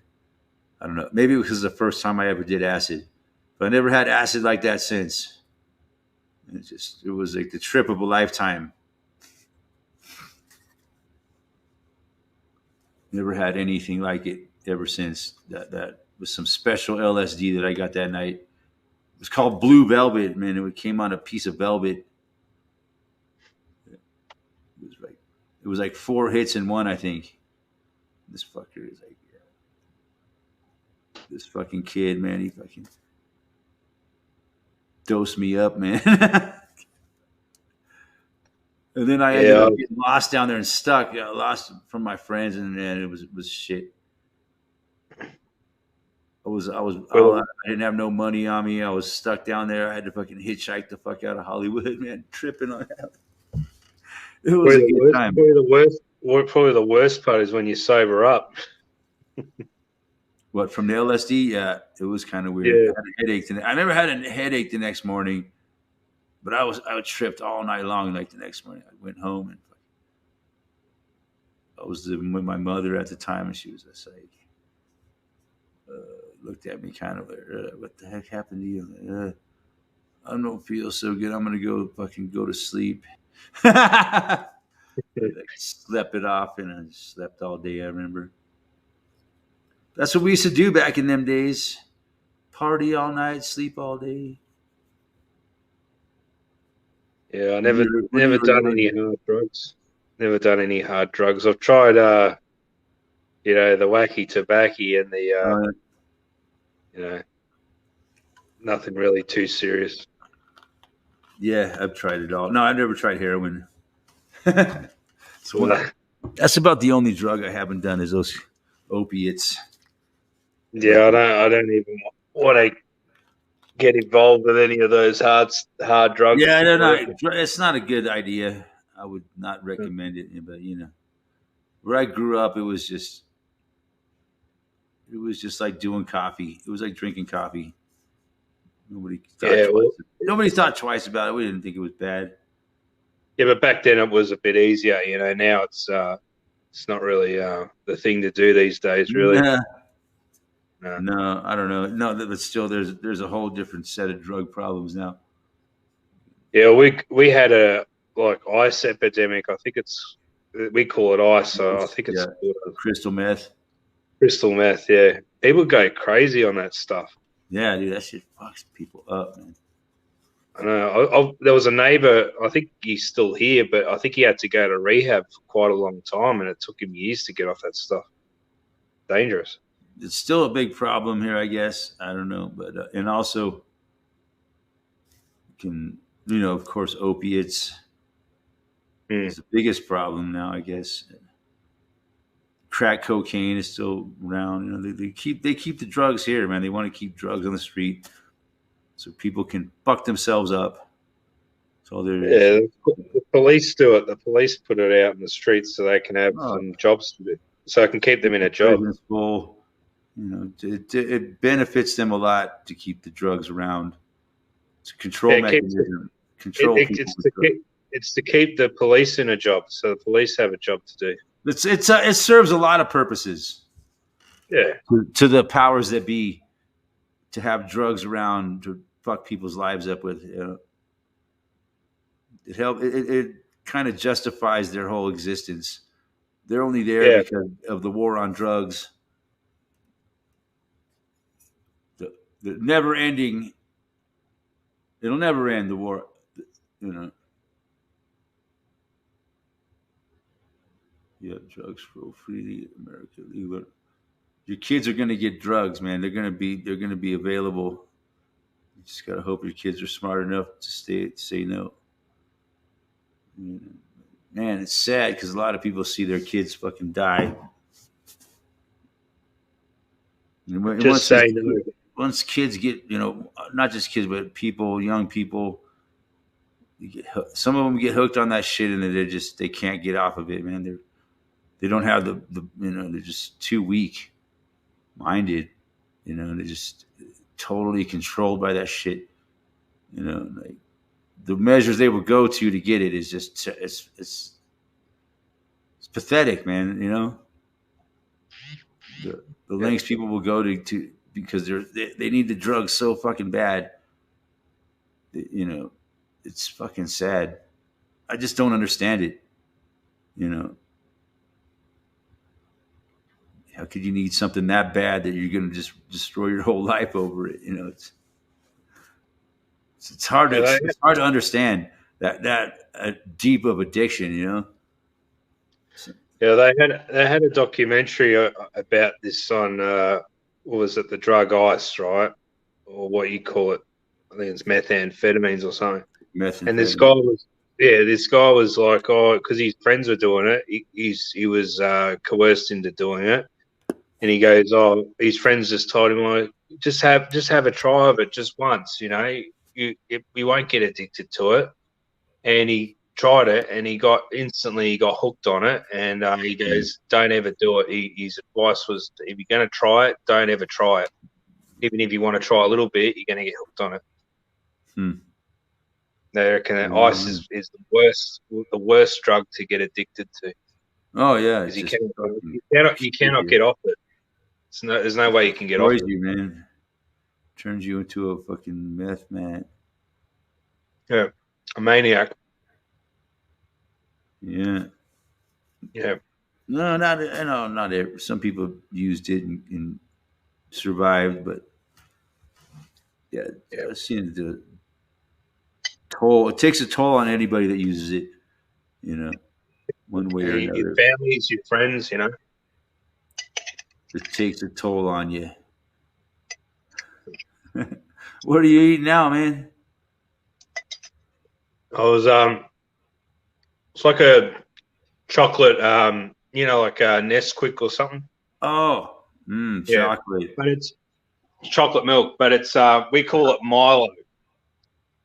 I don't know. Maybe it was the first time I ever did acid. But I never had acid like that since. It was like the trip of a lifetime. Never had anything like it ever since. That was some special LSD that I got that night. It was called Blue Velvet, man. It came on a piece of velvet. It was like 4 hits in one, I think. This fucker is like, this fucking kid, man. He fucking dosed me up, man. And then I ended up getting lost down there and stuck. I lost from my friends, and then it was shit. I didn't have no money on me. I was stuck down there. I had to fucking hitchhike the fuck out of Hollywood, man. Tripping on that. It was a good time. Probably the worst part is when you sober up. What, from the LSD? Yeah, it was kind of weird. Yeah. I had a headache. I never had a headache the next morning, but I was tripped all night long. Like the next morning, I went home and I was living with my mother at the time, and she was just like, looked at me kind of like, what the heck happened to you? I don't feel so good. I'm gonna go to sleep. I slept it off, and I slept all day. I remember. That's what we used to do back in them days. Party all night, sleep all day. Yeah, I never done any hard drugs. Never done any hard drugs. I've tried, the wacky tobacco and the, Uh, you know, nothing really too serious. yeah, I've tried it all. No, I've never tried heroin. It's one Uh, That's about the only drug I haven't done is those opiates. But yeah, I don't even want to get involved with any of those hard drugs yeah, for no, work. no, it's not a good idea. I would not recommend it. But where I grew up, it was just like doing coffee. It was like drinking coffee. Nobody thought Yeah, twice. well, Nobody thought twice about it. We didn't think it was bad. yeah, but back then it was a bit easier. Now it's not really the thing to do these days, really. Nah, No. no, I don't know. No, but still, there's a whole different set of drug problems now. Yeah, we had a like ice epidemic. I think we call it ice, so I think it's Yeah, called crystal meth. crystal meth. Yeah, people go crazy on that stuff. Yeah, dude, that shit fucks people up, man. I know. There was a neighbor. I think he's still here, but I think he had to go to rehab for quite a long time, and it took him years to get off that stuff. Dangerous. It's still a big problem here, I guess. I don't know, but and also can of course, opiates Mm. is the biggest problem now. I guess crack cocaine is still around. They keep the drugs here, man. They want to keep drugs on the street so people can fuck themselves up. That's all there is. Yeah, the police do it. The police put it out in the streets so they can have Oh, some jobs to do, so I can keep them in a job. prison's full. It benefits them a lot to keep the drugs around. It's a control Yeah, it keeps mechanism. Control people with drugs. it's to keep the police in a job, so the police have a job to do. It serves a lot of purposes Yeah, to the powers that be to have drugs around to fuck people's lives up with. It kind of justifies their whole existence. They're only there yeah, because of the war on drugs, the never ending. It'll never end the war. You know. Yeah, drugs flow freely, America legal. Your kids are going to get drugs, man. They're going to be available. You just got to hope your kids are smart enough to say no. Man, it's sad because a lot of people see their kids fucking die. And just say no. once kids get, not just kids, but people, young people, some of them get hooked on that shit, and they can't get off of it, man. They don't have they're just too weak minded, they're just totally controlled by that shit. Like the measures they will go to get it is just it's pathetic, man. The Yeah, lengths people will go to because they need the drugs so fucking bad. It's fucking sad. I just don't understand it. You know, how could you need something that bad that you're going to just destroy your whole life over it? It's hard to yeah, they, it's hard to understand that deep of addiction. So, yeah. They had a documentary about this on what was it, the drug ice, right, or what you call it? I think it's methamphetamines or something. And methamphetamine. this guy was like, oh, because his friends were doing it, he was coerced into doing it, and he goes, oh, his friends just told him, like, just have a try of it just once, you won't get addicted to it, and he tried it, and he got hooked on it, and he goes, don't ever do it. His advice was, if you're going to try it, don't ever try it. Even if you want to try a little bit, you're going to get hooked on it. Hmm. They reckon that ice is the worst drug to get addicted to, Oh yeah, because you cannot get off it. There's no way you can get off destroys it. you, man. Turns you into a fucking meth man. Yeah, a maniac. Yeah. Yeah, No, not every. Some people used it and survived, but yeah, yeah, I've seen the toll. It takes a toll on anybody that uses it. You know. one way or And your another. families, your friends, you know. It takes a toll on you. What are you eating now, man? I was it's like a chocolate, like a Nesquik or something. Oh, Yeah, chocolate. but it's chocolate milk, but it's we call it Milo.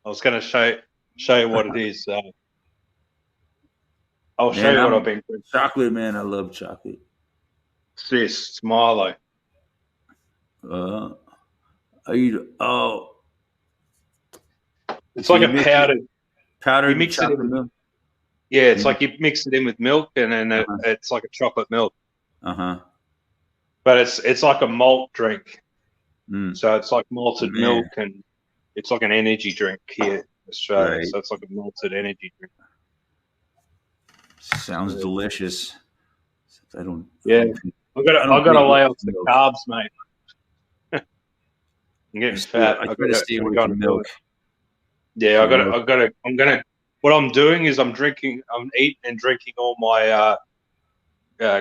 I was going to show you what it is. I'll show Man, you what I've I'm been drinking. chocolate, man. I love chocolate. It's this. It's Milo. Uh, I eat. Oh, It's so like you a mix it, powdered. You powdered mix it in chocolate with, milk. yeah, it's You like you mix it in with milk, and then uh-huh. it's like a chocolate milk. Uh-huh. But it's like a malt drink. Mm, So it's like malted man, milk, and it's like an energy drink here in Australia. right. So it's like a malted energy drink. Sounds Yeah, delicious. I don't. I yeah. don't. Drink, I I don't got to drink lay off the milk. carbs, mate. I'm getting fat. I try to stay I away got to from do milk. it. Yeah, So milk. I'm gonna. What I'm doing is I'm eating and drinking all my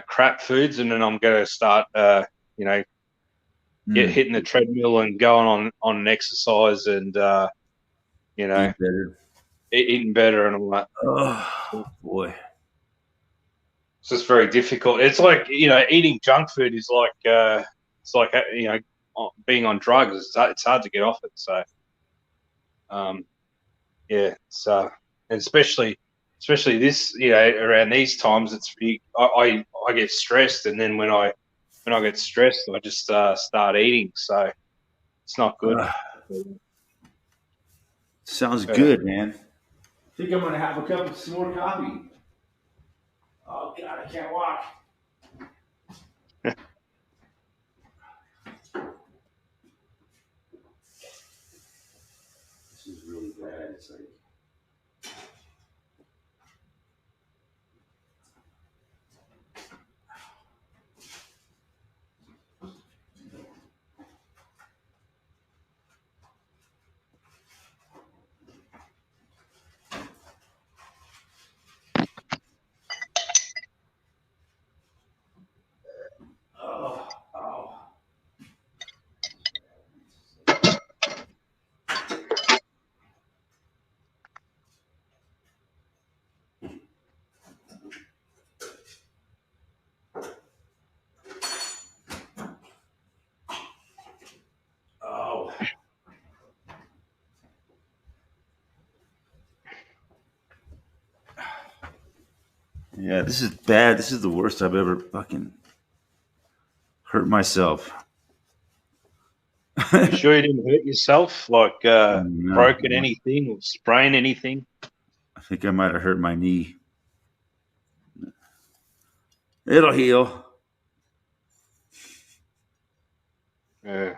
crap foods, and then I'm gonna start, hitting the treadmill and going on an exercise and Eat better. eating better and all that. Oh boy. It's just very difficult. It's like eating junk food is like it's like being on drugs. It's hard to get off it. So yeah, it's and especially this around these times it's I get stressed, and then when I get stressed I just start eating. So it's not good. Sounds But, good, man. I think I'm gonna have a cup of some more coffee. Oh God, I can't walk. This is really bad. It's like. Oh, oh. Oh. Yeah, this is bad. This is the worst I've ever fucking hurt myself. you sure you didn't hurt yourself? Like No, broken anything or sprain anything? I think I might have hurt my knee. It'll heal. Yeah.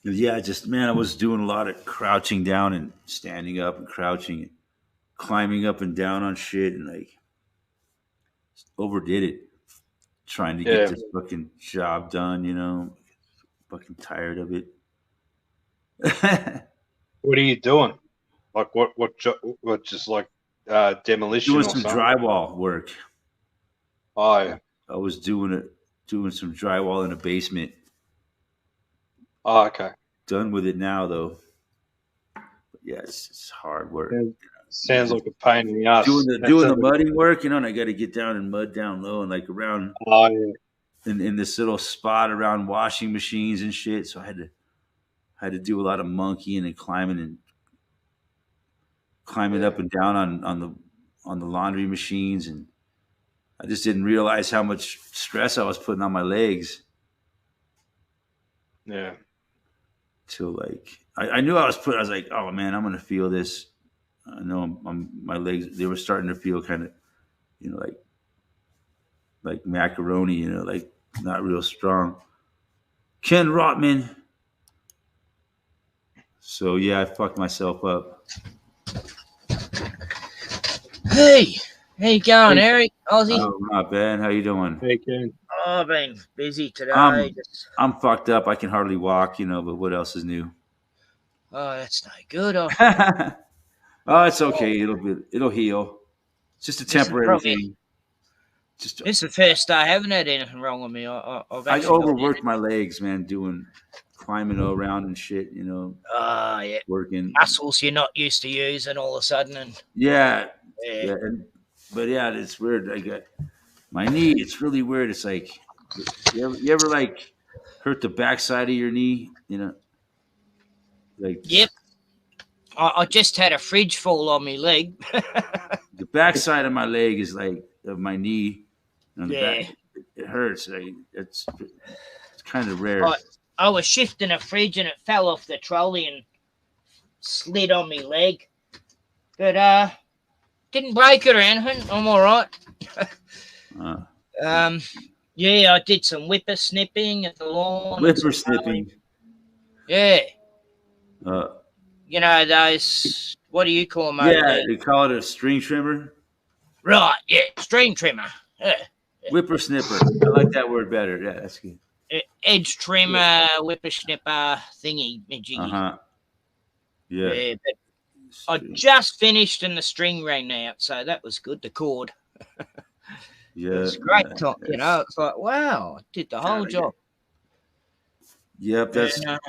Yeah, just man, I was doing a lot of crouching down and standing up and crouching and climbing up and down on shit and like overdid it. Trying to get Yeah. this fucking job done, Fucking tired of it. What are you doing? Like what just like demolition Doing or some something? drywall work. Oh yeah. I was doing some drywall in a basement. Oh, okay. Done with it now though. But yeah, it's hard work. Yeah. Sounds like a pain in the ass. Doing That the sounds like mudding work, and I got to get down and mud down low and like around oh yeah. in this little spot around washing machines and shit. So I had to do a lot of monkeying and climbing up and down on the laundry machines, and I just didn't realize how much stress I was putting on my legs Yeah. till like I knew I was like, oh man, I'm gonna feel this. I know my legs, they were starting to feel kind of, like macaroni, like not real strong. Ken Rotman. So yeah, I fucked myself up. Hey, how you going, Hey. Eric? Aussie? Oh, not bad. How you doing? Hey Ken. Oh, I've been busy today. I'm fucked up. I can hardly walk, but what else is new? Oh, that's no good. Oh, Oh, it's okay. It'll heal. It's just a this is temporary probably thing. Just this is the first day I haven't had anything wrong with me. I've I actually got. overworked my legs, man, doing climbing around and shit. Yeah, Working. muscles you're not used to using all of a sudden, and Yeah, yeah, yeah. But yeah, it's weird. I got my knee. It's really weird. It's like you ever like hurt the backside of your knee? Like yep. I just had a fridge fall on my leg. the backside of my leg is like of my knee on the back. Yeah, It hurts. It's kind of rare. I I was shifting a fridge and it fell off the trolley and slid on my leg, but didn't break it or anything. I'm all right. Uh, Yeah, I did some whippersnipping at the lawn. and some mowing. Whippersnipping. Yeah, Uh, you know those. What do you call them over yeah, there? they call it a string trimmer. Right, yeah, stream trimmer. Yeah. Whippersnipper. I like that word better. Yeah, that's good. Edge trimmer, whippersnipper, thingy, jiggy. Uh-huh. Yeah. Yeah, but I just finished and the string ran out, so that was good. The cord. Yeah. It was great. It's like, wow, I did the whole job. Yep, that's And,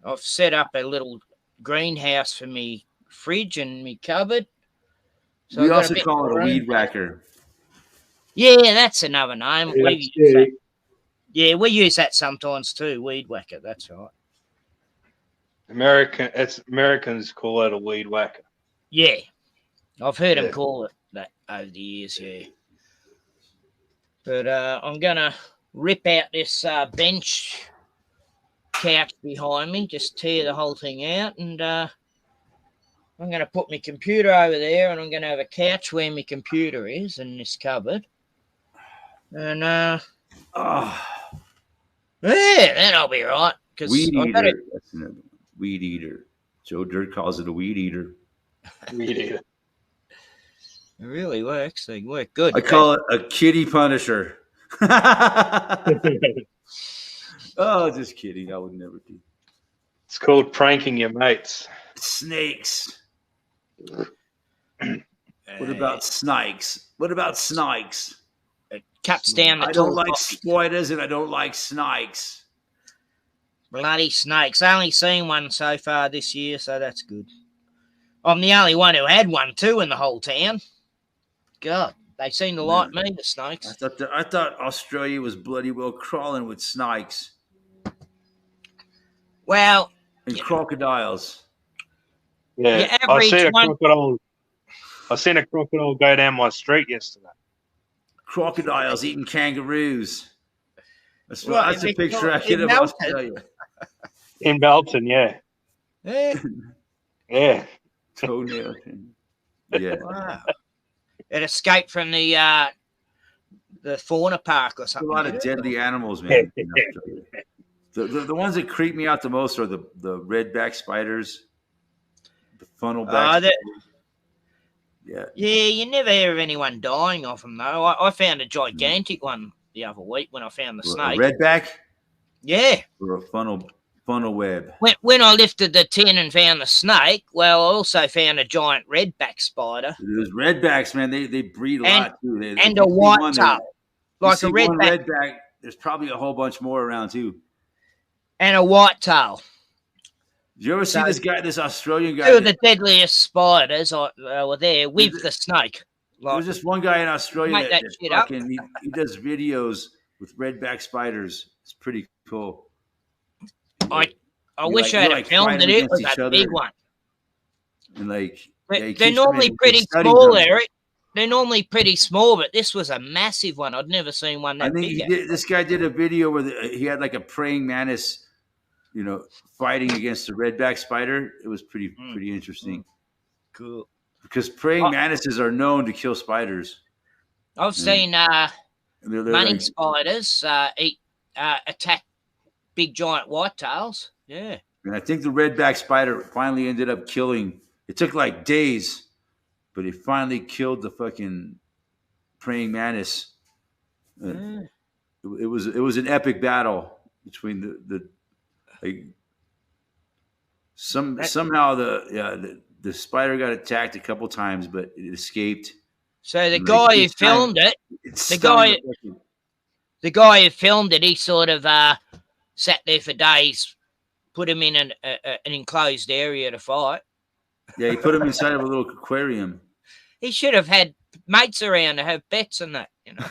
I've set up a little greenhouse for me fridge and me cupboard. So we I got also a bit call it a more weed room. whacker. Yeah, that's another name. Yeah, We use that sometimes too. Weed whacker. That's right. Americans call it a weed whacker. Yeah, I've heard them Yeah. call it that over the years. Yeah, but I'm gonna rip out this bench couch behind me. Just tear the whole thing out, and I'm gonna put my computer over there, and I'm gonna have a couch where my computer is in this cupboard, and Oh, yeah, then I'll be right. Because weed eater. That's another one. Weed eater. Joe Dirt calls it a weed eater. Weed eater. It really works. They work good. I call it a kitty punisher. Oh, just kidding. I would never do. It's called pranking your mates. Snakes. What about snakes? What about snakes? It cuts down the I don't tall like topics. spiders and I don't like snakes. Bloody snakes. I only seen one so far this year, so that's good. I'm the only one who had one too in the whole town. God, they seem to like me, the snakes. I thought Australia was bloody well crawling with snakes Well, and crocodiles. Yeah, your average I seen a crocodile go down my street yesterday. Crocodiles eating kangaroos. That's Well, a picture I in get of Melton. Australia. In Belton, yeah. Yeah. Yeah. Toenail. Yeah. Wow. It escaped from the fauna park or There's a something. lot of deadly animals, man. In Australia. The ones that creep me out the most are the redback spiders, the funnelback. Yeah. Yeah, you never hear of anyone dying of them, though. I found a gigantic one the other week when I found the snake. A redback? Yeah. Or a funnel web? When I lifted the tin and found the snake, well, I also found a giant redback spider. Those redbacks, man, they breed a lot, too. And a white tail. Like a redback. There's probably a whole bunch more around, too. And a white tail. Did you ever see this Australian guy? Two of the deadliest spiders were there with the snake. There's just one guy in Australia Make that shit up. he does videos with redback spiders. It's pretty cool. I wish I had filmed it. It was a big one. And they're normally pretty small, Eric. They're normally pretty small, but this was a massive one. I'd never seen one that big. This guy did a video where he had like a praying mantis, fighting against a redback spider. It was pretty interesting. Cool. Because praying mantises are known to kill spiders. I've seen money spiders attack big giant whitetails. Yeah. And I think the redback spider finally ended up killing. It took like days, but it finally killed the fucking praying mantis. It was an epic battle between the Somehow the spider got attacked a couple times, but it escaped. So the And, guy who each time filmed it, it the stung guy who filmed it, he sort of sat there for days, put him in an enclosed area to fight. Yeah, he put him inside of a little aquarium. He should have had mates around to have bets on that, you know.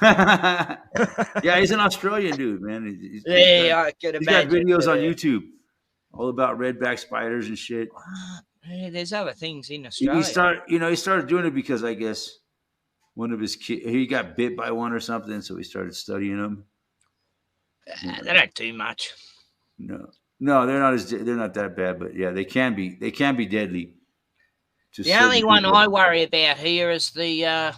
Yeah, he's an Australian dude, man. I could He's got imagine. videos on YouTube all about redback spiders and shit. Yeah, there's other things in He Australia. started doing it because I guess one of his kids, he got bit by one or something, so he started studying them. They don't do much. No, they're not that bad, but yeah, they can be deadly. The only one I worry about here is the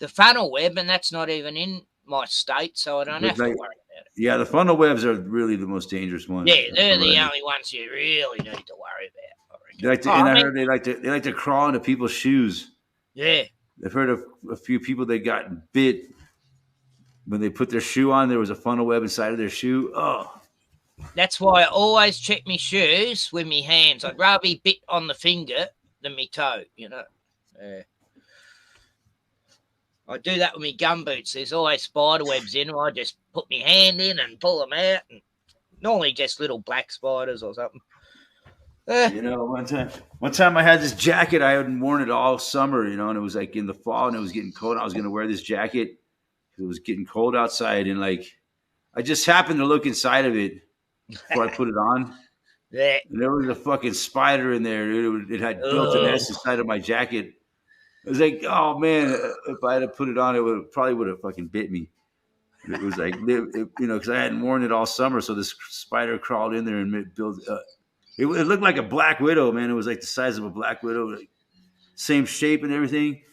funnel web, and that's not even in my state, so I don't have to worry about it. Yeah, the funnel webs are really the most dangerous ones. Yeah, they're the only ones you really need to worry about. I heard they like to crawl into people's shoes. Yeah, I've heard of a few people that got bit when they put their shoe on. There was a funnel web inside of their shoe. Oh, that's why I always check my shoes with my hands. I'd rather be bit on the finger than me toe. You know. I do that with my gumboots. There's always spider webs in them. I just put my hand in and pull them out. And normally just little black spiders or something. You know, one time I had this jacket. I hadn't worn it all summer, you know, and it was like in the fall and it was getting cold. I was going to wear this jacket. It was getting cold outside. And like, I just happened to look inside of it before I put it on. Yeah. And there was a fucking spider in there. It had built a nest inside of my jacket. I was like, oh man, if I had to put it on, it probably would have fucking bit me. It was like, you know, because I hadn't worn it all summer. So this spider crawled in there and built. It looked like a black widow, man. It was like the size of a black widow, like, same shape and everything,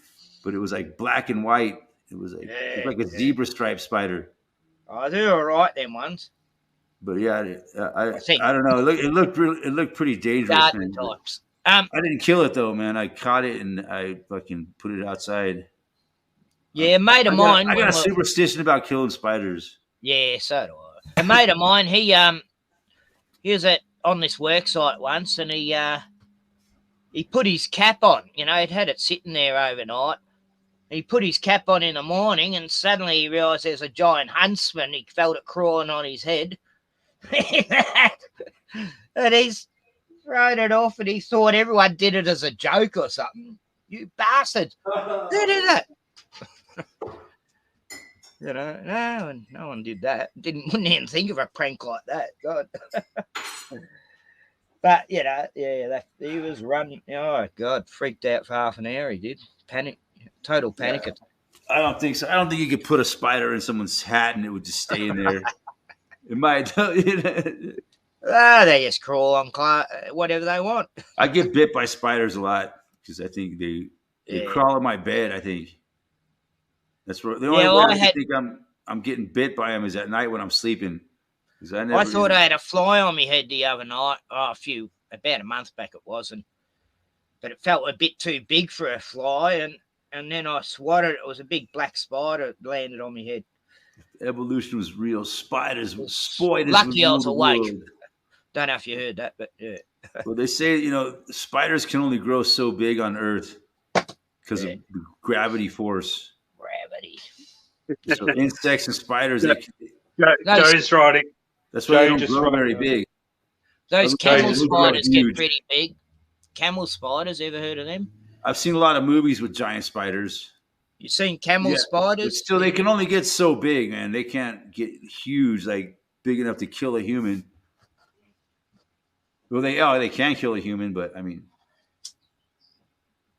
but it was like black and white. It was like a zebra stripe spider. Oh, they're all right, them ones. But yeah, I don't know. It looked pretty dangerous. Man. Types. I didn't kill it though, man. I caught it and I fucking put it outside. Yeah, a mate of mine. I got a superstition about killing spiders. Yeah, so do I. A mate of mine, he was on this work site once, and he put his cap on. You know, he'd had it sitting there overnight. He put his cap on in the morning, and suddenly he realised there's a giant huntsman. He felt it crawling on his head. And he's thrown it off, and he thought everyone did it as a joke or something. You bastard! Who did that? You know, no one did that. Wouldn't even think of a prank like that. God. But you know, he was running. Oh God, freaked out for half an hour. He did total panic attack. I don't think so. I don't think you could put a spider in someone's hat and it would just stay in there. It might. They just crawl on whatever they want. I get bit by spiders a lot because I think they crawl in my bed. I think that's where the only way I think I'm getting bit by them is at night when I'm sleeping. I thought I had a fly on my head the other night. About a month back it was, but it felt a bit too big for a fly, and then I swatted it. It was a big black spider that landed on my head. Evolution was real. Spiders. Lucky I was awake. Don't know if you heard that, but yeah. Well, they say, you know, spiders can only grow so big on Earth because of gravity force. Gravity. So insects and spiders. Joe's writing. That's why they don't grow very big. Those camel spiders get pretty big. Camel spiders, ever heard of them? I've seen a lot of movies with giant spiders. You've seen camel spiders? But still, they can only get so big, man. They can't get huge, like big enough to kill a human. Well, they can kill a human, but I mean,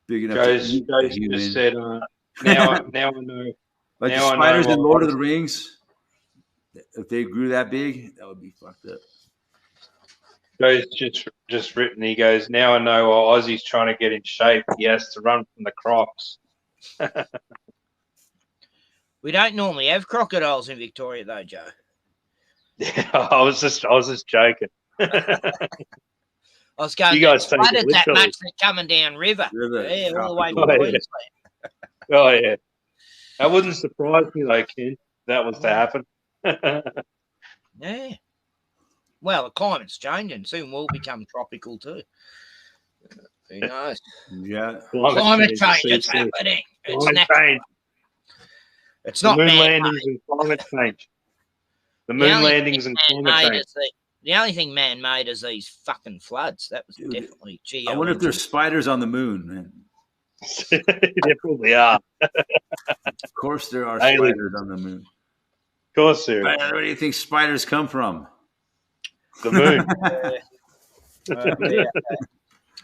big enough to eat a human. Just said, now I know. Like the spiders in Lord of the Rings, if they grew that big, that would be fucked up. Joe's just written. He goes, now I know while Ozzy's trying to get in shape, he has to run from the crocs. We don't normally have crocodiles in Victoria, though, Joe. Yeah, I was just joking. I was going, you guys flooded that much they're coming down river. All the way from Queensland. Oh, yeah. That wouldn't surprise me, though, Ken, if that was to happen. Yeah. Well, the climate's changing. Soon we'll become tropical too. Who knows? Yeah. Climate change, the it's CC. happening. It's Climate natural. change. It's The not moon man-made. landings and climate change. The The moon only landings and climate man-made change. is the only thing man-made is these fucking floods. That was Dude, definitely geo. I wonder if there's spiders on the moon, man. There probably are. Of course there are Aliens. spiders on the moon. Of course there are. Where do you think spiders come from? The moon. Yeah.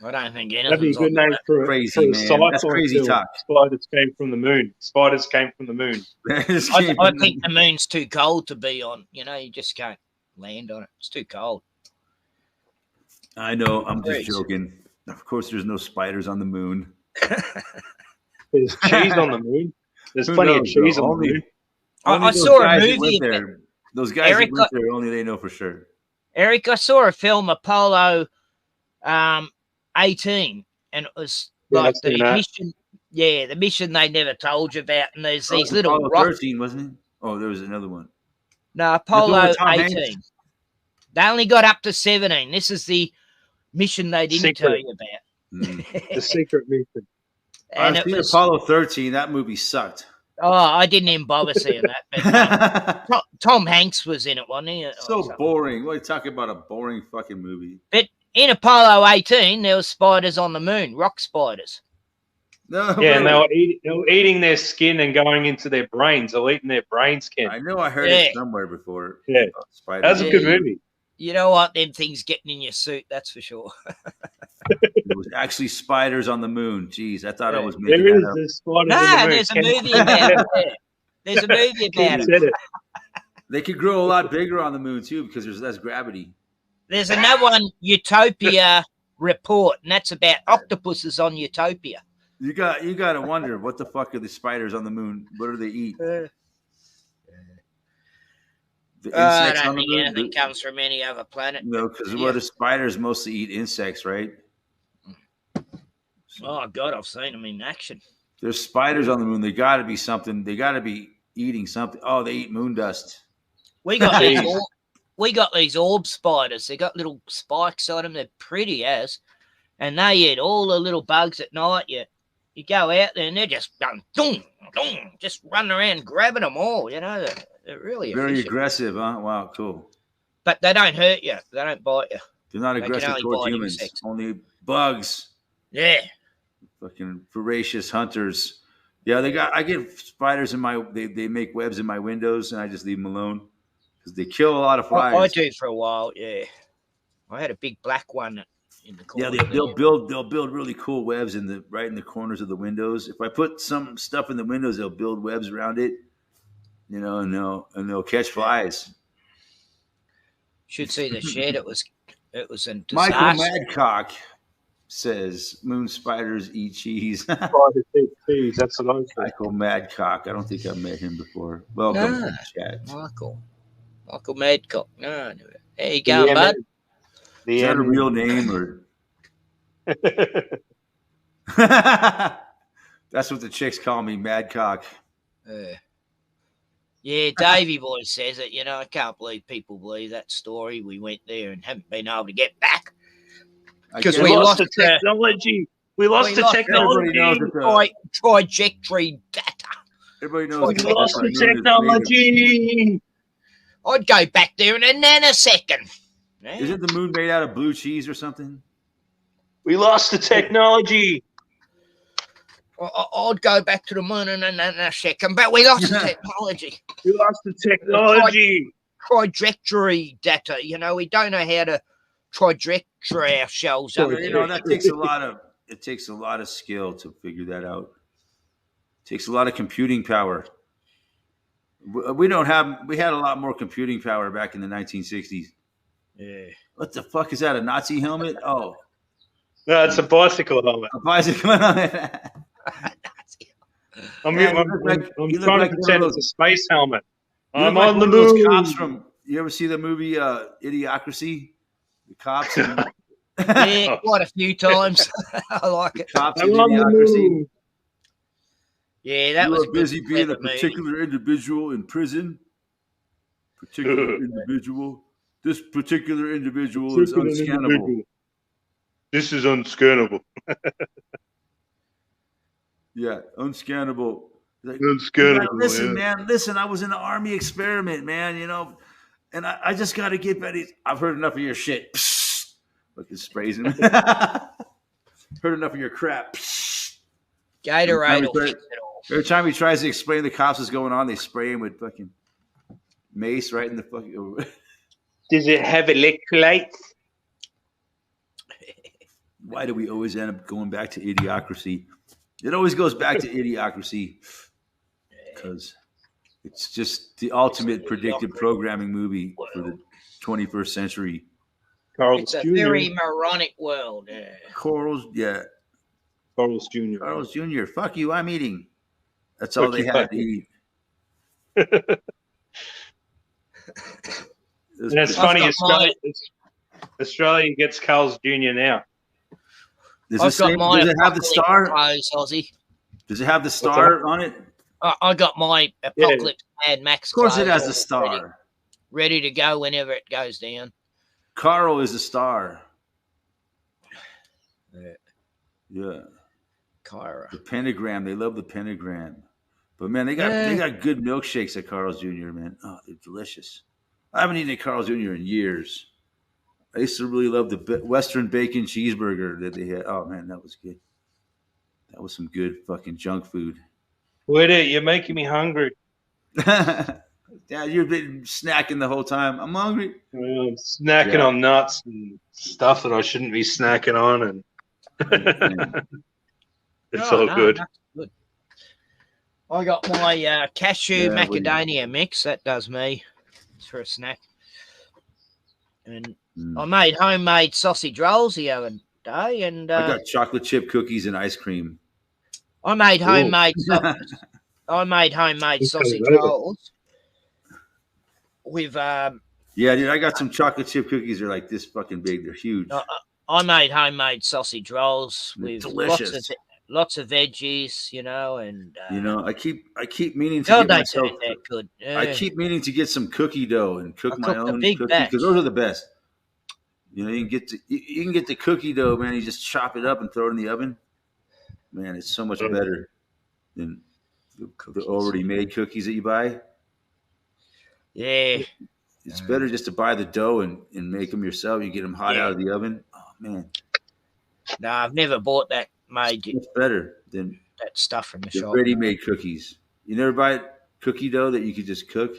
I don't think That'd be a anything's good on name for Crazy, for a man. sci-fi That's crazy film. talk. Spiders came from the moon. Spiders came from the moon. I think the moon's too cold to be on. You know, you just can't land on it. It's too cold. I know. I'm just Great. joking. Of course, there's no spiders on the moon. There's cheese on the moon. There's Who plenty knows, of cheese bro? on the moon. Only I those saw a guys that movie went about- there. Those guys Eric, that went there, only they know for sure. Eric, I saw a film, Apollo 18, and it was Yeah, like I've the seen that. mission. Yeah, the mission they never told you about, and there's Oh, these it was little Apollo rock. 13, wasn't it? Oh, there was another one. No, The Apollo one with Tom 18. Hanks? They only got up to 17. This is the mission they didn't Secret. tell you about. Mm. The secret mission. And I've it seen was, Apollo 13. That movie sucked. oh, I didn't even bother seeing that. But Tom Hanks was in it, wasn't he? Or So something. boring. What are you talking about? A boring fucking movie. But in Apollo 18, there was spiders on the moon, rock spiders. No, Yeah, and really. they were eating their skin and going into their brains. They were eating their brain skin. I know I heard Yeah. it somewhere before. Yeah. about spiders. That was a Yeah. good movie. You know what? Them things getting in your suit, that's for sure. It was actually spiders on the moon. Jeez, I thought I Yeah. was making There is that up. this spiders No, on the moon. there's a Ken- movie about it. Yeah. There's a movie Ken about it. said it. They could grow a lot bigger on the moon too because there's less gravity. There's another one, Utopia Report, and that's about octopuses on Utopia. You got to wonder what the fuck are the spiders on the moon? What do they eat? The I insects don't on the think moon? anything comes from any other planet. No, because Yeah. what do spiders mostly eat? Insects, right? Oh, God, I've seen them in action. There's spiders on the moon. They got to be something. They got to be eating something. Oh, they eat moon dust. We got these Jeez. we got these orb spiders. They got little spikes on them. They're pretty as, and they eat all the little bugs at night. You go out there and they're just going dong, dong, just running around grabbing them all. You know, they're really Very efficient. aggressive, huh? Wow, cool. But they don't hurt you. They don't bite you. They're not They can aggressive only towards bite humans. insects. Only bugs. Yeah. Fucking voracious hunters. Yeah, I get spiders in my. They make webs in my windows, and I just leave them alone because they kill a lot of flies. I do for a while. Yeah. I had a big black one in the corner. Yeah, they'll build really cool webs right in the corners of the windows. If I put some stuff in the windows, they'll build webs around it. You know, and they'll catch flies. Should see the shed. It was a disaster. Michael Madcock says moon spiders eat cheese. Spiders eat cheese. That's what I said. Michael Madcock. I don't think I've met him before. Welcome to the chat. Michael Madcock. No, there you The go, bud. Is that a real name or? That's what the chicks call me, Madcock. Yeah, Davey boy says it. You know, I can't believe people believe that story. We went there and haven't been able to get back because guess we lost lost the technology. We lost the Everybody knows technology. that trajectory data. everybody knows We that lost the moon is made of- technology. I'd go back there in a nanosecond. Yeah. Isn't the moon made out of blue cheese or something? We lost the technology. I'd go back to the moon in a nanosecond, but we lost the technology. We lost the technology. Trajectory data. You know, we don't know how to trajectory ourselves up. You know, that takes a lot of skill to figure that out. It takes a lot of computing power. We had a lot more computing power back in the 1960s. Yeah. What the fuck is that? A Nazi helmet? Oh, No, it's a bicycle helmet. a bicycle helmet. I'm Yeah, trying you look like to one pretend of it's a space helmet. You I'm look like on the one of those moon. cops from. You ever see the movie Idiocracy? The cops. Yeah, quite a few times. I like it. Cops I'm in on the Idiocracy. moon. Yeah, that You was are busy being a clever movie. particular individual in prison. Particular individual. This particular individual is unscannable. This is unscannable. Yeah, unscannable. Like, Unscannable. listen, man. Listen, I was in an army experiment, man. And I just got to get ready. I've heard enough of your shit. Psst. Fucking sprays him. Heard enough of your crap. Psst. Gatorade will fix it all. Every time he tries to explain the cops what's going on, they spray him with fucking mace right in the fucking. Does it have electrolytes? Why do we always end up going back to Idiocracy? It always goes back to Idiocracy because it's just the ultimate predictive programming movie for the 21st century. It's a very moronic world. Corals, yeah. Carlos Jr. Carlos Jr. Fuck you, I'm eating. That's all they had to eat. And it's funny, Australia gets Carl's Jr. now. Does it have the star? Aussie. Does it have the star on it? I got my Apocalypse Mad Max. Of course it has the star. Ready to go whenever it goes down. Carl is the star. Yeah. Kyra. The pentagram. They love the pentagram. But man, they got good milkshakes at Carl's Jr., man. Oh, they're delicious. I haven't eaten at Carl's Jr. in years. I used to really love the Western bacon cheeseburger that they had. Oh man, that was good. That was some good fucking junk food. Wait it, you're making me hungry. Yeah, you've been snacking the whole time. I'm hungry. I'm snacking on nuts and stuff that I shouldn't be snacking on, and it's all good. Good. I got my cashew macadamia mix. That does me. It's for a snack. And I made homemade sausage rolls the other day, and I got chocolate chip cookies and ice cream. I made homemade. Sausage rolls with. Yeah, dude, I got some chocolate chip cookies. They're like this fucking big. They're huge. I made homemade sausage rolls with delicious. Lots of veggies, and I keep meaning to get myself. Good. I keep meaning to get some cookie dough and cook my own cookies because those are the best. You can get the cookie dough, man. You just chop it up and throw it in the oven. Man, it's so much better than the already made cookies that you buy. Yeah, it's better just to buy the dough and make them yourself. You get them hot out of the oven. Oh man. No, I've never bought that made. It's better than that stuff from the shop. Ready-made cookies. You never buy cookie dough that you could just cook?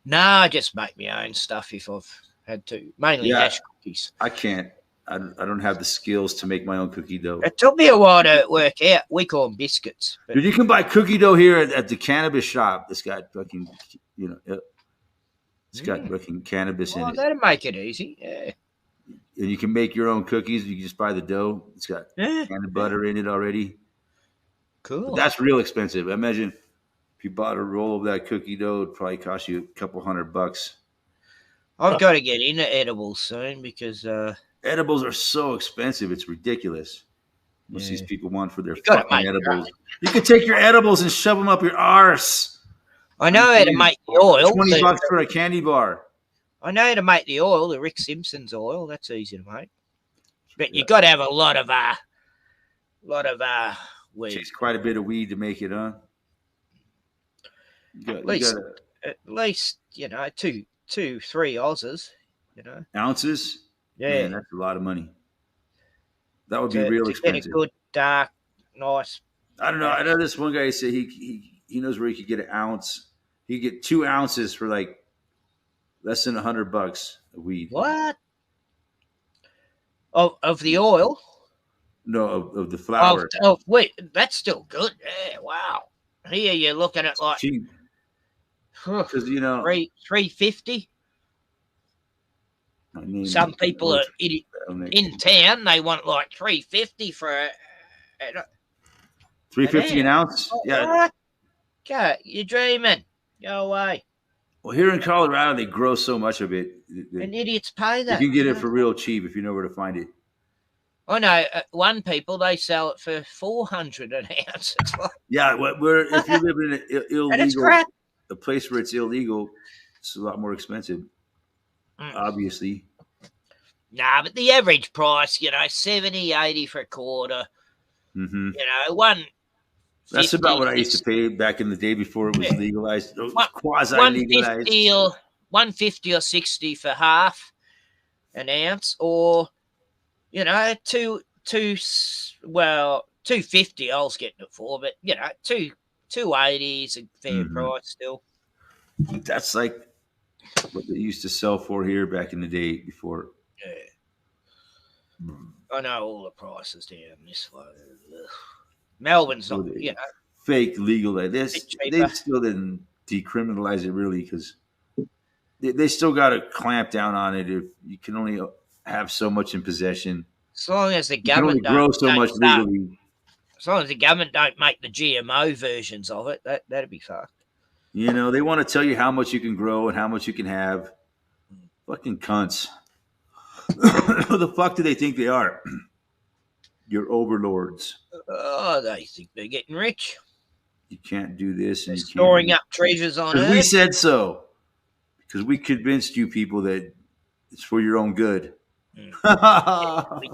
No, I just make my own stuff if I've had to. Mainly hash cookies. I can't. I don't have the skills to make my own cookie dough. It took me a while to work out. We call them biscuits. Dude, you can buy cookie dough here at the cannabis shop. It's got fucking, it's got fucking cannabis in it. That'll make it easy. Yeah. And you can make your own cookies. You can just buy the dough. It's got canned butter in it already. Cool. But that's real expensive. I imagine if you bought a roll of that cookie dough, it'd probably cost you a couple $100. I've got to get into edibles soon because edibles are so expensive. It's ridiculous. What these people want for their fucking edibles. You can take your edibles and shove them up your arse. I know how to make the oil. $20 for a candy bar. I know how to make the oil, the Rick Simpson's oil. That's easy to make. But you've got to have a lot of weed. It takes quite a bit of weed to make it, huh? At least 2-3 Aussies, Ounces? Yeah. Man, that's a lot of money. That would be real expensive. Get a good, dark, nice. I don't know. I know this one guy said he knows where he could get an ounce. He could get 2 ounces for like less than $100 of weed. What? Of the oil? No, of the flower. Oh, wait, that's still good. Yeah, wow. Here you're looking at like because $3.50. Some people are in town. They want like $3.50 for $3.50 an ounce. Yeah. Okay, you're dreaming. Go away. Well, here in Colorado, they grow so much of it. And idiots pay that. You can get it for real cheap if you know where to find it. I know one people they sell it for $400 an ounce. It's like, if you live in an illegal, a place where it's illegal, it's a lot more expensive. obviously. Nah, but the average price, 70, 80 for a quarter. Mm-hmm. One. That's about what I used to pay back in the day before it was legalized, quasi-legalized. 150 or 60 for half an ounce, or 250 I was getting it for, but 280 is a fair price still. That's like what they used to sell for here back in the day before. Yeah. I know all the prices down this way. Melbourne's not, fake legal. They still didn't decriminalize it really, because they still got to clamp down on it. If you can only have so much in possession, as long as the you can only government grow so much legally. As long as the government don't make the GMO versions of it, that'd be fucked. They want to tell you how much you can grow and how much you can have. Fucking cunts. Who the fuck do they think they are? Your overlords. Oh, they think they're getting rich. You can't do this. They're and storing up treasures on Earth. We said so. Because we convinced you people that it's for your own good. We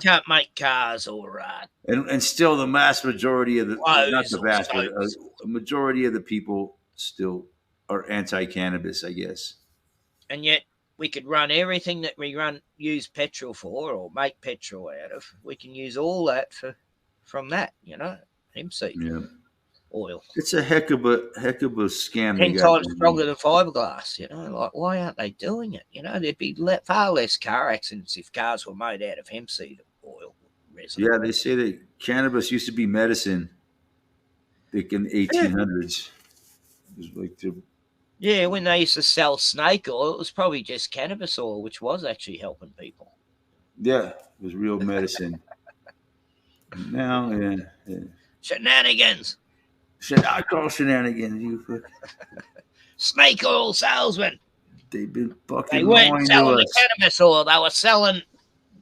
can't make cars all right. And still the mass majority of a majority of the people still are anti-cannabis, I guess. And yet we could run everything that we use petrol for, or make petrol out of. We can use all that from that, hemp seed oil. It's a heck of a scam. 10 times stronger than fiberglass. Like, why aren't they doing it? There'd be far less car accidents if cars were made out of hemp seed oil resin. Yeah, they say that cannabis used to be medicine back in the 1800s. It was like when they used to sell snake oil, it was probably just cannabis oil, which was actually helping people. Yeah, it was real medicine. Now, Shenanigans. I call shenanigans, you snake oil salesmen. They've been fucking. They weren't selling the cannabis oil; they were selling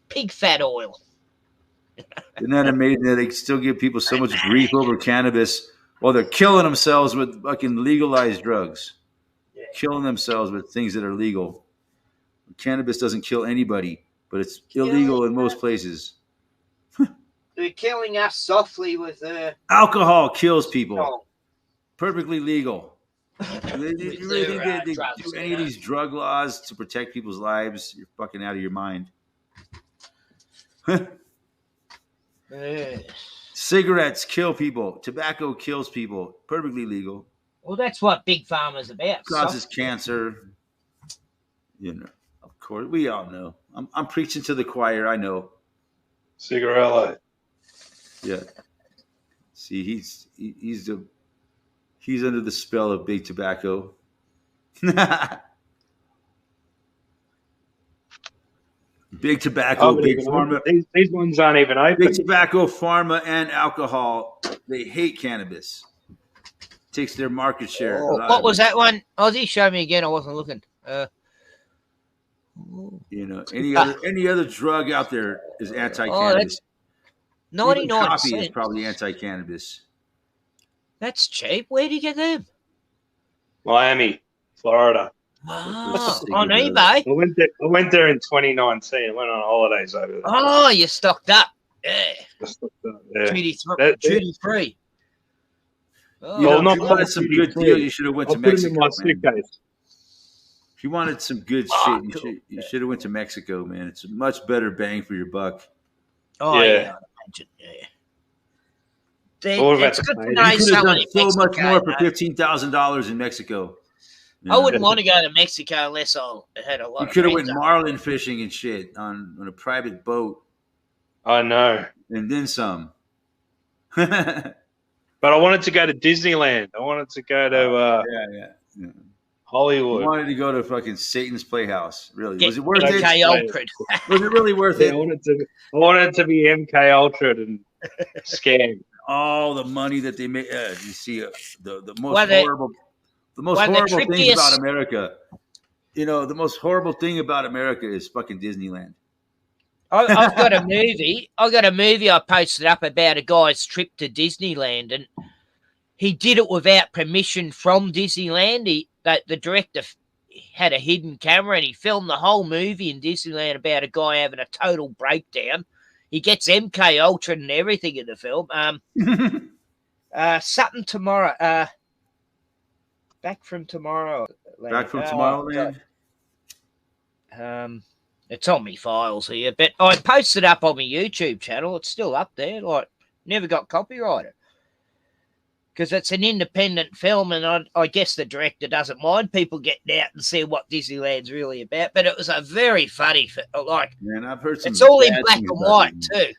pig fat oil. Isn't that amazing that they still give people so much grief over cannabis while they're killing themselves with fucking legalized drugs? Killing themselves with things that are legal. Cannabis doesn't kill anybody, but it's illegal in most places. They're killing us softly with alcohol kills people. Perfectly legal. You really think they do any of these drug laws to protect people's lives? You're fucking out of your mind. Cigarettes kill people. Tobacco kills people. Perfectly legal. Well, that's what Big Pharma's about. Causes cancer. Of course, we all know. I'm preaching to the choir. I know. Cigarello. Yeah. See, he's under the spell of big tobacco. Big tobacco, big pharma. These ones aren't even open. Big tobacco, pharma, and alcohol. They hate cannabis. Takes their market share. What was that one? Ozzy, show me again. I wasn't looking. Any other drug out there is anti-cannabis. 99 coffee is probably anti-cannabis. That's cheap. Where do you get them? Miami, Florida. Oh, on eBay. I went there in 2019. I went on holidays over there. Oh, you stocked up. Yeah. Duty free. Oh, if you wanted some good deal, you should have went to Mexico. If you wanted some good shit, you should have went to Mexico, man. It's a much better bang for your buck. Oh yeah. It's good to know someone in Mexico. So much more for $15,000 in Mexico. I wouldn't want to go to Mexico unless I had a lot. You could have went marlin fishing and shit on a private boat. I know, and then some. But I wanted to go to Disneyland. I wanted to go to yeah. Hollywood. You wanted to go to fucking Satan's Playhouse. Really? Was it worth it? MK Ultra. Was it really worth it? I wanted to be MK Ultra and scam. All the money that they made. You see, the most horrible. The most horrible thing about America, the most horrible thing about America is fucking Disneyland. I've got a movie. I posted up about a guy's trip to Disneyland, and he did it without permission from Disneyland. The director, had a hidden camera and he filmed the whole movie in Disneyland about a guy having a total breakdown. He gets MK Ultra and everything in the film. Something tomorrow. Back from Tomorrow. Back from Tomorrowland. It's on me files here, but I posted up on my YouTube channel. It's still up there. Like, never got copyrighted because it's an independent film, and I guess the director doesn't mind people getting out and seeing what Disneyland's really about. But it was a very funny, like, man, I've heard some. It's all in black and white too.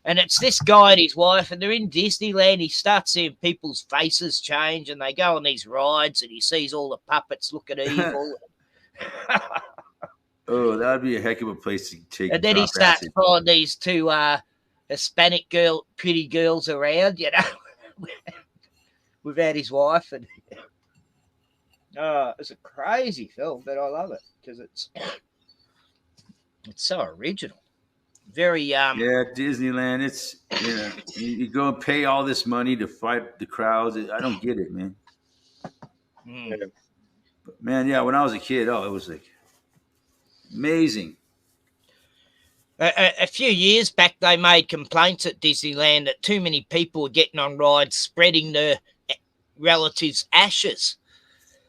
And it's this guy and his wife, and they're in Disneyland. He starts seeing people's faces change, and they go on these rides, and he sees all the puppets looking evil. Oh, that would be a heck of a place to take. And then he starts following these two Hispanic pretty girls around, you know, without his wife. And it's a crazy film, but I love it because it's so original. Very yeah, Disneyland. It's you go and pay all this money to fight the crowds. I don't get it, man. But man, yeah, when I was a kid, it was like amazing. A few years back, they made complaints at Disneyland that too many people were getting on rides, spreading their relatives' ashes.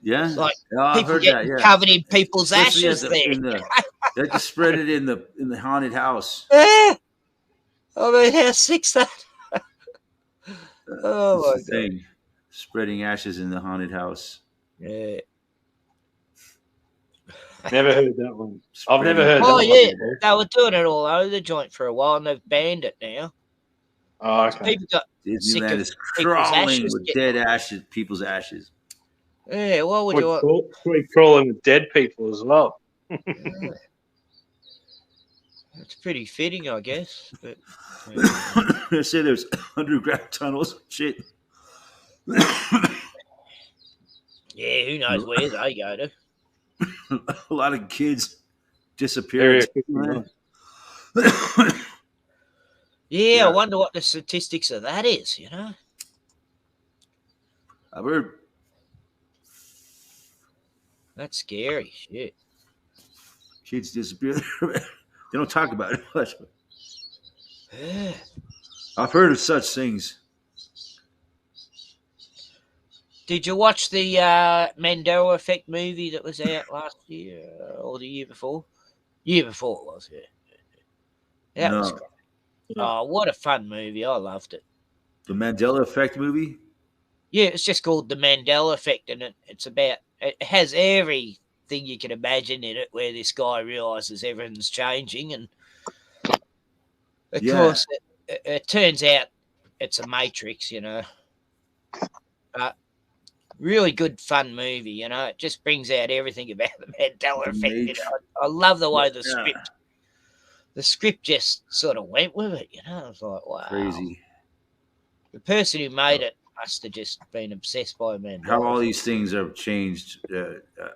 Yeah, like people getting covered in people's ashes there. They just spread it in the haunted house. Yeah. I mean, how sick's that? Oh my God. Spreading ashes in the haunted house. Yeah. Never heard that one. I've never heard that one. Oh, yeah. They were doing it all over the joint for a while, and they've banned it now. Oh, okay. People got Disneyland is crawling with dead ashes, people's ashes. Yeah, what would you want? We're crawling with dead people as well. Yeah. That's pretty fitting, I guess. But they say there's underground tunnels. Shit. Yeah, who knows where they go to? A lot of kids disappear. Yeah, I wonder what the statistics of that is, you know? I've heard. That's scary shit. Kids disappear. They don't talk about it much. But Yeah. I've heard of such things. Did you watch the Mandela Effect movie that was out last year or the year before? Year before it was, yeah. That was great. Oh, what a fun movie. I loved it. The Mandela Effect movie? Yeah, it's just called The Mandela Effect, and it has everything you can imagine in it, where this guy realizes everything's changing, and of course it turns out it's a matrix, you know. Really good, fun movie, you know. It just brings out everything about the Mandela Effect. You know? I love the way the script just sort of went with it, you know. I was like, wow. Crazy. The person who made it must have just been obsessed by Mandela. How all these things have changed.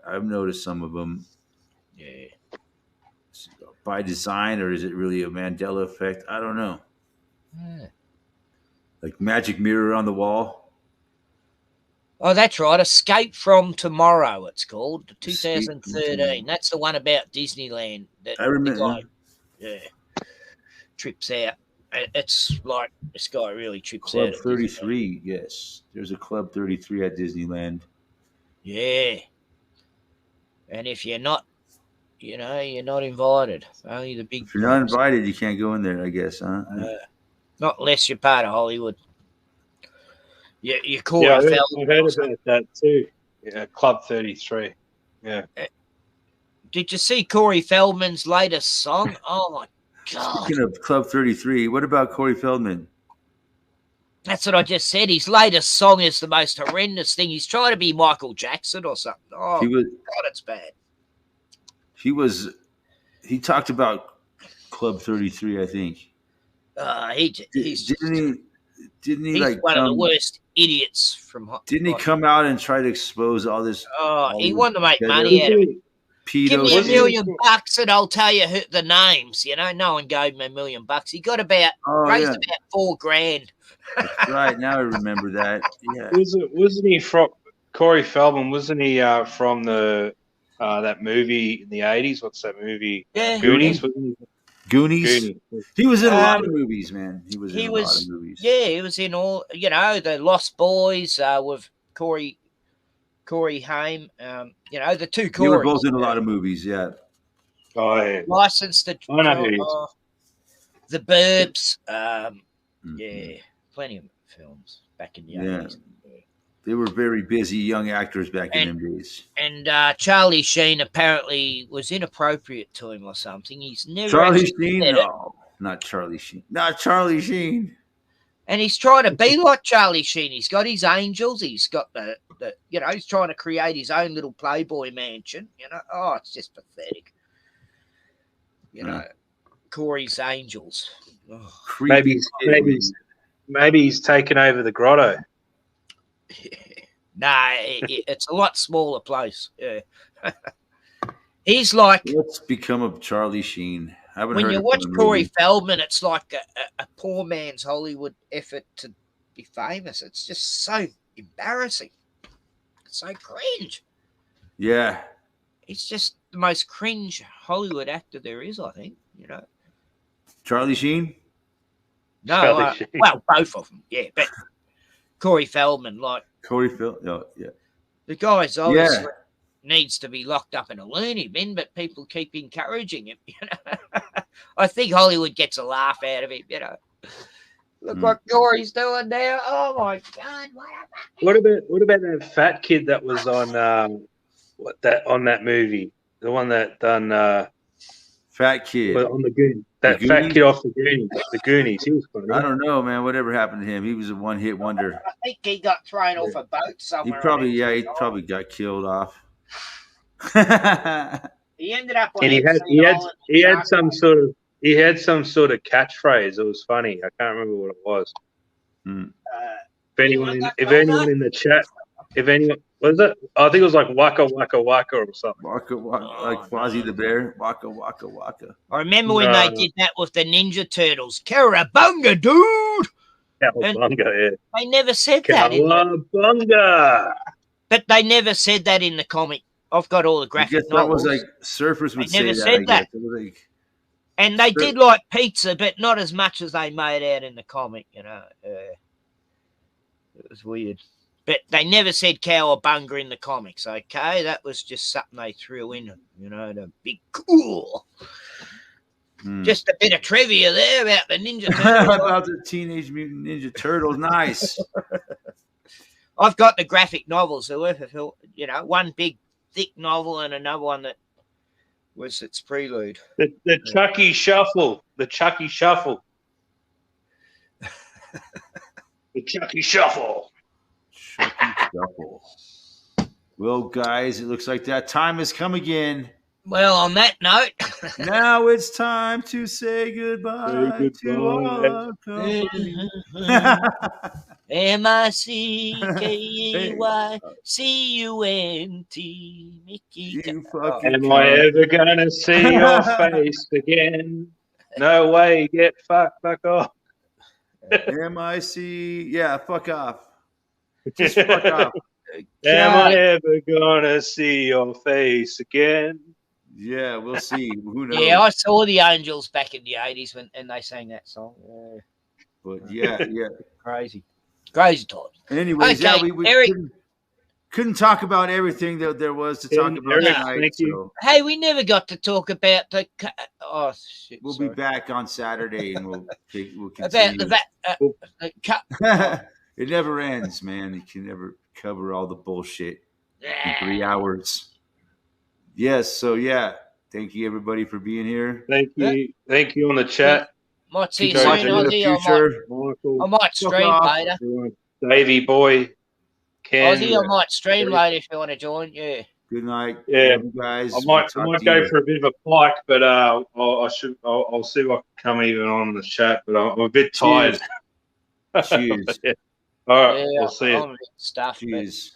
I've noticed some of them. Yeah. By design, or is it really a Mandela Effect? I don't know. Yeah. Like Magic Mirror on the Wall. Oh, that's right. Escape from Tomorrow, it's called. 2013. That's the one about Disneyland. I remember. Trips out. It's like this guy really trips Club out. Club 33, yes. There's a Club 33 at Disneyland. Yeah. And if you're not, you know, you're not invited. Only the big. If you're not invited, you can't go in there, I guess, huh? Not unless you're part of Hollywood. You call I've heard about that too. Yeah, Club 33. Yeah. Did you see Corey Feldman's latest song? Oh my God! Speaking of Club 33, what about Corey Feldman? That's what I just said. His latest song is the most horrendous thing. He's trying to be Michael Jackson or something. Oh God, it's bad. He talked about Club 33, I think. Didn't he he's one of the worst idiots from. Didn't he come out and try to expose all this? He wanted to make money out of it. Give me $1 million and I'll tell you the names. You know, no one gave him $1 million. He got raised about $4,000. That's right. Now I remember that. Yeah. Wasn't he from Corey Feldman? Wasn't he from the that movie in the 80s. What's that movie? Yeah. Goonies. Goonies. Goonies. He was in a lot of movies, man. He was in a lot of movies. Yeah, he was in all, the Lost Boys with Corey Haim. The two Corys. They were both in a lot of movies, yeah. Oh, yeah. License to I know who he is. The Burbs. Yeah, plenty of films back in the 80s. They were very busy young actors back in them days. And Charlie Sheen apparently was inappropriate to him or something. He's never Charlie Sheen? No, not Charlie Sheen. Not Charlie Sheen. And he's trying to be like Charlie Sheen. He's got his angels. He's got the he's trying to create his own little Playboy mansion. Oh, it's just pathetic. Corey's angels. Oh. Maybe he's taken over the grotto. Nah, it's a lot smaller place. Yeah. He's like, what's become of Charlie Sheen? When you watch Corey Feldman, it's like a poor man's Hollywood effort to be famous. It's just so embarrassing. It's so cringe. Yeah. He's just the most cringe Hollywood actor there is, I think. Charlie Sheen? No, well, both of them, yeah. But Corey Feldman, Corey Feldman, oh, yeah. The guy's obviously needs to be locked up in a loony bin, but people keep encouraging him. I think Hollywood gets a laugh out of it. Look what Corey's doing now. Oh my God! What about that fat kid that was on that movie? The one that done fat kid on the Goonies. That fat kid off the Goonies. He was funny. I don't know, man. Whatever happened to him? He was a one-hit wonder. I think he got thrown off a boat somewhere. He probably got killed off. He ended up on and he had some sort of catchphrase. It was funny. I can't remember what it was. If anyone in the chat, was it? I think it was like waka waka waka or something. Waka waka, like Fozzie the Bear. Waka waka waka. I remember when they did that with the Ninja Turtles. Cowabunga, dude. Cowabunga, yeah. They never said that. Cowabunga. But they never said that in the comic. I've got all the graphic novels. That was like surfers would say that. Said that. And they did like pizza, but not as much as they made out in the comic. It was weird. But they never said cowabunga in the comics, okay? That was just something they threw in, the big cool. Just a bit of trivia there about the Ninja Turtles. About the Teenage Mutant Ninja Turtles. Nice. I've got the graphic novels. They're worth it. One big, thick novel and another one that was its prelude. The Chucky Shuffle. The Chucky Shuffle. The Chucky Shuffle. Well, guys, it looks like that time has come again. Well, on that note, now it's time to say goodbye to all our company. MICKAYCUNT, Mickey. Am I ever gonna see your face again? No way, get fuck off. MIC, yeah, fuck off. Just fuck off. Am I ever gonna see your face again? Yeah, we'll see. Who knows? Yeah, I saw the Angels back in the 80s and they sang that song. But yeah. Crazy times. Anyways, okay, we Eric, couldn't talk about everything that there was to talk about tonight. So. Hey, we never got to talk about the. Oh shit! We'll be back on Saturday and we'll continue. It never ends, man. You can never cover all the bullshit in 3 hours. Yes, so yeah. Thank you everybody for being here. Thank you on the chat. Might see you soon, Ozzy. I might stream later. Davey boy. Ozzy, I might stream later if you want to join. Yeah. Good night. Yeah, guys. I might go for a bit of a pike, but I'll see if I can come even on the chat. But I'm a bit tired. Cheers. All right, we'll see you. Stuff. Cheers.